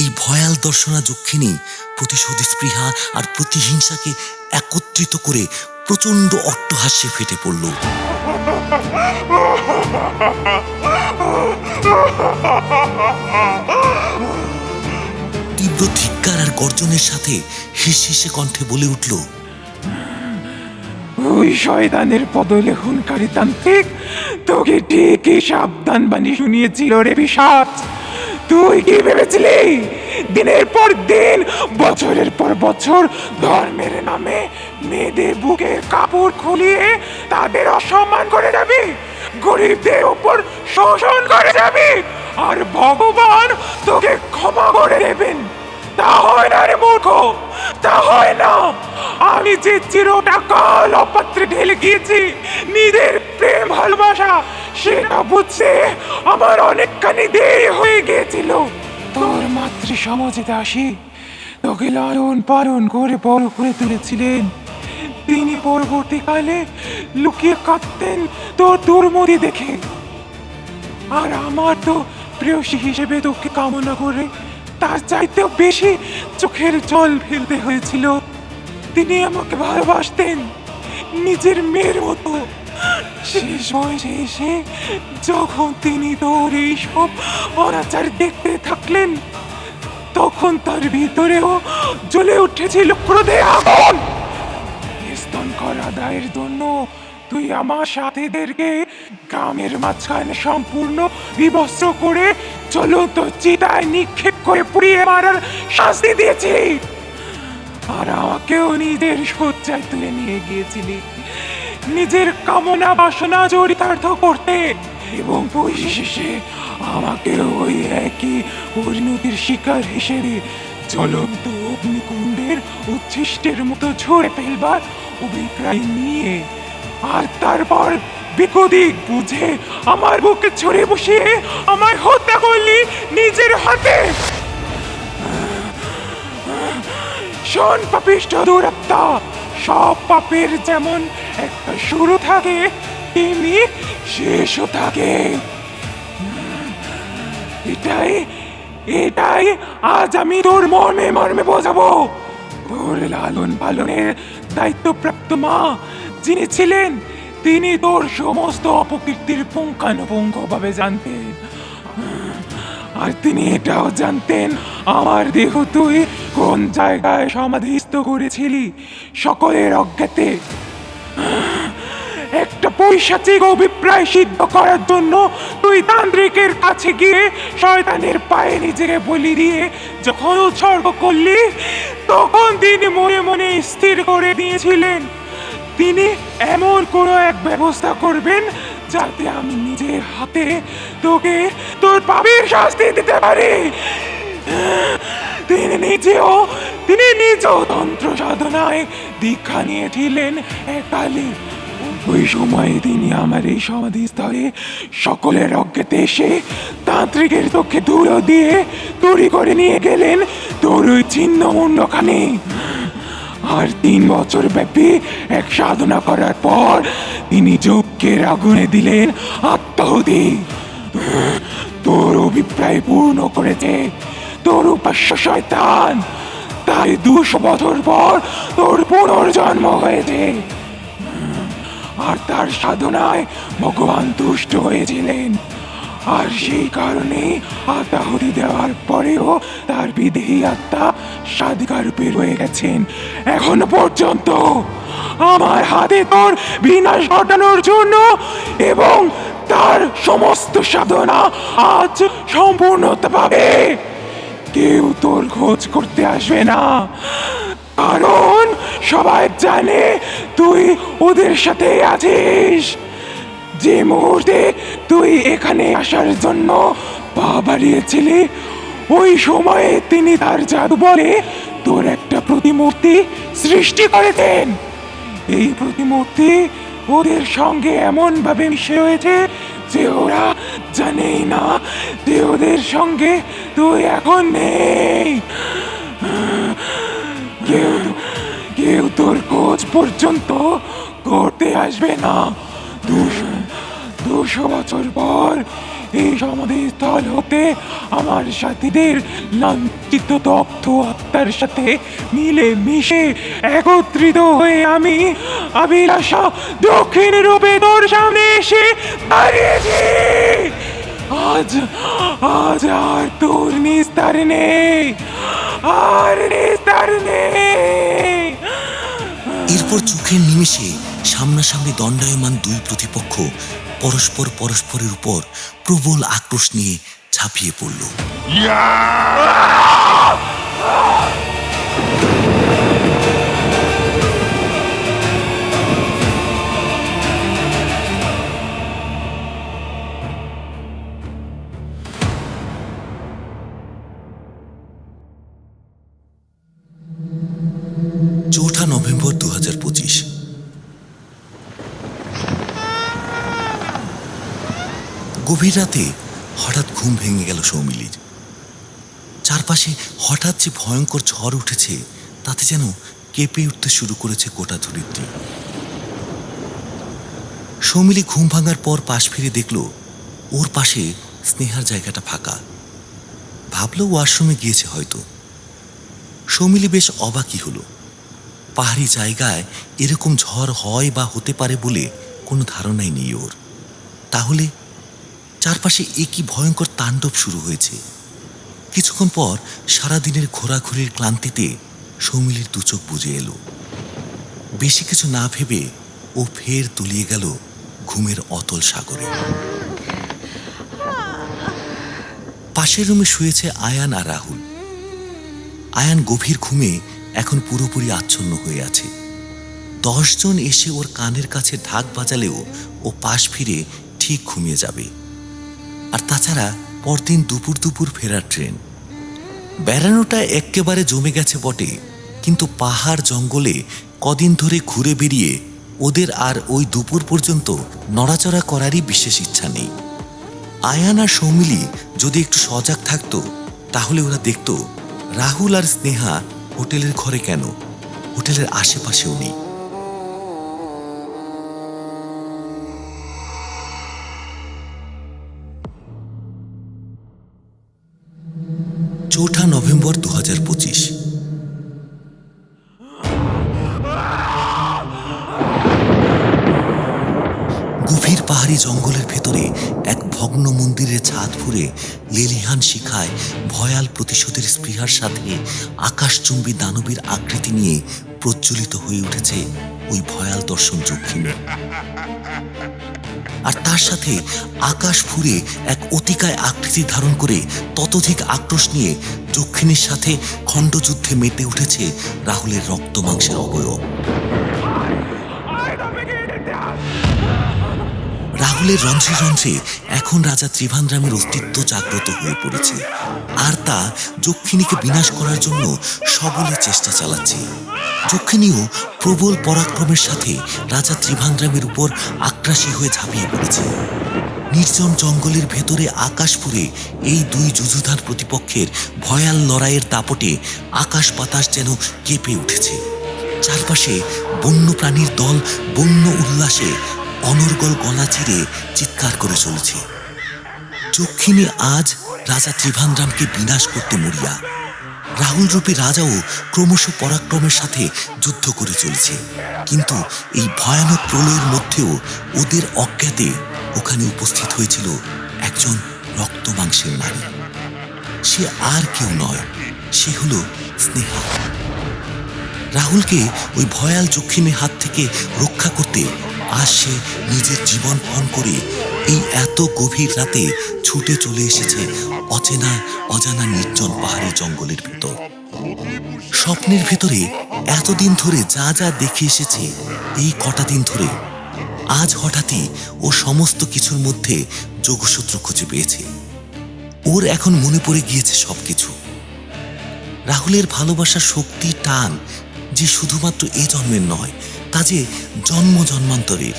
এই ভয়াল দর্শনা যক্ষিণী প্রতিশোধ স্পৃহা আর প্রতিহিংসাকে একত্রিত করে প্রচন্ড অট্টহাস্যে ফেটে পড়ল। তীব্র ধিক্কার আর গর্জনের সাথে হিসহিসে কণ্ঠে বলে উঠল, ওই শয়তানের পদলেখনকারী তান্ত্রিক তোকে ঠিকই সাবধান বাণী শুনিয়েছিল রে পিশাচ। তুই কি ভেবেছিলি দিনের পর দিন বছরের পর বছর ধর্মের নামে মেয়েদের বুকের কাপড় খুলিয়ে তাদের অসম্মান করে যাবি, গরিবদের উপর শোষণ করে যাবি, আর ভগবান তোকে ক্ষমা করে দেবেন? তা হয় না রে মূর্খ, তা হয় না। আমি যে চিরটা কাল অপাত্রে ঢেলে গিয়েছি নিজের প্রেম ভালোবাসা, সেটা বুঝতে আমার অনেকখানি দেরি হয়ে গিয়েছিল। তোর মাতৃ সমাজে দাসী তোকে লালন পালন করে বড় করে তুলেছিলেন। তিনি পরবর্তীকালে লুকিয়ে কাঁদতেন তোর দুর্মতি দেখে। আর আমার তো প্রেয়সী হিসেবে তোকে কামনা করে তার চাইতেও বেশি চোখের জল ফেলতে হয়েছিল। তিনি আমাকে ভালোবাসতেন নিজের মেয়ের মতো। শেষ বয়সে এসে যখন তিনি তোর এইসব অনাচার দেখতে থাকলেন, তখন তার ভিতরেও জ্বলে উঠেছিল ক্রোধে আগুন। স্তন কর আদায়ের জন্য তুই আমার সাথীদেরকে গ্রামের মাঝখানে সম্পূর্ণ বিবস্ত্র করে জ্বলন্ত চিতায় নিক্ষেপ করে পুড়িয়ে মারার শাস্তি দিয়েছিলি। আর আমাকেও নিজের শয্যায় তুলে নিয়ে গিয়েছিলি নিজের কামনা বাসনা চরিতার্থ করতে, এবং পরিশেষে আমাকে ওই একই পরিণতির শিকার হিসেবে জ্বলন্ত অগ্নিকুণ্ডের উচ্ছিষ্টের মতো ঝরে ফেলবার অভিপ্রায় নিয়ে, আর তারপর বিকদিক বুঝে আমার বুকে ছড়ে বসিয়ে আমায় হত্যা করলি নিজের হাতে। শোন পাপিষ্ঠ দুরাত্মা, সব পাপের যেমন একটা শুরু থাকে তেমনি শেষও থাকে। এটাই এটাই আজ আমি তোর মর্মে মর্মে বোঝাবো। তোর লালন পালনের দায়িত্বপ্রাপ্ত মা যিনি ছিলেন, তিনি তোর সমস্ত অপকীর্তির পুঙ্খানুপুঙ্খভাবে জানতেন, আর তিনি এটাও জানতেন আমার দেহ তুই কোন জায়গায় সমাধিস্থ করেছিলি সকলের অজ্ঞাতে। একটা পৈশাচিক অভিপ্রায় সিদ্ধ করার জন্য তুই তান্ত্রিকের কাছে গিয়ে শয়তানের পায়ে নিজেকে বলি দিয়ে যখন উৎসর্গ করলি, তখন তিনি মনে মনে স্থির করে দিয়েছিলেন তিনি এমন কোনো এক ব্যবস্থা করবেন যাতে আমি নিজের হাতে তোকে তোর পাপের শাস্তি দিতে পারি। তিনি নিজেও তন্ত্র সাধনায় দীক্ষা নিয়েছিলেন একালে। ওই সময় তিনি আমার এই সমাধিস্থলে সকলের অজ্ঞাতে এসে তান্ত্রিকের চোখে ধুলো দিয়ে তৈরি করে নিয়ে গেলেন তোর ওই ছিন্ন মুন্ডখানি। আর 3 বছর ব্যাপী এক সাধনা করার পর তিনি যজ্ঞের আগুনে দিলেন আত্মাহুতি। তোর অভিপ্রায় পূর্ণ করেছে তোর উপাস্য শয়তান, তাই 200 বছর পর তোর পুনর্জন্ম হয়েছে। আর তার সাধনায় ভগবান তুষ্ট হয়েছিলেন, আর সেই কারণে আত্মাহুতি দেওয়ার পরেও তার বিদেহী আত্মা সাধিকা রূপে রয়ে গেছেন এখনো পর্যন্ত আমার হাতে তোর বিনাশ ঘটানোর জন্য, এবং তার সমস্ত সাধনা আজ সম্পূর্ণতা পাবে। কেউ তোর খোঁজ করতে আসবে না, কারণ সবাই জানে তুই ওদের সাথে আছিস। যে মুহূর্তে তুই এখানে আসার জন্য পা বাড়িয়েছিলি, ওই সময়ে তিনি তার জাদু বলে তোর একটা প্রতিমূর্তি সৃষ্টি করেছেন। এই প্রতিমূর্তি ওদের সঙ্গে এমন ভাবে মিশে রয়েছে যে ওরা জানেই না যে ওদের সঙ্গে তুই এখন নেই। কেউ তোর খোঁজ পর্যন্ত করতে আসবে না। 200 বছর পর এই সমাধিস্থল হতে আমার সাথীদের লাঞ্ছিত দগ্ধ আত্মার সাথে মিলে মিশে একত্রিত হয়ে আমি অভিলাষা দক্ষিণ রূপে তোর সামনে এসে দাঁড়িয়েছি। আজ আর তোর নিস্তার নেই, আর নিস্তার নেই। এরপর চোখের নিমেষে সামনাসামনি দণ্ডায়মান 2 প্রতিপক্ষ পরস্পরের উপর প্রবল আক্রোশ নিয়ে ঝাঁপিয়ে পড়ল। চৌঠা নভেম্বর 2025। গভীর রাতে হঠাৎ ঘুম ভেঙে গেল সৌমিলির। চারপাশে হঠাৎ যে ভয়ঙ্কর ঝড় উঠেছে তাতে যেন কেঁপে উঠতে শুরু করেছে গোটা ধরিত্রী। সৌমিলি ঘুম ভাঙার পর পাশ ফিরে দেখল ওর পাশে স্নেহার জায়গাটা ফাঁকা। ভাবল ওয়াশরুমে গিয়েছে হয়তো। সৌমিলি বেশ অবাকই হলো। পাহাড়ি জায়গায় এরকম ঝড় হয় বা হতে পারে বলে কোনো ধারণাই নেই ওর। তাহলে চারপাশে একই ভয়ঙ্কর তাণ্ডব শুরু হয়েছে। কিছুক্ষণ পর সারাদিনের ঘোরাঘুরির ক্লান্তিতে সৌমিলির 2 চোখ বুজে এলো। বেশি কিছু না ভেবে ও ফের তলিয়ে গেল ঘুমের অতল সাগরে। পাশের রুমে শুয়েছে আয়ান আর রাহুল। আয়ান গভীর ঘুমে এখন পুরোপুরি আচ্ছন্ন হয়ে আছে। 10 জন এসে ওর কানের কাছে ঢাক বাজালেও ও পাশ ফিরে ঠিক ঘুমিয়ে যাবে। আর তাছাড়া পরদিন দুপুর দুপুর ফেরার ট্রেন। বেড়ানোটা একেবারে জমে গেছে বটে, কিন্তু পাহাড় জঙ্গলে কদিন ধরে ঘুরে বেরিয়ে ওদের আর ওই দুপুর পর্যন্ত নড়াচড়া করারই বিশেষ ইচ্ছা নেই। আয়ান আর সৌমিলি যদি একটু সজাগ থাকতো তাহলে ওরা দেখত রাহুল আর স্নেহা হোটেলের ঘরে কেন, হোটেলের আশেপাশেও নেই। 4 নভেম্বর 2025। গভীর পাহাড়ি জঙ্গলের ভেতরে এক ভগ্ন মন্দিরের ছাদ ফুঁড়ে লেলিহান শিখায় ভয়াল প্রতিশোধের স্পৃহার সাথে আকাশচুম্বী দানবীর আকৃতি নিয়ে প্রজ্বলিত হয়ে উঠেছে ওই ভয়াল দর্শন যক্ষিণী। আর তার সাথে আকাশ ফুঁড়ে এক অতিকায় আকৃতি ধারণ করে ততোধিক আক্রোশ নিয়ে যক্ষিণীর সাথে খণ্ডযুদ্ধে মেতে উঠেছে রাহুলের রক্ত মাংসের অবয়ব। রাহুলের রন্ধ্রে রন্ধ্রে এখন রাজা ত্রিভান্দ্রামের অস্তিত্ব জাগ্রত হয়ে পড়েছে, আর তা যক্ষিণীকে বিনাশ করার জন্য সবলে চেষ্টা চালাচ্ছে। যক্ষিণীও প্রবল পরাক্রমের সাথে রাজা ত্রিভান্দ্রামের উপর আক্রাসী হয়ে ঝাঁপিয়ে পড়েছে। নির্জন জঙ্গলের ভেতরে আকাশ ফুঁড়ে এই দুই যুযুধার প্রতিপক্ষের ভয়াল লড়াইয়ের দাপটে আকাশ বাতাস যেন কেঁপে উঠেছে। চারপাশে বন্য প্রাণীর দল বন্য উল্লাসে অনর্গল গলা চিরে চিৎকার করে চলেছে। যক্ষিণী আজ রাজা ত্রিভান্দ্রামকে বিনাশ করতে মরিয়া। রাহুল রূপী রাজাও ক্রমশ পরাক্রমের সাথে যুদ্ধ করে চলেছে, কিন্তু এই ভয়ানক প্রলয়ের মধ্যেও ওদের অজ্ঞাতে ওখানে উপস্থিত হয়েছিল একজন রক্ত মাংসের নারী। সে আর কেউ নয়, সে হলো স্নেহা। রাহুলকে ওই ভয়াল যক্ষিণীর হাত থেকে রক্ষা করতে আজ সে নিজের জীবন পণ করে এই এত গভীর রাতে ছুটে চলে এসেছে অচেনা অজানা নির্জন পাহাড়ি জঙ্গলের ভিতর। স্বপ্নের ভিতরে এতদিন ধরে যা যা দেখে এসেছে এই কটা দিন ধরে, আজ হঠাৎই ও সমস্ত কিছুর মধ্যে যোগসূত্র খুঁজে পেয়েছে। ওর এখন মনে পড়ে গিয়েছে সবকিছু। রাহুলের ভালোবাসার শক্তি টান যে শুধুমাত্র এ জন্মের নয়, তা যে জন্ম জন্মান্তরের,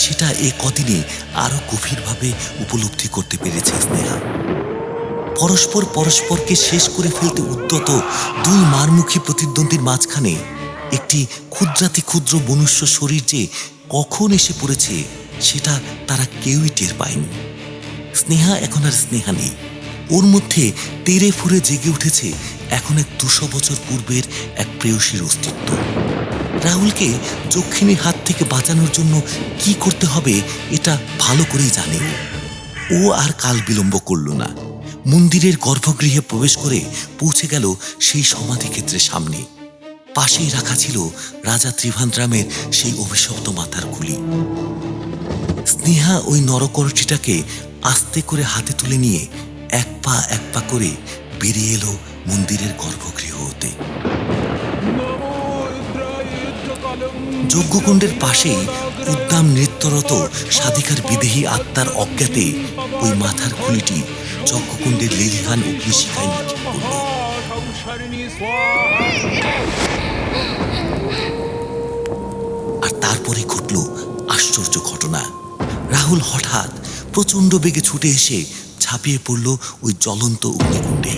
সেটা এ কদিনে আরো গভীরভাবে উপলব্ধি করতে পেরেছে স্নেহা। পরস্পর পরস্পরকে শেষ করে ফেলতে উদ্যত দুই মারমুখী প্রতিদ্বন্দ্বীর মাঝখানে একটি ক্ষুদ্রাতি ক্ষুদ্র মনুষ্য শরীর যে কখন এসে পড়েছে সেটা তারা কেউই টের পায়নি। স্নেহা এখন আর স্নেহা নেই, ওর মধ্যে তেড়ে ফুরে জেগে উঠেছে এখন এক 200 বছর পূর্বের এক প্রেয়সীর অস্তিত্ব। রাহুলকে যক্ষিণীর হাত থেকে বাঁচানোর জন্য কি করতে হবে এটা ভালো করেই জানে। ও আর কাল বিলম্ব করল না, মন্দিরের গর্ভগৃহে প্রবেশ করে পৌঁছে গেল সেই সমাধিক্ষেত্রের সামনে। পাশেই রাখা ছিল রাজা ত্রিভান্দ্রামের সেই অভিশপ্ত মাথার খুলি। স্নেহা ওই নরকরটিটাকে আস্তে করে হাতে তুলে নিয়ে এক পা করে বেরিয়ে এলো মন্দিরের গর্ভগৃহ হতে। যজ্ঞকুণ্ডের পাশেই উদ্দাম নৃত্যরত সাধিকার বিদেহী আত্মার অজ্ঞাতে ওই মাথার খুলিটি যজ্ঞকুণ্ডের লেলিহান অগ্নিশিখায় নিক্ষেপ করল। আর তারপরে ঘটল আশ্চর্য ঘটনা। রাহুল হঠাৎ প্রচন্ড বেগে ছুটে এসে ঝাঁপিয়ে পড়ল ওই জ্বলন্ত অগ্নিকুণ্ডে।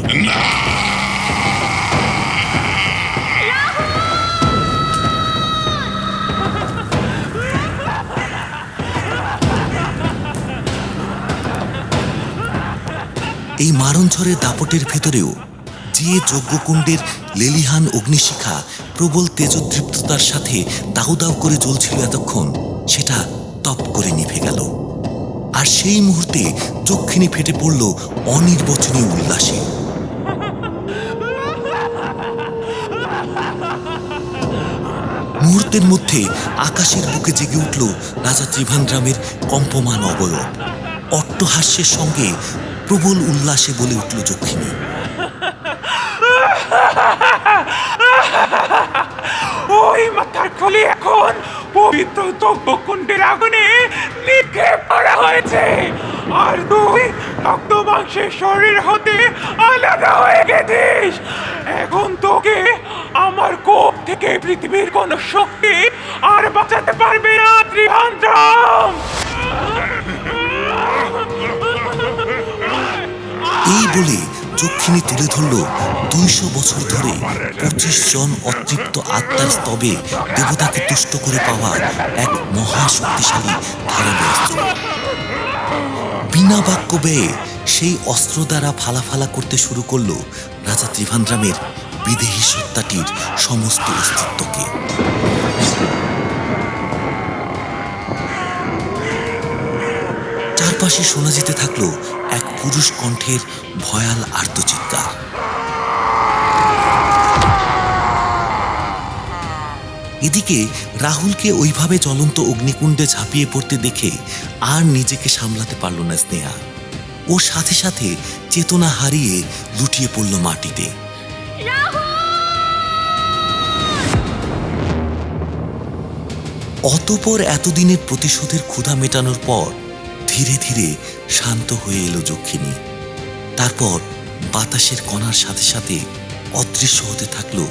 এই মারণঝড়ের দাপটের ভেতরেও যে যজ্ঞকুণ্ডের লেলিহান অগ্নিশিখা প্রবল তেজোদ্দীপ্ততার সাথে দাউ দাউ করে জ্বলছিল এতক্ষণ, সেটা তপ করে নিভে গেল। আর সেই মুহূর্তে যক্ষিণী ফেটে পড়ল অনির্বচনীয় উল্লাসে। মুহূর্তের মধ্যে আকাশের বুকে জেগে উঠল রাজা ত্রিভান্দ্রামের কম্পমান অবয়ব। অট্টহাস্যের সঙ্গে প্রবল উল্লাসে বলে উঠল যক্ষিণী। ওই মাথার খুলি এখন পবিত্র যজ্ঞকুণ্ডের আগুনে নিক্ষেপ করা হয়েছে, আর তুই রক্ত মাংসের শরীর হতে আলাদা হয়ে গেছিস। এখন তোকে আমার কোপ থেকে পৃথিবীর কোন শক্তি আর বাঁচাতে পারবে না ত্রিভান্দ্রাম। এই বলে যক্ষিণী তুলে ধরল 200 বছর ধরে 25 জন অতৃপ্ত আত্মার স্তবে দেবতাকে তুষ্ট করে পাওয়া এক মহাশক্তিশালী ধারালো অস্ত্র। বিনা বাক্য ব্যয়ে সেই অস্ত্র দ্বারা ফালাফালা করতে শুরু করল রাজা ত্রিভান্দ্রামের বিদেহী সত্তাটির সমস্ত অস্তিত্বকে। চারপাশে শোনা যেতে থাকলো এক পুরুষ কণ্ঠের ভয়াল আর্তচিৎকার। এদিকে রাহুলকে ওইভাবে জ্বলন্ত অগ্নিকুণ্ডে ঝাঁপিয়ে পড়তে দেখে আর নিজেকে সামলাতে পারল না স্নেহা। ও সাথে সাথে চেতনা হারিয়ে লুটিয়ে পড়ল মাটিতে। অতঃপর এতদিনের প্রতিশোধের ক্ষুধা মেটানোর পর ধীরে ধীরে শান্ত হয়ে এলো যক্ষিণী। তারপর বাতাসের কণার সাথে সাথে অদৃশ্য হতে থাকলো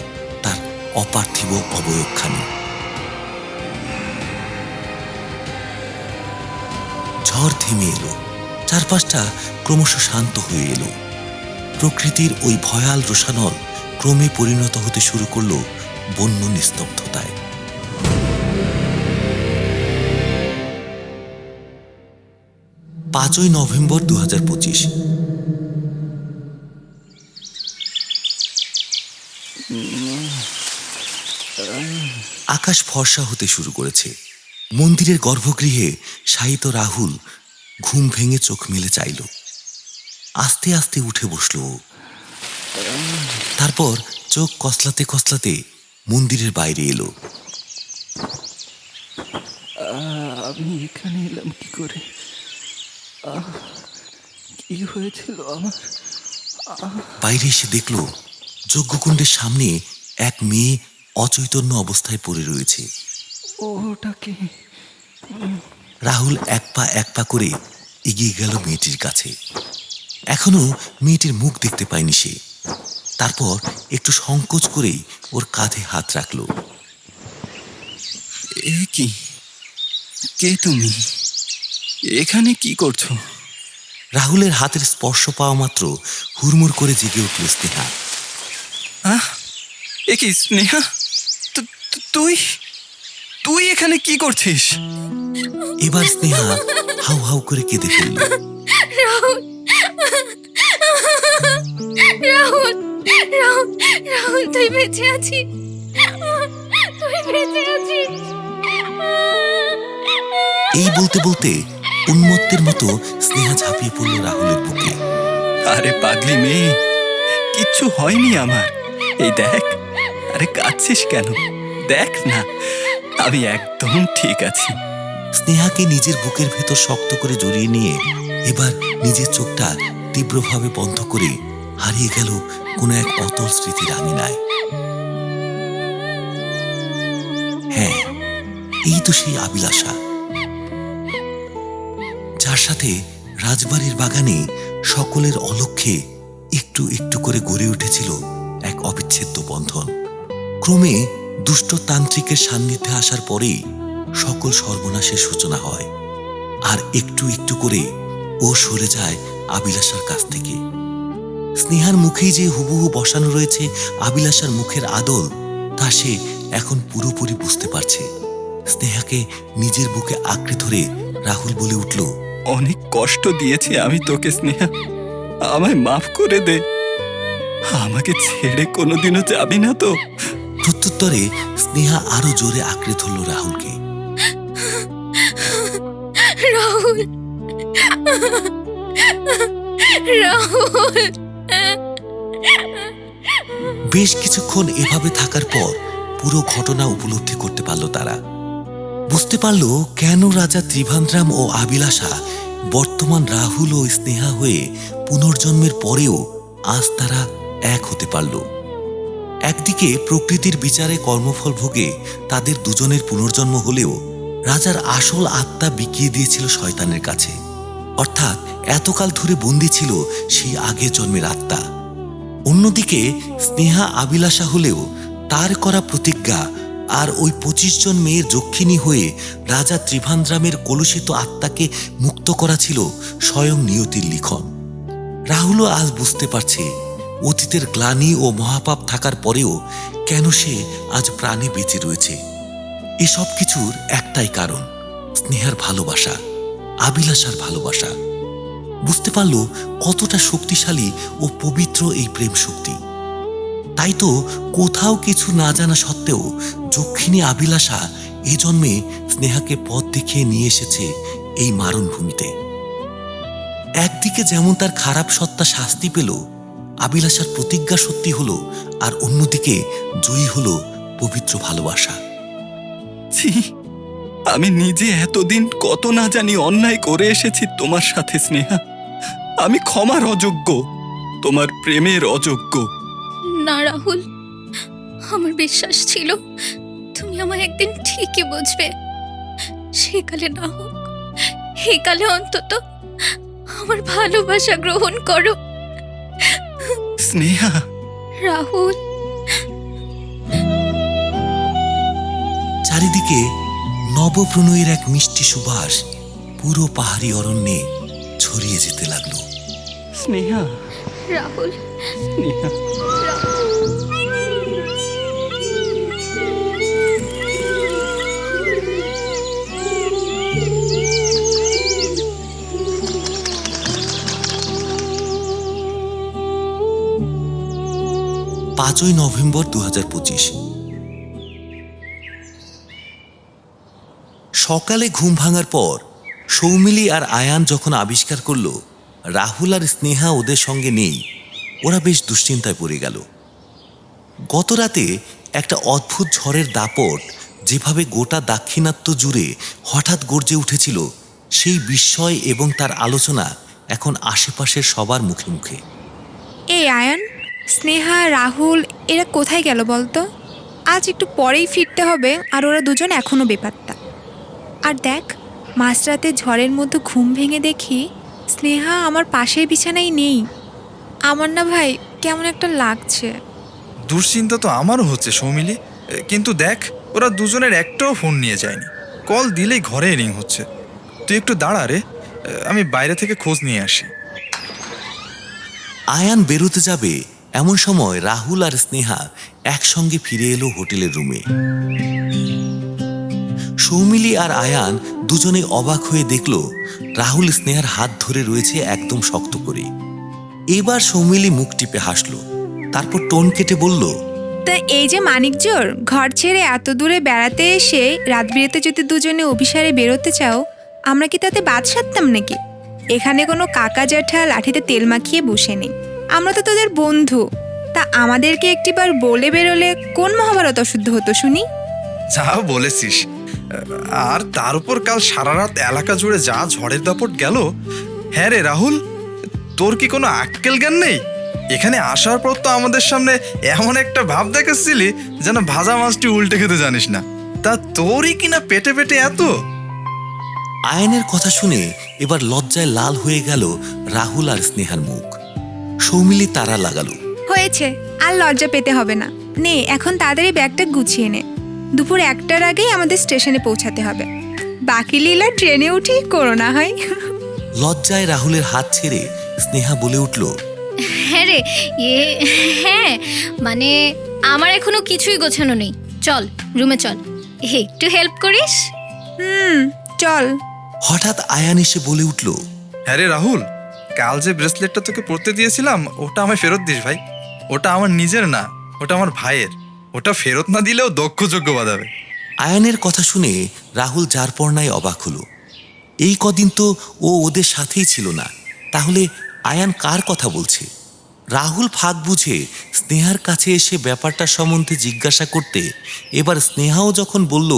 তার অপার্থিব অবয়বখানি। ঝড় থেমে এলো, চারপাশটা ক্রমশ শান্ত হয়ে এলো। প্রকৃতির ওই ভয়াল রোষানল ক্রমে পরিণত হতে শুরু করলো বন্য নিস্তব্ধতায়। 5ই নভেম্বর 2025। আকাশ ফর্সা হতে শুরু করেছে। মন্দিরের গর্ভগৃহে শায়িত রাহুল ঘুম ভেঙে চোখ মেলে চাইল। আস্তে আস্তে উঠে বসল। তারপর চোখ কসলাতে কসলাতে মন্দিরের বাইরে এলো। আমি এখানে এলাম কি করে? কি হয়েছিল আমার? বাইরে এসে দেখল যজ্ঞকুণ্ডের সামনে এক মেয়ে অচৈতন্য অবস্থায় পড়ে রয়েছে। ওটাকে রাহুল এক পা করে এগিয়ে গেল মেয়েটির কাছে। এখনো মেয়েটির মুখ দেখতে পায়নি সে। তারপর একটু সংকোচ করেই ওর কাঁধে হাত রাখল। এ কি? কে তুমি? এখানে কি করছো? রাহুলের হাতের স্পর্শ পাওয়া মাত্র হুড়মুড় করে জেগে উঠল স্নেহা। এ কি স্নেহা? তুই তুই এখানে কি করছিস? এবার স্নেহা হাউ হাউ করে কেঁদে ফেলল। রাহুল রাহুল রাহুল রাহুল তুই বেঁচে আছিস, তুই বেঁচে আছিস। এই বলতে বলতে উন্মত্তের মতো স্নেহা ঝাঁপিয়ে পড়ল রাহুলের বুকে। আরে পাগলি মেয়ে, কিচ্ছু হয়নি আমার। এই দেখ, আরে কাঁদছিস কেন? দেখ না, আমি একদম ঠিক আছি। স্নেহাকে নিজের বুকের ভেতর শক্ত করে জড়িয়ে নিয়ে এবার নিজের চোখটা তীব্রভাবে বন্ধ করে হারিয়ে গেল কোনো এক অতল স্মৃতির আঙিনায়। হ্যাঁ, এই তো সেই আবিলাসা, যার সাথে রাজবাড়ির বাগানে সকলের অলক্ষ্যে একটু একটু করে গড়ে উঠেছিল এক অবিচ্ছেদ্য বন্ধন। ক্রমে দুষ্ট তান্ত্রিকের সান্নিধ্যে আসার পরেই সকল সর্বনাশের সূচনা হয়, আর একটু একটু করে ও সরে যায় আবিলাসার কাছ থেকে। স্নেহার মুখেই যে হুবহু বসানো রয়েছে আবিলাসার মুখের আদল, তা সে এখন পুরোপুরি বুঝতে পারছে। স্নেহাকে নিজের বুকে আঁকড়ে ধরে রাহুল বলে উঠল, অনেক কষ্ট দিয়েছি আমি তোকে স্নেহা, আমায় মাফ করে দে। আমাকে ছেড়ে কোনোদিনও যাবি না তো? প্রত্যুত্তরে স্নেহা আরো জোরে আঁকড়ে ধরল রাহুলকে। রাহুল রাহুল। বেশ কিছুক্ষণ এভাবে থাকার পর পুরো ঘটনা উপলব্ধি করতে পারল তারা। বুঝতে পারল কেন রাজা ত্রিভান্দ্রাম ও আবিলাসা বর্তমান রাহুল ও স্নেহা হয়ে পুনর্জন্মের পরেও আজ তারা এক হতে পারল। একদিকে প্রকৃতির বিচারে কর্মফল ভোগে তাদের দুজনের পুনর্জন্ম হলেও রাজার আসল আত্মা বিকিয়ে দিয়েছিল শয়তানের কাছে, অর্থাৎ এতকাল ধরে বন্দী ছিল সেই আগের জন্মের আত্মা। অন্যদিকে স্নেহা আবিলাসা হলেও তার করা প্রতিজ্ঞা আর ওই 25 জন মেয়ের যক্ষিণী হয়ে রাজা ত্রিভান্দ্রামের কলুষিত আত্মাকে মুক্ত করা ছিল স্বয়ং নিয়তির লিখন। রাহুলও আজ বুঝতে পারছে অতীতের গ্লানি ও মহাপাপ থাকার পরেও কেন সে আজ প্রাণে বেঁচে রয়েছে। এসব কিছুর একটাই কারণ, স্নেহার ভালোবাসা, আবিলাসার ভালোবাসা। বুঝতে পারল কতটা শক্তিশালী ও পবিত্র এই প্রেম শক্তি। তাই তো কোথাও কিছু না জানা সত্ত্বেও যক্ষিণী আবিলাসা এ জন্মে স্নেহাকে পথ দেখিয়ে নিয়ে এসেছে এই মারণভূমিতে। একদিকে যেমন তার খারাপ সত্তা শাস্তি পেল, আবিলাসার প্রতিজ্ঞা সত্যি হলো, আর অন্যদিকে জয়ী হলো পবিত্র ভালোবাসা। ছি, আমি নিজে এতদিন কত না জানি অন্যায় করে এসেছি তোমার সাথে স্নেহা। আমি ক্ষমার অযোগ্য, তোমার প্রেমের অযোগ্য। না রাহুল, আমার বিশ্বাস ছিল তুমি আমায় একদিন ঠিকই বুঝবে। সেকালে না হোক, একালে অন্তত আমার ভালোবাসা গ্রহণ করো। স্নেহা, রাহুল। চারিদিকে নবপ্রণয়ের এক মিষ্টি সুবাস পুরো পাহাড়ি অরণ্যে ছড়িয়ে যেতে লাগলো। স্নেহা, রাহুল, স্নেহা। পাঁচই নভেম্বর 2025। সকালে ঘুম ভাঙার পর সৌমিলি আর আয়ান যখন আবিষ্কার করলো রাহুল আর স্নেহা ওদের সঙ্গে নেই, ওরা বেশ দুশ্চিন্তায় পড়ে গেল। গত রাতে একটা অদ্ভুত ঝড়ের দাপট যেভাবে গোটা দাক্ষিণাত্য জুড়ে হঠাৎ গর্জে উঠেছিল, সেই বিস্ময় এবং তার আলোচনা এখন আশেপাশের সবার মুখে মুখে। এই আয়ান, স্নেহা, রাহুল এরা কোথায় গেল বলতো? আজ একটু পরেই ফিরতে হবে, আর ওরা দুজন এখনো বেপাত্তা। আর দেখ, মাঝরাতে ঝড়ের মধ্যে ঘুম ভেঙে দেখি স্নেহা আমার পাশের বিছানায় নেই। আমার না ভাই কেমন একটা লাগছে। দুশ্চিন্তা তো আমারও হচ্ছে সৌমিলি, কিন্তু দেখ ওরা দুজনের একটাও ফোন নিয়ে যায়নি। কল দিলেই ঘরে রিং হচ্ছে। তুই একটু দাঁড়া রে, আমি বাইরে থেকে খোঁজ নিয়ে আসি। আয়ান বেরোতে যাবে এমন সময় রাহুল আর স্নেহা একসঙ্গে ফিরে এলো হোটেলের রুমে। সৌমিলি আর আয়ান দুজনে অবাক হয়ে দেখল রাহুল স্নেহার হাত ধরে রয়েছে একদম শক্ত করে। এবার সৌমিলি মুখ টিপে হাসলো, তারপর টোন কেটে বলল, তা এই যে মানিকজোর, ঘর ছেড়ে এত দূরে বেড়াতে এসে রাত বিরেতে যদি দুজনে অভিসারে বেরোতে চাও, আমরা কি তাতে বাদ সাধতাম নাকি? এখানে কোনো কাকা জ্যাঠা লাঠিতে তেল মাখিয়ে বসে নেই। আমরা তো তোদের বন্ধু, তা আমাদেরকে একটিবার বলে বেরোলে কোন মহাভারত অশুদ্ধ হতো শুনি? যা বলেছিস, আর তার উপর কাল সারা রাত এলাকা জুড়ে যা ঝড়ের দাপট গেল। হ্যাঁ রে রাহুল, তোর কি কোনো আক্কেল জ্ঞান নেই? এখানে আসার পর তো আমাদের সামনে এমন একটা ভাব দেখাচ্ছিলি যেন ভাজা মাছটি উল্টে খেতে জানিস না। তা তোরই কিনা পেটে পেটে এত। আয়ানের কথা শুনে এবার লজ্জায় লাল হয়ে গেল রাহুল আর স্নেহার মুখ। সৌমিলি তারা লাগালো, হয়েছে, আর লজ্জা পেতে হবে না। নে এখন তাড়াতাড়ি ব্যাগটা গুছিয়ে নে, দুপুর 1টার আগেই আমাদের স্টেশনে পৌঁছাতে হবে। বাকি লীলা ট্রেনে উঠেই করো না হয়। লজ্জায় রাহুলের হাত ছেড়ে স্নেহা বলে উঠল, হ্যাঁ রে, হ্যাঁ মানে আমার এখনো কিছুই গোছানো নেই। চল রুমে চল, একটু হেল্প করিস? চল। হঠাৎ আয়ান এসে বলে উঠল, হ্যাঁ রে রাহুল, কাল যে ব্রেসলেটটা তোকে পরতে দিয়েছিলাম ওটা আমায় ফেরত দিস ভাই। ওটা আমার নিজের না, ওটা আমার ভাইয়ের। ওটা ফেরত না দিলেও দক্ষযজ্ঞ বাঁধাবে। আয়ানের কথা শুনে রাহুল যার পর নাই অবাক হলো। এই কদিন তো ও ওদের সাথেই ছিল না, তাহলে আয়ান কার কথা বলছে? রাহুল ফাঁক বুঝে স্নেহার কাছে এসে ব্যাপারটা সম্বন্ধে জিজ্ঞাসা করতে এবার স্নেহাও যখন বলল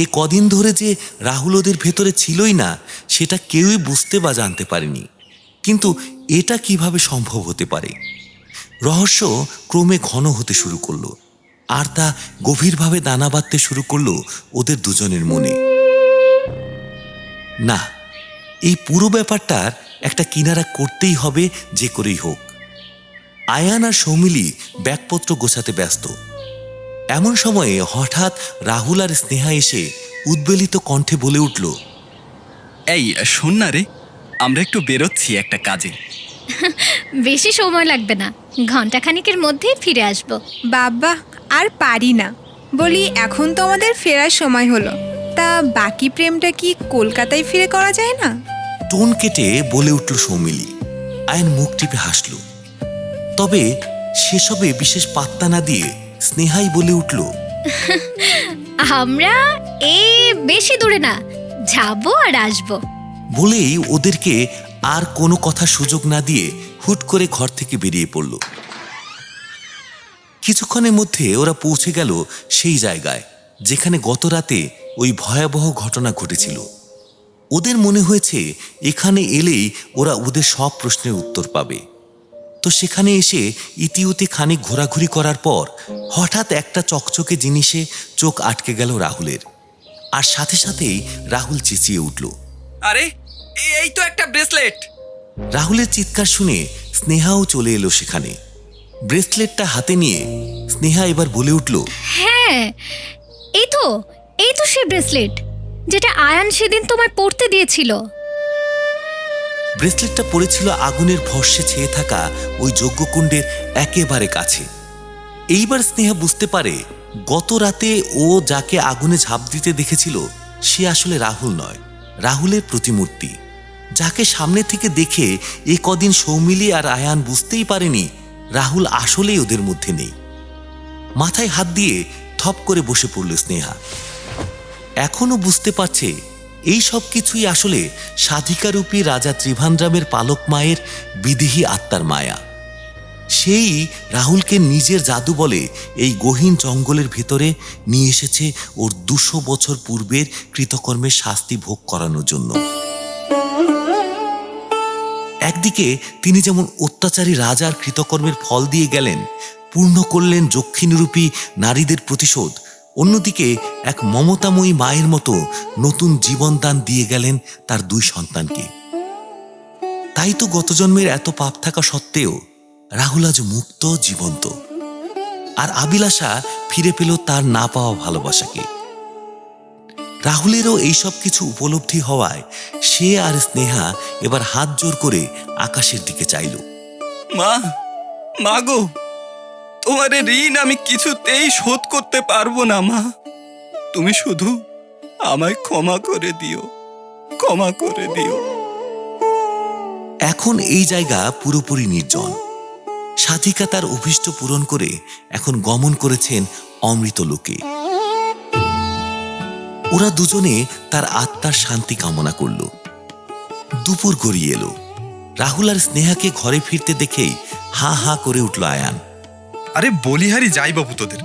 এ কদিন ধরে যে রাহুল ওদের ভেতরে ছিলই না, সেটা কেউই বুঝতে বা জানতে পারেনি। কিন্তু এটা কিভাবে সম্ভব হতে পারে? রহস্য ক্রমে ঘন হতে শুরু করলো, আর তা গভীরভাবে দানা বাঁধতে শুরু করলো ওদের দুজনের মনে। না, এই পুরো ব্যাপারটার একটা কিনারা করতেই হবে যে করেই হোক। আয়ান আর সৌমিলি ব্যাগপত্র গোছাতে ব্যস্ত। এমন সময়ে হঠাৎ রাহুল আর স্নেহা এসে উদ্বেলিত কণ্ঠে বলে উঠল, এই শোন না রে, আমরা একটু বেরোচ্ছি একটা কাজে। বেশি সময় লাগবে না, ঘন্টাখানিকের মধ্যেই ফিরে আসবো। বাবা, আর পারি না। বলি, এখন তো আমাদের ফেরার সময় হলো, তা বাকি প্রেমটা কি কলকাতায় ফিরে করা যায় না? টোন কেটে বলে উঠল সৌমিলি। আয়ান মুখ টিপে হাসল, তবে সেসবে বিশেষ পাত্তা না দিয়ে স্নেহাই বলে উঠল, আমরা বেশি দূরে না, যাবো আর আসবো। বলেই ওদেরকে আর কোনো কথা সুযোগ না দিয়ে হুট করে ঘর থেকে বেরিয়ে পড়ল। কিছুক্ষণের মধ্যে ওরা পৌঁছে গেল সেই জায়গায় যেখানে গত রাতে ওই ভয়াবহ ঘটনা ঘটেছিল। ওদের মনে হয়েছে এখানে এলেই ওরা ওদের সব প্রশ্নের উত্তর পাবে। তো সেখানে এসে ইতিউতি খানিক ঘোরাঘুরি করার পর হঠাৎ একটা চকচকে জিনিসে চোখ আটকে গেল রাহুলের, আর সাথে সাথেই রাহুল চেঁচিয়ে উঠল, আরে এই তো একটা ব্রেসলেট! রাহুলের চিৎকার শুনে স্নেহাও চলে এলো সেখানে। ব্রেসলেটটা হাতে নিয়ে স্নেহা এবার বলে উঠল, হ্যাঁ, এই তো সেই ব্রেসলেট যেটা আয়ান সেদিন তোমায় পরতে দিয়েছিল। ব্রেসলেটটা পড়েছিল আগুনের ফর্সে ছেয়ে থাকা ওই যজ্ঞকুণ্ডের একেবারে কাছে। এইবার স্নেহা বুঝতে পারে গত রাতে ও যাকে আগুনে ঝাঁপ দিতে দেখেছিল সে আসলে রাহুল নয়, রাহুলের প্রতিমূর্তি, যাকে সামনে থেকে দেখে এ কদিন সৌমিলি আর আয়ান বুঝতেই পারেনি রাহুল আসলেই ওদের মধ্যে নেই। মাথায় হাত দিয়ে থপ করে বসে পড়ল স্নেহা। এখনো বুঝতে পারছে এই সব কিছুই আসলে সাধিকারূপী রাজা ত্রিভান্দ্রামের পালক মায়ের বিদেহী আত্মার মায়া। সেই রাহুলকে নিজের জাদু বলে এই গহীন জঙ্গলের ভেতরে নিয়ে এসেছে ওর 200 বছর পূর্বের কৃতকর্মের শাস্তি ভোগ করানোর জন্য। একদিকে তিনি যেমন অত্যাচারী রাজার কৃতকর্মের ফল দিয়ে গেলেন, পূর্ণ করলেন যক্ষিণীরূপী নারীদের প্রতিশোধ, অন্যদিকে এক মমতাময়ী মায়ের মতো নতুন জীবনদান দিয়ে গেলেন তার 2 সন্তানকে। তাই তো গত জন্মের এত পাপ থাকা সত্ত্বেও রাহুল আজ মুক্ত, জীবন্ত, আর আবিলাসা ফিরে পেল তার না পাওয়া ভালোবাসাকে। রাহুলেরও এইসব কিছু উপলব্ধি হওয়ায় সে আর স্নেহা এবার হাত জোর করে আকাশের দিকে চাইল। মা গো, তোমার ঋণ আমি কিছুতেই শোধ করতে পারবো না মা, তুমি শুধু আমায় ক্ষমা করে দিও, ক্ষমা করে দিও। এখন এই জায়গা পুরোপুরি নির্জন। সাধিকা তার অভীষ্ট পূরণ করে এখন গমন করেছেন অমৃত লোকে। ওরা দুজনে তার আত্মার শান্তি কামনা করল। দুপুর গড়িয়ে এলো। রাহুল আর স্নেহাকে ঘরে ফিরতে দেখেই হা হা করে উঠল আয়ান। আরে বলিহারি যাই বাবু তোদের,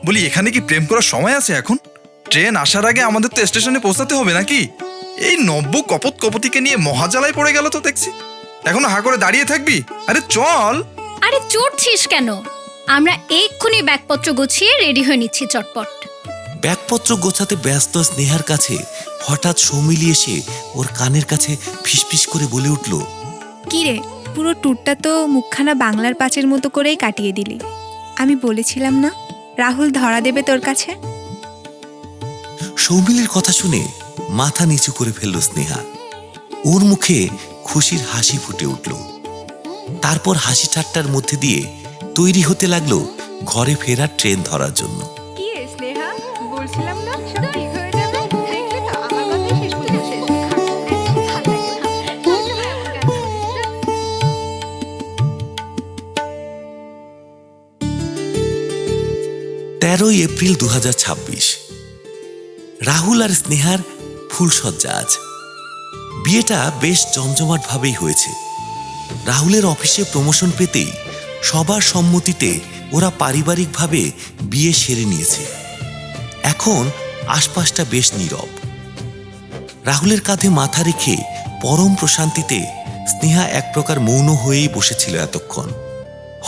বলি এখানে কি প্রেম করার সময় আছে এখন? ট্রেন আসার আগে আমাদের তো স্টেশনে পৌঁছাতে হবে নাকি? এই নব্য কপত কপতিকে নিয়ে মহাজালায় পড়ে গেল তো দেখছি। এখনো হা করে দাঁড়িয়ে থাকবি? আরে চল। আরে চড়ছিস কেন? আমরা এক্ষুনি ব্যাগপত্র গুছিয়ে রেডি হয়ে নিচ্ছি চটপট। ব্যাগপত্র গোছাতে ব্যস্ত স্নেহার কাছে হঠাৎ সৌমিলি এসে ওর কানের কাছে ফিসফিস করে বলে উঠল, কি রে, পুরো ট্যুরটা তো মুখখানা বাংলার পাঁচের মতো করেই কাটিয়ে দিলি। আমি বলেছিলাম না রাহুল ধরা দেবে তোর কাছে? সৌমিলির কথা শুনে মাথা নিচু করে ফেলল স্নেহা। ওর মুখে খুশির হাসি ফুটে উঠল। তারপর হাসি ঠাট্টার মধ্যে দিয়ে তৈরি হতে লাগলো ঘরে ফেরার ট্রেন ধরার জন্য। কি রে স্নেহা, বলছিলাম না সব ঠিক হয়ে যাবে? দেখলে তো আমার কথাই শেষ পর্যন্ত শেষ। 13 এপ্রিল 2026। রাহুল আর স্নেহার ফুলসজ্জা আজ। বিয়েটা বেশ জমজমাট ভাবেই হয়েছে। রাহুলের অফিসে প্রমোশন পেতেই সবার সম্মতিতে ওরা পারিবারিকভাবে বিয়ে সেরে নিয়েছে। এখন আশপাশটা বেশ নীরব। রাহুলের কাঁধে মাথা রেখে পরম প্রশান্তিতে স্নেহা এক প্রকার মৌন হয়েই বসেছিল এতক্ষণ।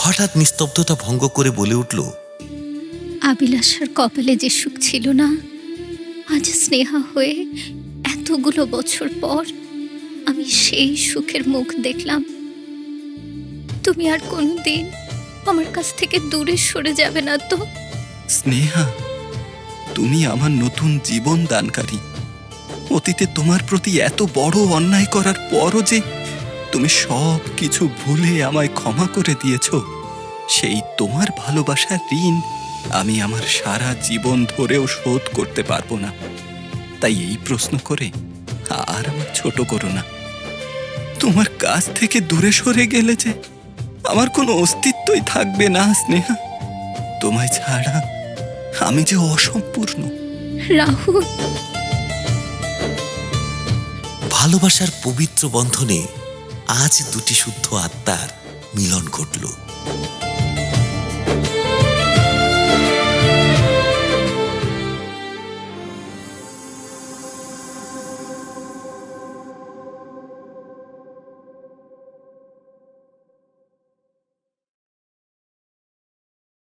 হঠাৎ নিস্তব্ধতা ভঙ্গ করে বলে উঠল, আবিলাসার কপালে যে সুখ ছিল না, আজ স্নেহা হয়ে এতগুলো বছর পর আমি সেই সুখের মুখ দেখলাম। তুমি আর কোনোদিন আমার কাছ থেকে দূরে সরে যাবে না তো? স্নেহা, তুমি আমার নতুন জীবন দানকারী। অতীতে তোমার প্রতি এত বড় অন্যায় করার পরও যে তুমি সব কিছু ভুলে আমায় ক্ষমা করে দিয়েছ, সেই তোমার ভালোবাসার ঋণ আমি আমার সারা জীবন ধরেও শোধ করতে পারবো না। তাই এই প্রশ্ন করে আর আমার ছোট করো না। তোমার কাছ থেকে দূরে সরে গেলে যে আমার কোনো অস্তিত্বই থাকবে না স্নেহা। তোমায় ছাড়া আমি যে অসম্পূর্ণ। রাহুল, ভালোবাসার পবিত্র বন্ধনে আজ দুটি শুদ্ধ আত্মার মিলন ঘটল।